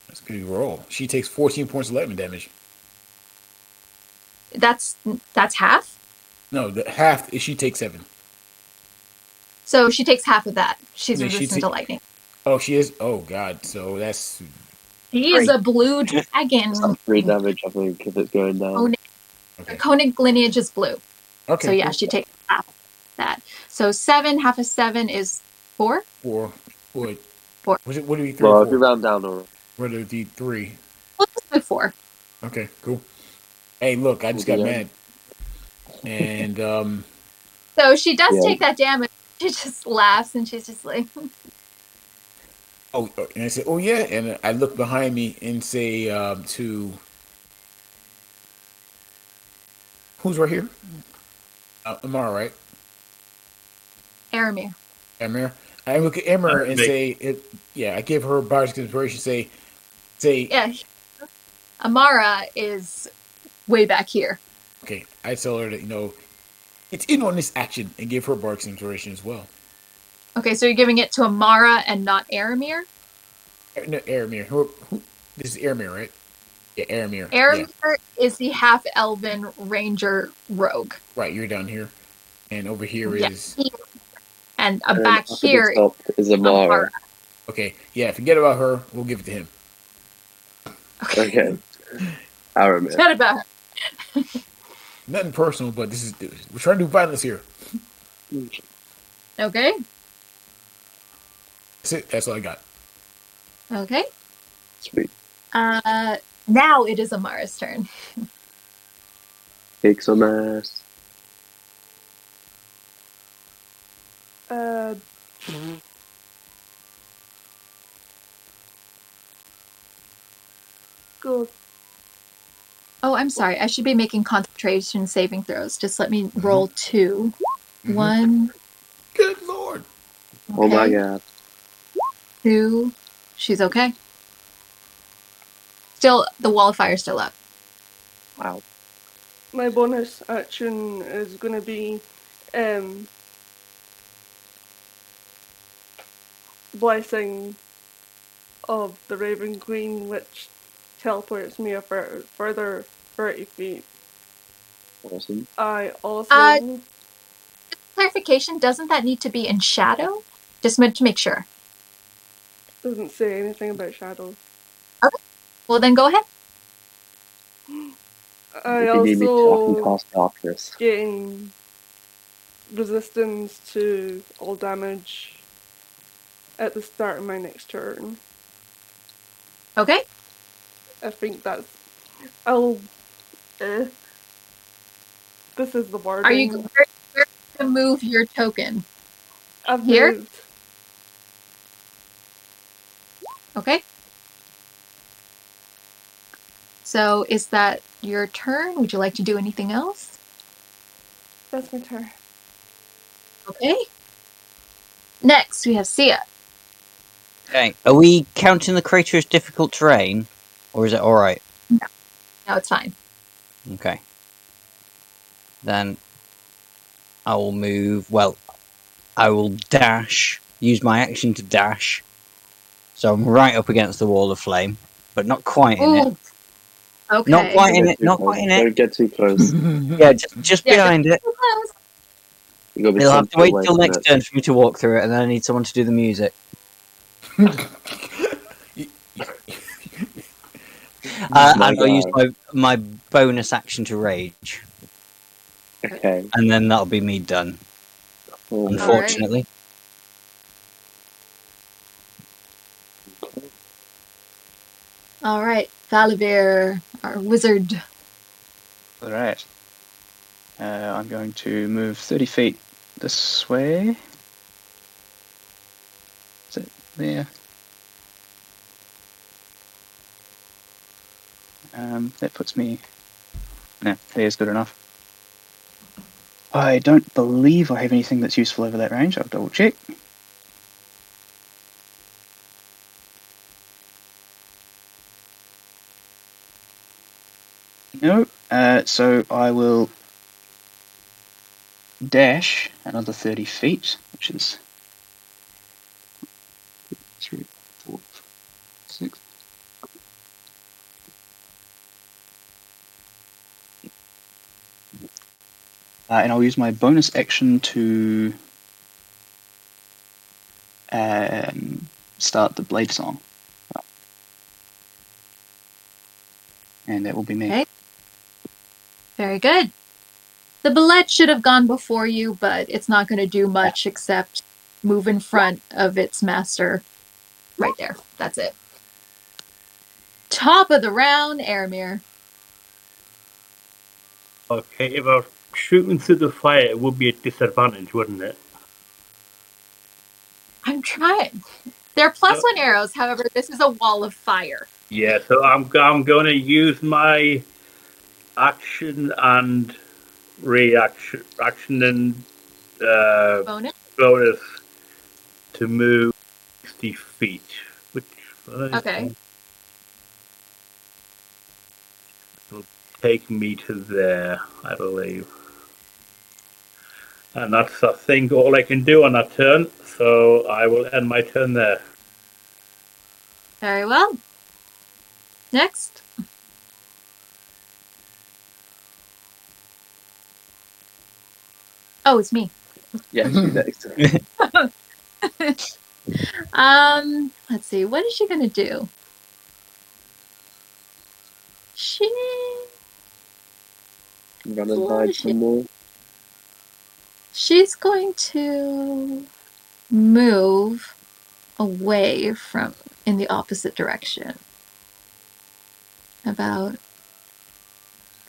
That's a good roll. She takes 14 points of lightning damage. That's half? No, the half is she takes 7. So she takes half of that. She's Yeah, she resistant to take- lightning. Oh, she is. Oh God. So that's He is a blue dragon. It's like 3 damage, I think, if it's going down. okay. Conic lineage is blue. Okay. So yeah, cool. she takes half of that. So 7, half of 7 is 4. 4. What? Four. What do we 3 Well, or if you 4? round down, or What do we 3? Well, let's do 4. Okay, cool. Hey, look, I just got Yeah. mad. And So she does Yeah. take that damage. She just laughs and she's just like, and I said, "Oh yeah," and I look behind me and say to who's right here? Amara, right? Aramir. Amir. I look at Amir and Me. say, "Yeah." I give her bardic inspiration. Say, Yeah. Amara is way back here. okay. I tell her that it's in on this action and give her bardic inspiration as well. Okay, so you're giving it to Amara and not Aramir? No, Aramir. Who? This is Aramir, right? Yeah, Aramir. Aramir Yeah. is the half-elven ranger rogue. Right, you're down here, and over here Yeah. is And and back up at here the top is Amara. Amara. okay. Yeah, forget about her. We'll give it to him. Okay. Aramir. Forget about her. Nothing personal, but we're trying to do violence here. Okay. That's it. That's all I got. Okay. Sweet. Now it is Amara's turn. Kick some ass. Go. Oh, I'm sorry. I should be making concentration saving throws. Just let me roll 2. Mhm. 1. Good lord. Oh my okay, god. 2. She's okay. Still, the wall of fire is still up. Wow. My bonus action is going to be Blessing of the Raven Queen, which teleports me a further 30 feet. Awesome. I also... Clarification, doesn't that need to be in shadow? Just meant to make sure. doesn't say anything about shadows. Well, then go ahead. I If you need me to, I can also cast darkness. gain resistance to all damage at the start of my next turn. Okay. I think that's... I'll... This is the wording. Are you where to move your token? I've here? moved. Okay. So is that your turn? Would you like to do anything else? That's my turn. Okay. Next, we have Sia. Okay. Are we counting the crater as difficult terrain, or is it all right? No, it's fine. Okay. Then I will move. Well, I will dash. Use my action to dash. So I'm right up against the wall of flame, but not quite in it. Ooh. Okay. Not quite Don't in get it. too Not close. quite in it. Don't get too close. Yeah, just Yeah, behind it. don't close. You gotta be You'll 10 have to feet wait away till from next it. turn for me to walk through it, and then I need someone to do the music. My And I'll use guy. my bonus action to rage, Okay. and then that'll be me done. Oh, Unfortunately. All right, Valavir, our wizard. All right. I'm going to move 30 feet this way. Is it there? That puts me... No, there's good enough. I don't believe I have anything that's useful over that range. I'll double check. No, so I will dash another 30 feet, which is 3, 4, 6. And I'll use my bonus action to start the blade song. And that will be me. Okay. Very good. The ballet should have gone before you, but it's not going to do much except move in front of its master. Right there. That's it. Top of the round, Aramir. Okay, if I was shooting through the fire, it would be a disadvantage, wouldn't it? I'm trying. They're +1 arrows, however, this is a wall of fire. Yeah, so I'm going to use my action and action and Bonus? bonus to move 60 feet, which Okay. will take me to there, I believe. And that's, I think, all I can do on that turn, so I will end my turn there. Very well. Next. Oh, it's me. yeah, you next. Let's see. What is she going to do? Run and hide some more. She's going to move away from in the opposite direction. About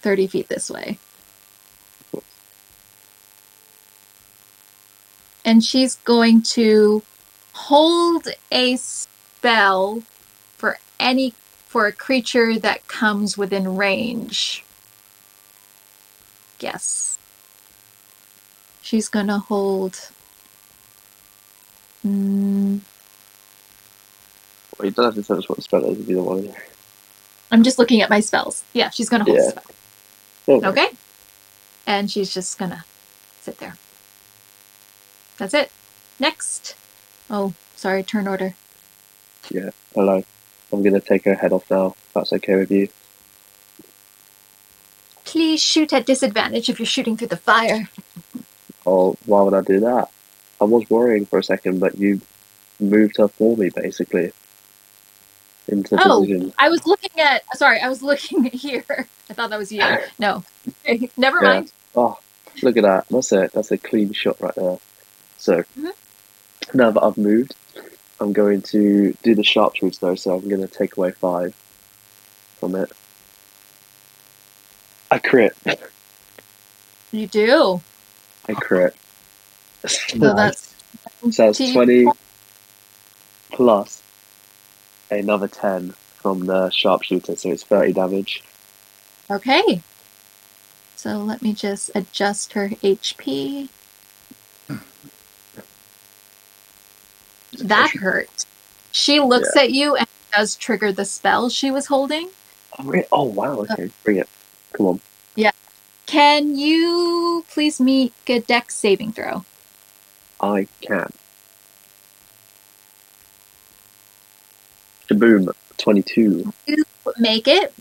30 feet this way. And she's going to hold a spell for a creature that comes within range. Yes. She's gonna hold. Well, you don't have to tell us what the spell is if you don't want to. I'm just looking at my spells. Yeah, she's gonna hold a spell. Okay. Okay? And she's just gonna sit there. That's it. Next. Oh, sorry, turn order. Yeah, hello. I'm going to take her head off now, if that's okay with you. Please shoot at disadvantage if you're shooting through the fire. Oh, why would I do that? I was worrying for a second, but you moved her for me, basically. Into position. I was looking here. I thought that was you. No. Okay, never mind. Oh, look at that. That's a clean shot right there. So, now that I've moved, I'm going to do the sharpshooter though, so I'm going to take away 5 from it. I crit. You do. I crit. So that's 20 plus another 10 from the sharpshooter, so it's 30 damage. Okay. So let me just adjust her HP. That hurt. She looks at you and does trigger the spell she was holding. Oh wow, okay. Bring it. Come on. Yeah. Can you please make a dex saving throw? I can. Shaboom. 22. You make it.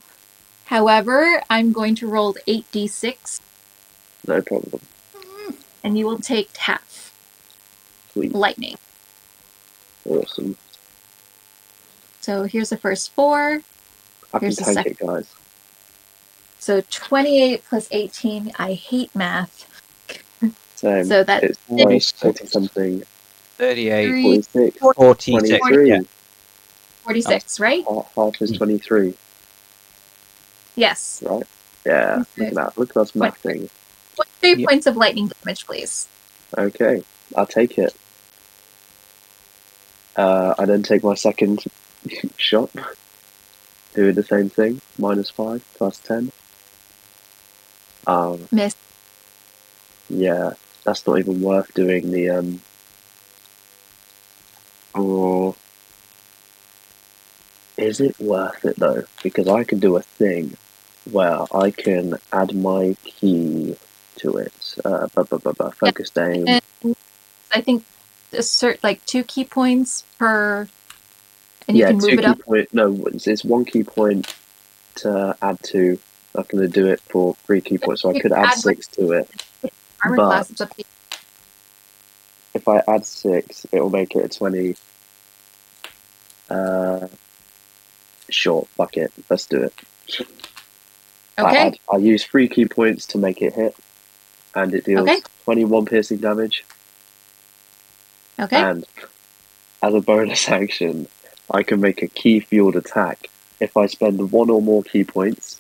However, I'm going to roll 8d6 No problem. and you will take half Sweet. lightning. Awesome. So here's the first 4. I can Here's the tank second. it, guys. So 28 plus 18. I hate math. Same. So that's It's nice. 20-something. 38. 46. 46. 23. Yeah. 46, right? Half is 23, Yes. right? Yeah. Look at that. Look at us mathing. 3 points of lightning damage, please. Okay. I'll take it. I then take my second shot. Doing the same thing. -5 plus 10. Miss. Yeah. That's not even worth doing the Oh. Is it worth it though? Because I can do a thing where I can add my key to it. Focused aim. And I think like 2 key points per, and you can move it up. No, it's 1 key point to add to. I'm going to do it for 3 key points, so I could add 6 to it. Armor But class, it's up to you. if I add 6, it will make it a 20. Sure, fuck it. Let's do it. Okay. I use 3 key points to make it hit, and it deals 21 piercing damage. Okay. And as a bonus action, I can make a key fueled attack. If I spend 1 or more key points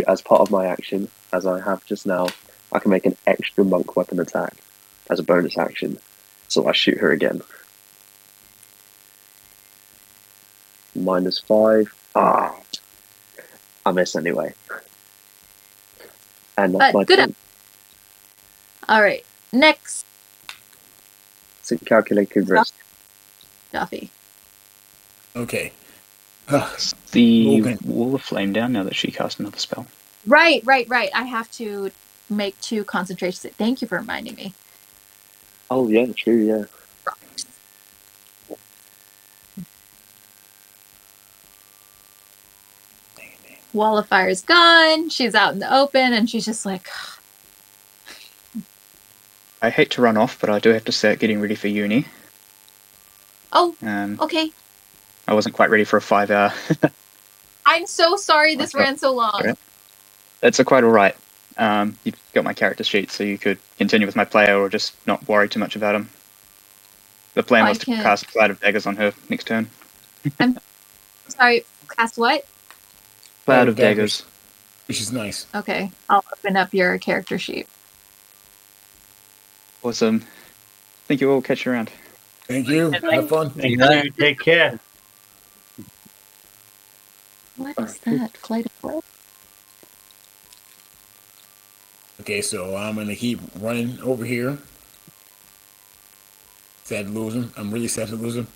as part of my action, as I have just now, I can make an extra monk weapon attack as a bonus action. So I shoot her again. -5. I miss anyway. And that's my turn. All right. Next. It's a calculated risk. Duffy. Okay. The Logan. wall of flame down now that she cast another spell. Right. I have to make 2 concentration. Thank you for reminding me. Oh yeah, true, yeah. Wall of Fire's gone. She's out in the open, and she's just like, I hate to run off, but I do have to start getting ready for uni. oh, Um, okay. I wasn't quite ready for a 5-hour. I'm so sorry this Okay. ran so long. Right. It's quite alright. You've got my character sheet, so you could continue with my player or just not worry too much about him. The plan was to cast Cloud of Daggers on her next turn. I'm sorry, cast what? Cloud of Daggers. Which is nice. Okay, I'll open up your character sheet. Awesome. Think you all catch you around. Thank you. Have fun. Thank you. Take care. What is that? Flight of what? Okay, so I'm gonna keep running over here. Sad to lose him. I'm really sad to lose him.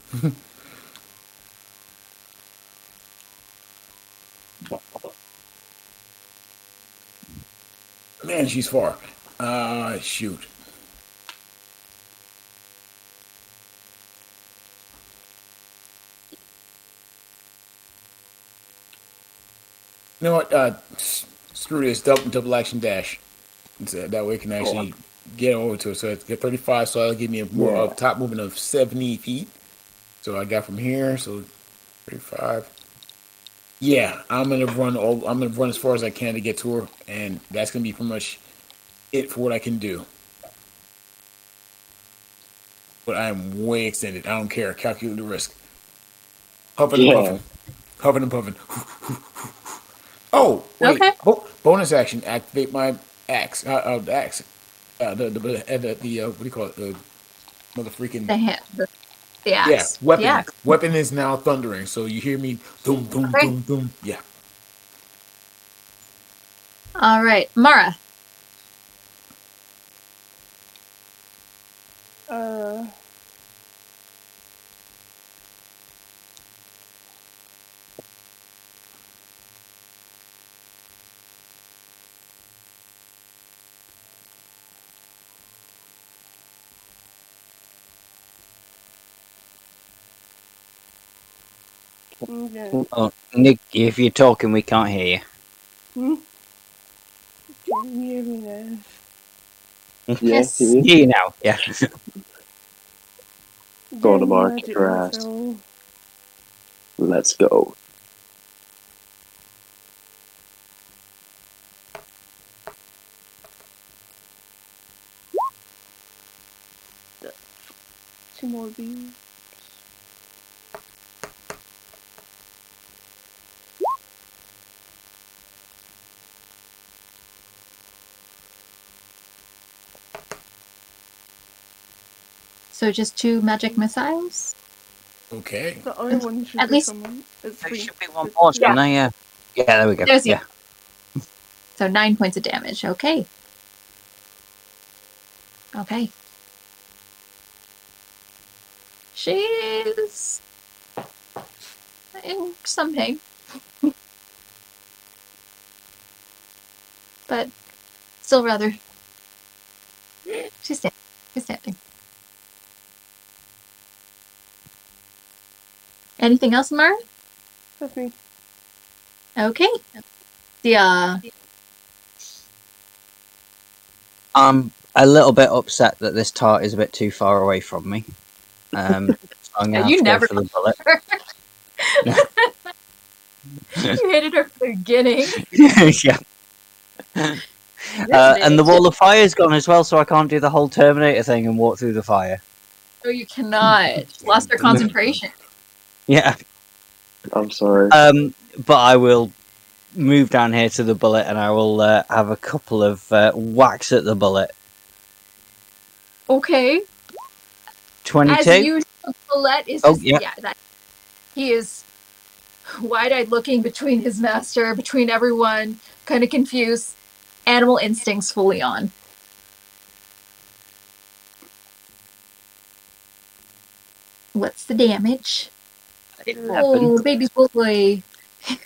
Man, she's far. Shoot. You know what? Screw this. Double action dash. That way I can actually get over to it. So it's get 35, so that'll give me a top movement of 70 feet. So I got from here, so 35. Yeah, I'm gonna run as far as I can to get to her, and that's gonna be pretty much it for what I can do. But I am way extended. I don't care. Calculate the risk. Huffing and puffing. Huffing and puffing. Oh, wait. Okay. Bonus action. Activate my axe. The axe. What do you call it? The mother freaking. The axe. Yeah, weapon. Yeah. Weapon is now thundering, so you hear me. Boom, boom, boom, boom. Yeah. All right, Mara. Okay. Oh, Nick, if you're talking, we can't hear Can you hear me now? you. Yeah, Yes. he is. Hear you now. Yeah. Go on, Doing Amara, kick magic her ass. missile. Let's go. Two more bees. So just 2 magic missiles? Okay. The other one should At be least coming. It's There 3. should be one more, shouldn't there? Yeah. Yeah, there we go. There's Yeah. So 9 points of damage. Okay. Okay. She's in some pain. But still rather. She's standing. She's standing. Anything else, Mara? That's me. Okay. The I'm a little bit upset that this tart is a bit too far away from me. So I'm gonna have you to never go for the bullet. you hated her from the beginning. Yeah. And the bitch. wall of fire's gone as well, so I can't do the whole Terminator thing and walk through the fire. No, you cannot. She lost her concentration. Yeah. I'm sorry. But I will move down here to the bullet, and I will have a couple of whacks at the bullet. Okay. 22. As usual, Colette is Oh, just yeah. he is wide-eyed looking between his master, between everyone, kind of confused. Animal instincts fully on. What's the damage? 11. Oh, baby boy.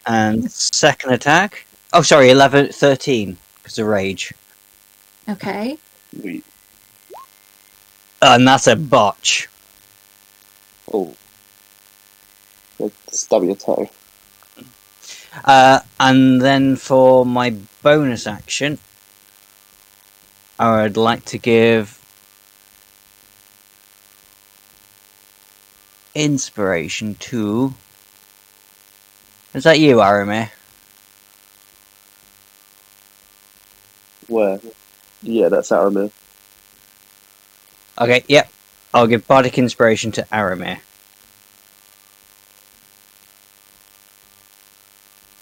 And second attack. Oh, sorry, 11, 13 because of rage. Okay. Sweet. And that's a botch. Oh. Stab your toe. And then for my bonus action, I would like to give inspiration to. Is that you, Aramir? Where? Yeah, that's Aramir. Okay, yep. I'll give bardic inspiration to Aramir.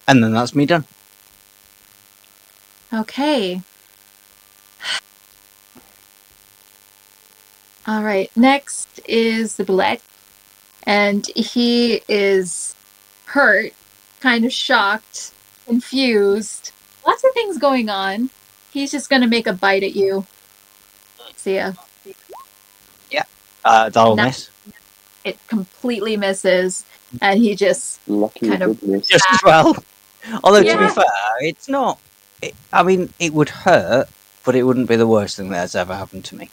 And then that's me done. Okay. All right. Next is the Bullet. And he is hurt, kind of shocked, confused. Lots of things going on. He's just going to make a bite at you. See ya. That'll No. miss. It completely misses. And he just Lucky kind of goodness. Just as well. Although, to be Yeah. fair, it's not. I mean, it would hurt, but it wouldn't be the worst thing that has ever happened to me.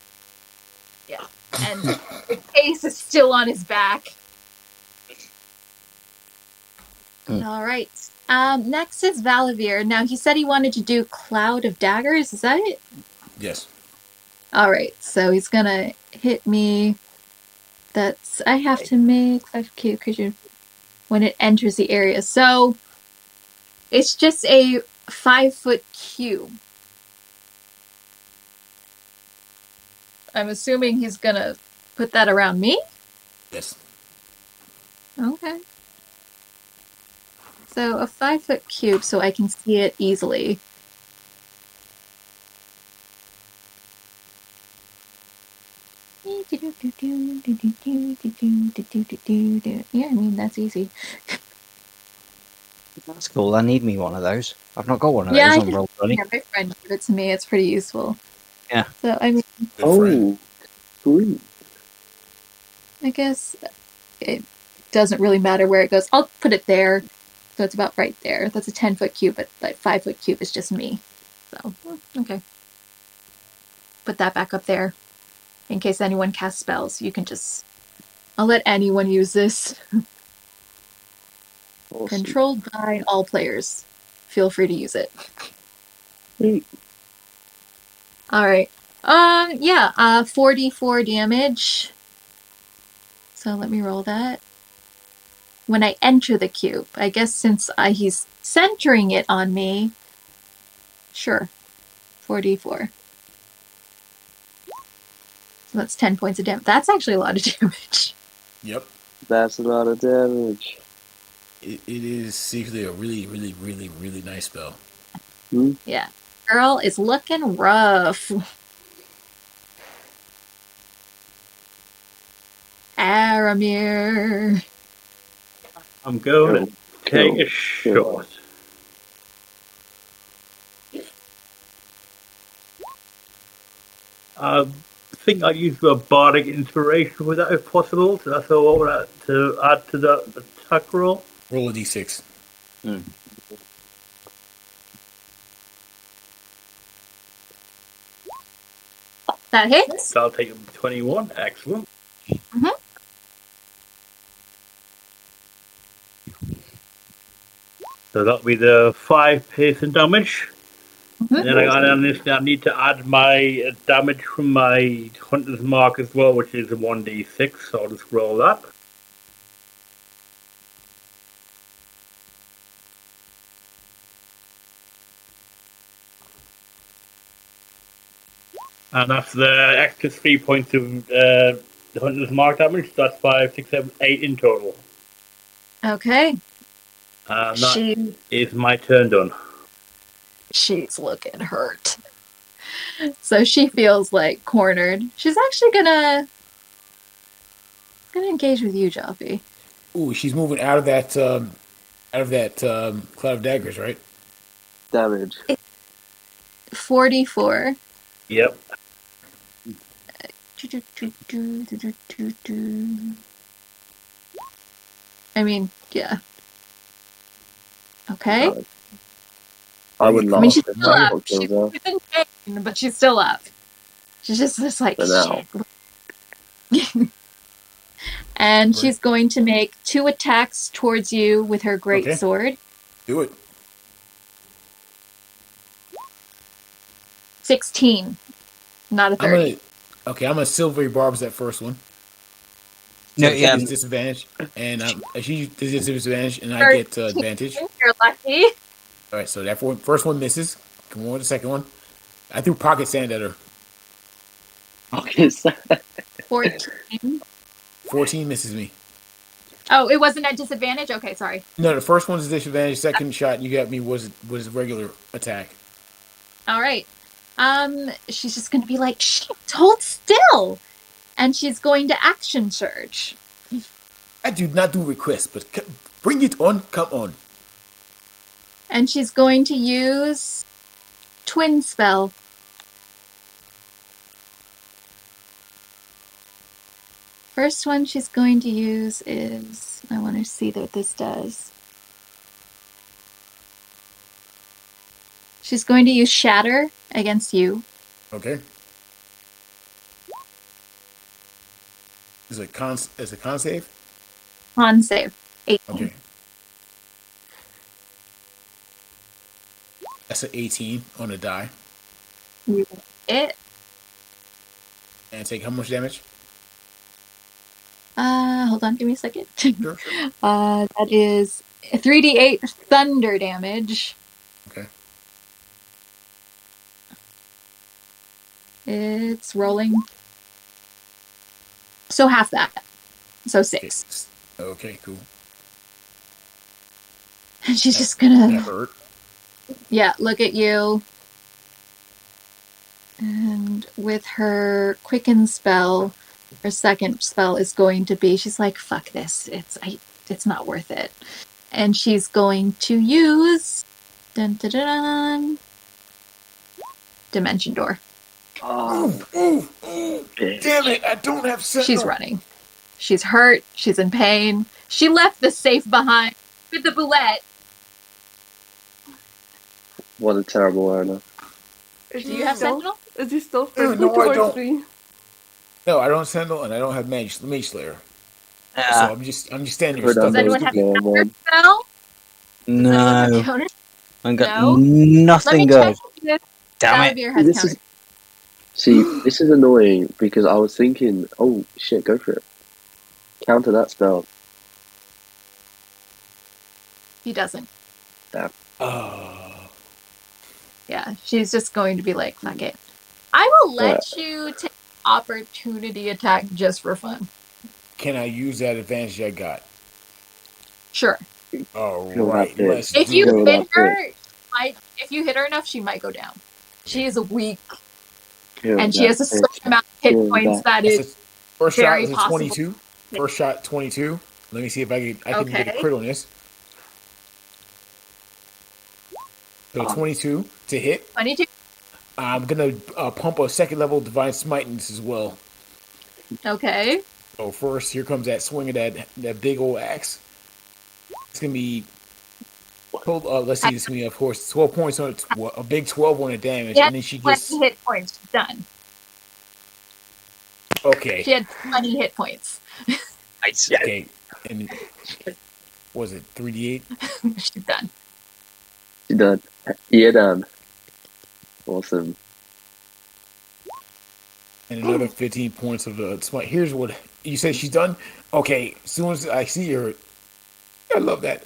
and the case is still on his back. All right. Next is Valavir. Now, he said he wanted to do Cloud of Daggers. Is that it? Yes. All right. So he's going to hit me. I have to make 5 cube because when it enters the area. So it's just a 5-foot cube. I'm assuming he's going to put that around me? Yes. Okay. So a 5-foot cube so I can see it easily. Yeah, I mean, that's easy. That's cool. I need me one of those. I've not got one of Yeah, those I on can. Roll20. Yeah, my friend gave it to me. It's pretty useful. Yeah. So I mean, Good friend. Oh, sweet. I guess it doesn't really matter where it goes. I'll put it there. So it's about right there. That's a 10-foot cube, but like 5-foot cube is just me. So okay. Put that back up there. In case anyone casts spells, you can just I'll let anyone use this. Awesome. Controlled by all players. Feel free to use it. Sweet. Alright. Yeah, 44 damage. So let me roll that. When I enter the cube, I guess since he's centering it on me, sure, 44. So that's 10 points of damage. That's actually a lot of damage. Yep. That's a lot of damage. It is secretly a really, really, really, really nice spell. Yeah. Girl is looking rough. Aramir. I'm going to take a shot. I think I'd use a bardic inspiration with that if possible. So that's all that to add to the attack roll. Roll a d6. That hits. So I'll take a 21. Excellent. So that'll be the 5 piercing damage. And then I need to add my damage from my Hunter's Mark as well, which is a 1d6. So I'll just roll that. And that's the extra 3 points of the Hunter's Mark damage. So that's 5, 6, 7, 8 in total. Okay. And that is my turn done. She's looking hurt. So she feels like cornered. She's actually gonna engage with you, Joffy. Ooh, she's moving out of that cloud of daggers, right? Damage. 44. Yep. I mean, yeah. Okay. I would laugh. I mean, she's if still that up. got She's killed off. in pain, but she's still up. She's just like, For now. shit. And she's going to make 2 attacks towards you with her great sword. Do it. 16. Not a 30. I'm gonna silvery barbs that first one. No, So yeah. she gets disadvantage, and she does disadvantage, and I get advantage. You're lucky. All right, so that first one misses. Come on with the second one. I threw pocket sand at her. Pocket sand. 14. 14 misses me. Oh, it wasn't at disadvantage? Okay, sorry. No, the first one's a disadvantage. Second shot you got me was regular attack. All right. She's just gonna be like, shit, hold still. And she's going to action surge. I do not do requests, but bring it on. Come on. And she's going to use twin spell. First one she's going to use is, I want to see what this does. She's going to use Shatter against you. Okay. Is it con save? Con save. 18. Okay. That's an 18 on the die. It. And take how much damage? Hold on, give me a second. Sure. That is 3d8 thunder damage. Okay. It's rolling. So half that. So 6. Okay, cool. And she's just gonna. That hurt. Yeah, look at you. And with her quicken spell, her second spell is going to be, she's like, fuck this. It's not worth it. And she's going to use dun, dun, dun, dun, Dimension Door. Oh, Ooh, bitch. damn it! I don't have sentinel. She's running. She's hurt. She's in pain. She left the safe behind with the bullet. What a terrible owner. Is Do he you have still- Sentinel? Is he still No, friendly I towards don't. me? No, I don't have sentinel, and I don't have mage slayer. So Ah, I'm just standing here Put stuck. Does anyone have no counter one. spell? Does anyone have no. counter? I got No? Let nothing me good. check if Damn it. Salavir has This counter. is this is annoying because I was thinking, oh shit, go for it. Counter that spell. He doesn't. Oh. Yeah, she's just going to be like, fuck it. I will let you take opportunity attack just for fun. Can I use that advantage I got? Sure. All Kill that right, bitch. let's If do you it. Kill hit that her, if you hit her enough, she might go down. She is weak, Kill and she that has a certain bitch. amount of hit Kill points that. that is That's first shot very is a possible. 22. First shot 22. Let me see if I can get a Okay. crit on this. So 22 to hit. 22. I'm gonna pump a second level divine smite in this as well. Okay. So first, here comes that swing of that big old axe. It's gonna be. Let's see. This gonna be, of course, 12 points on it, a big 12 on the damage, She and had then she 20 gets. hit points. She's done. Okay. She had 20 hit points. Okay. And was it 3d8? She's done. She done. Yeah, done. Awesome. And another 15 points of the smite. Here's what you say she's done. Okay, as soon as I see her, I love that.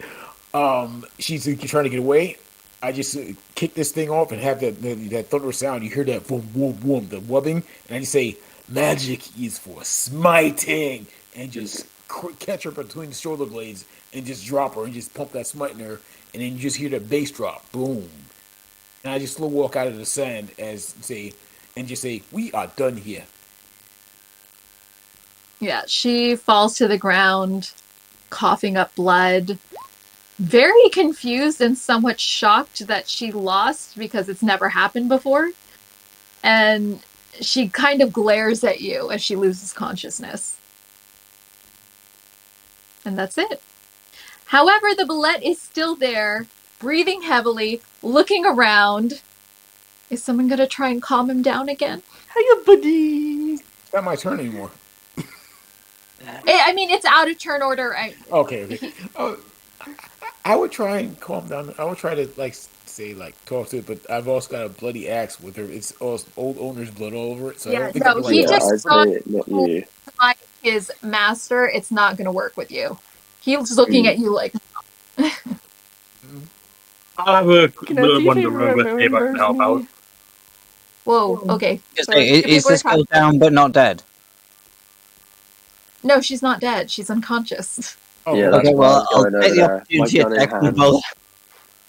She's trying to get away. I just kick this thing off and have that thunder sound. You hear that boom, boom, boom, the wubbing, and I just say, "Magic is for smiting," and just catch her between the shoulder blades and just drop her and just pump that smite in her, and then you just hear the bass drop, boom, and I just slow walk out of the sand and just say, "We are done here." Yeah, she falls to the ground, coughing up blood, very confused and somewhat shocked that she lost because it's never happened before. And she kind of glares at you as she loses consciousness. And that's it. However, the bullet is still there, breathing heavily, looking around. Is someone going to try and calm him down again? Hiya, buddy! It's not my turn anymore. I mean, it's out of turn order. Okay. I would try and calm down. I would try to talk to it, but I've also got a bloody axe with her. It's all old owner's blood all over it, so I don't think I can he Yeah, just I'd saw say not you. his master. It's not going to work with you. He's looking at you like, I'll have a Can I little see if wander he over, see if I can remembers help out. me? whoa, okay. Just So say, two is people the are skill talking. down but not dead? No, she's not dead. She's unconscious. Oh, Yeah, okay. that's Okay, why I well, was I'll going over take the there. My opportunity gun in attack with hand. both.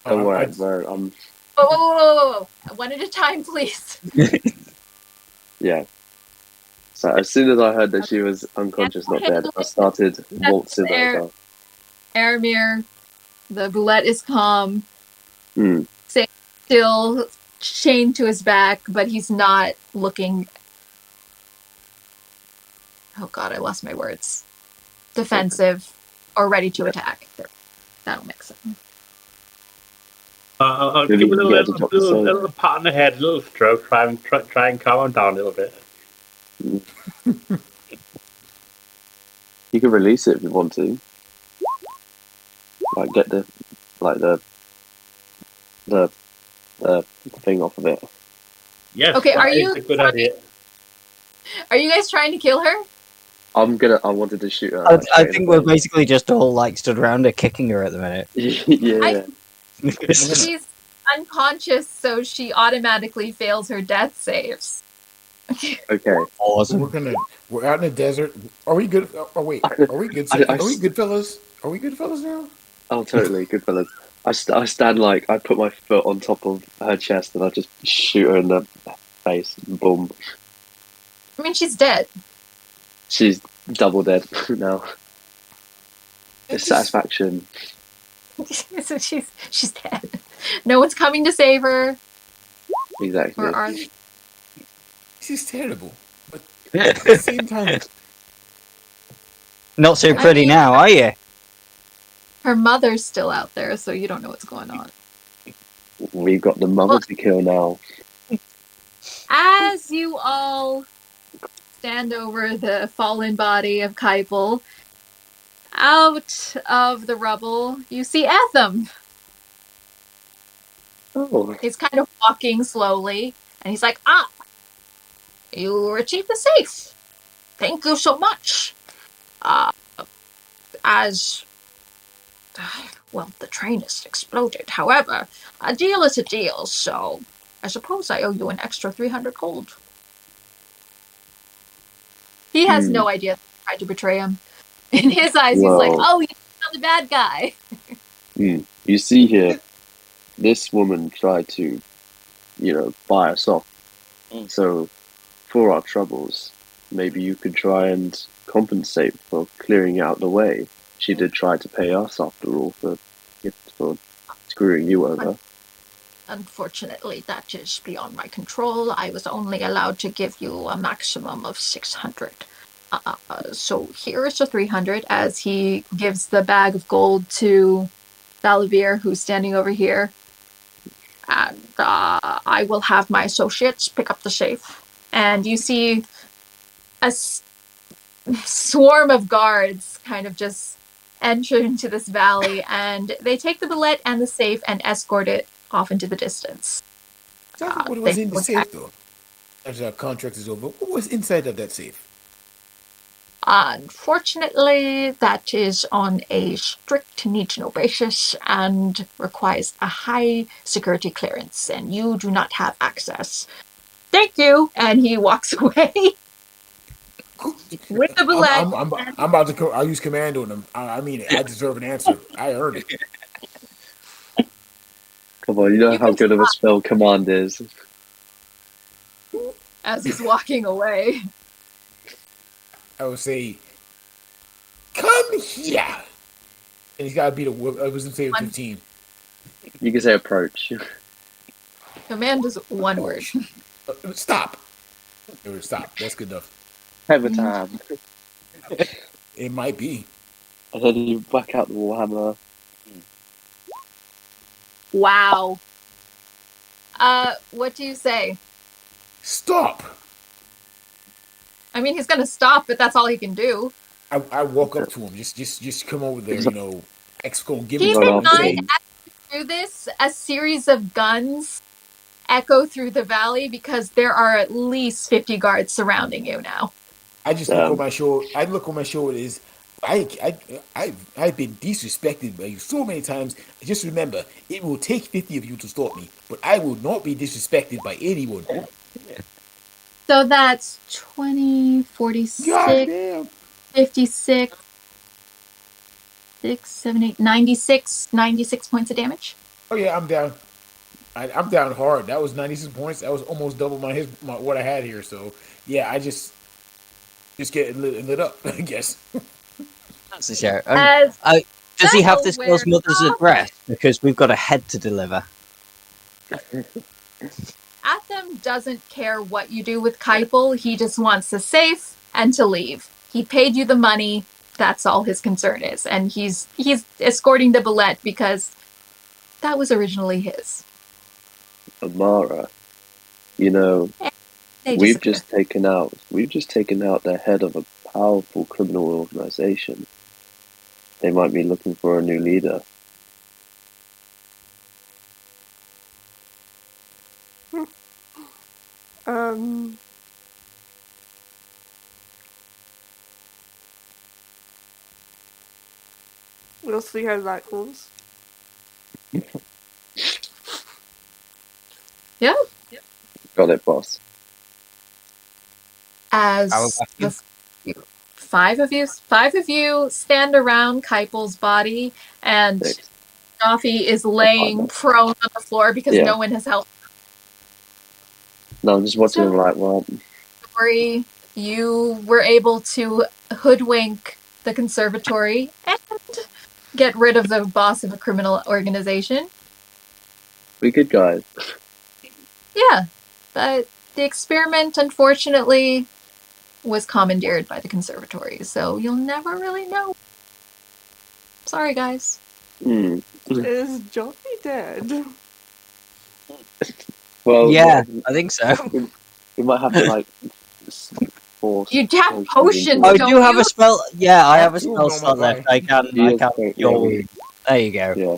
Don't worry, I'd- bro. Whoa. One at a time, please. Yeah. So as soon as I heard that she was unconscious, not dead, I started waltzing Air- over. Aramir, the bullet is calm, Hmm. still chained to his back, but he's not looking. Oh god, I lost my words. Defensive or ready to attack. That'll mix it. I'll Maybe give it a you get to drop the sword. little pat on the head, a little stroke, try and calm him down a little bit. You can release it if you want to. Like get the thing off of it. Yes, Okay, that is a good idea. Are you guys trying to kill her? I wanted to shoot her. I like, straight in think the we're face. basically just all like stood around her, kicking her at the minute. Yeah. She's unconscious, so she automatically fails her death saves. Okay. Awesome. We're out in the desert. Are we good? Oh wait, are we good? Are we good fellas? Are we good fellas now? Oh, totally. Good fellas. I stand like, I put my foot on top of her chest and I just shoot her in the face. Boom. I mean, she's dead. She's double dead now. It's satisfaction. So she's dead. No one's coming to save her. Exactly. Or are This is terrible. But at the same time, Not so I pretty mean, now, are you? her mother's still out there, so you don't know what's going on. We've got the mother Well- to kill now. As you all stand over the fallen body of Kaipel, out of the rubble, you see Etham. Oh, He's kind of walking slowly, and he's like, you achieved the safe. Thank you so much. As well, the train has exploded. However, a deal is a deal, so I suppose I owe you an extra 300 gold. He has no idea that you tried to betray him. In his eyes, he's like, Well. you're the bad guy. You see here, this woman tried to, buy us off. So, for our troubles, maybe you could try and compensate for clearing out the way. She did try to pay us, after all, for screwing you over. Unfortunately, that is beyond my control. I was only allowed to give you a maximum of 600. So here is the 300 as he gives the bag of gold to Salavir, who's standing over here. And I will have my associates pick up the safe. And you see a swarm of guards kind of just enter into this valley, and they take the billet and the safe and escort it off into the distance. tell me what was in the safe, though. After our contract is over, what was inside of that safe? Unfortunately, that is on a strict need-to-know basis and requires a high security clearance, and you do not have access. Thank you, and he walks away with the billet. I'm about to. I'll use command on him. I mean, I deserve an answer. I earned it. Come on, you know how good of a spell command is. As he's walking away. I would say, "Come here," and he's got to beat a. I was gonna say 15. You can say approach. Command is one word. Stop. Stop. That's good enough. Have a time. It might be. And then you back out the Warhammer. Wow. What do you say? Stop. I mean, he's gonna stop, but that's all he can do. I walk up to him. Just come over there. Exco, give Keep me in one mind, thing. as you do this, a series of guns echo through the valley because there are at least 50 guards surrounding you now. I just look on my shoulder. I look on my shoulders. I've been disrespected by you so many times. Just remember, it will take 50 of you to stop me, but I will not be disrespected by anyone. So that's 20, 46, 56, 6, 7, 8, 96 points of damage. Oh yeah, I'm down. I'm down hard. That was 96 points. That was almost double my what I had here. So yeah, I just get lit up, I guess. That's a show. Does he have this girl's mother's address? Because we've got a head to deliver. Atham doesn't care what you do with Kaipel. He just wants the safe and to leave. He paid you the money. That's all his concern is. And he's escorting the billet because that was originally his. Amara, we've just taken out the head of a powerful criminal organization. They might be looking for a new leader. We'll see how that goes. Yeah. Got it, boss. As the five of you stand around Kaipel's body, and Daffy is laying prone on the floor because no one has helped. No, I'm just watching him like, well. Sorry, you were able to hoodwink the conservatory and get rid of the boss of a criminal organization. We good guys. Yeah, but the experiment, unfortunately, was commandeered by the conservatory, so you'll never really know. Sorry, guys. Is Johnny dead? Well, Yeah, I think so. we might have to like force. You have potions, I don't do have you? a spell. Yeah, I have a Two of spell them slot on my left. I can. Yeah, I can. yeah, Cure. There you go. Yeah.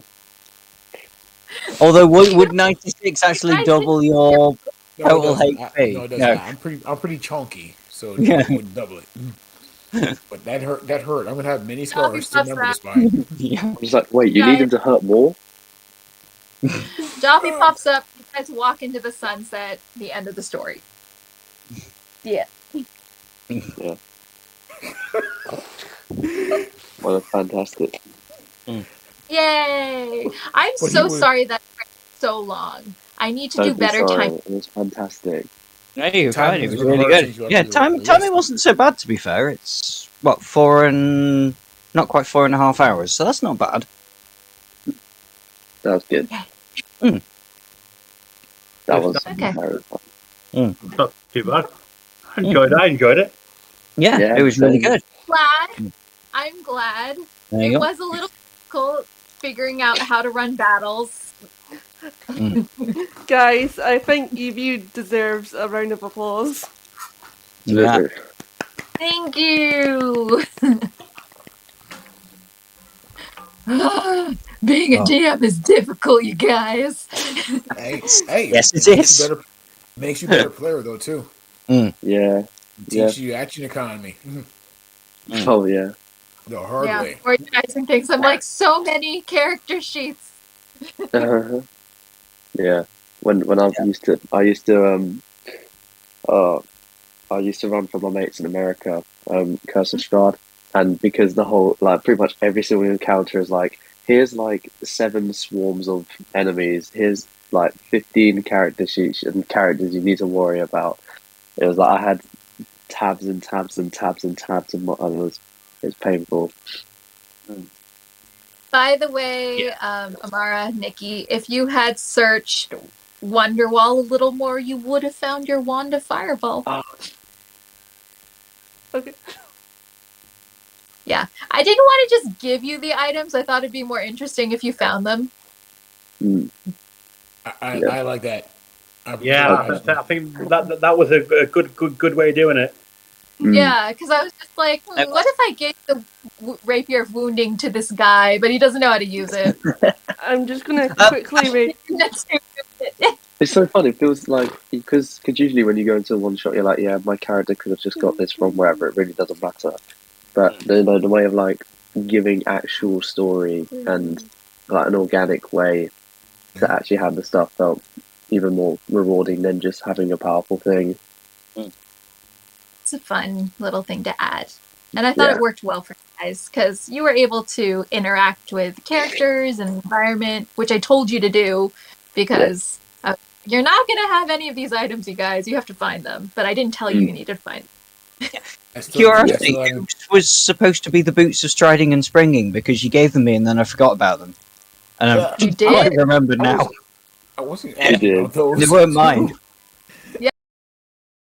Although, would 96 actually Guys, double your No, it total doesn't. HP? No, it does No. not. I'm pretty chunky, so Yeah. it wouldn't double it. But that hurt. That hurt. I'm gonna have many scars to Joffy remember this pops by. Yeah. I'm just like, wait, you need him to hurt more? Joffy pops up. You guys walk into the sunset. The end of the story. Yeah. Well, that's fantastic. Yay! I'm But he so was- sorry that it took so long. I need to do Don't be better sorry. time. It was fantastic. No, you're Timing fine. It is was really really hard good. since you have Yeah, to do timing less. wasn't so bad, to be fair. It's what not quite 4.5 hours, so that's not bad. That was good. Mm. That was Okay. very fun. Not too bad. I enjoyed it. Yeah, Yeah, it was really same. good. Glad. I'm glad. There you It go. was a little difficult figuring out how to run battles. Guys, I think EV deserves a round of applause. Yeah. Absolutely. Thank you. Being a Oh. DM is difficult, you guys. Hey, Yes, it makes is. you better. Makes you a better player though too. Yeah. It Yeah. teaches you action economy Oh yeah. the hard Yeah, way. organizing things. I'm like, so many character sheets. Yeah. When I used to I used to run for my mates in America, Curse of Strahd, and because the whole like pretty much every single encounter is like, here's like 7 swarms of enemies, here's like 15 character sheets and characters you need to worry about. It was like I had tabs and tabs and tabs and tabs and it was painful. By the way, Amara, Nikki, if you had searched Wonderwall a little more, you would have found your wand of fireball. Okay. Yeah, I didn't want to just give you the items. I thought it'd be more interesting if you found them. Mm. I like that. I think that was a good way of doing it. Mm. Yeah, because I was just like, what if I gave the rapier of wounding to this guy, but he doesn't know how to use it? I'm just gonna quickly read. It's so fun. It feels like because usually when you go into a one shot, you're like, yeah, my character could have just got this from wherever. It really doesn't matter. But the way of like giving actual story and like an organic way to actually have the stuff felt even more rewarding than just having a powerful thing. It's a fun little thing to add. And I thought Yeah. it worked well for you guys because you were able to interact with characters and environment, which I told you to do because you're not going to have any of these items, you guys. You have to find them. But I didn't tell you needed to find them. Curiosity, was supposed to be the boots of striding and springing because you gave them me and then I forgot about them. And You I did? remembered now. I wasn't You did. asking about those. They weren't mine.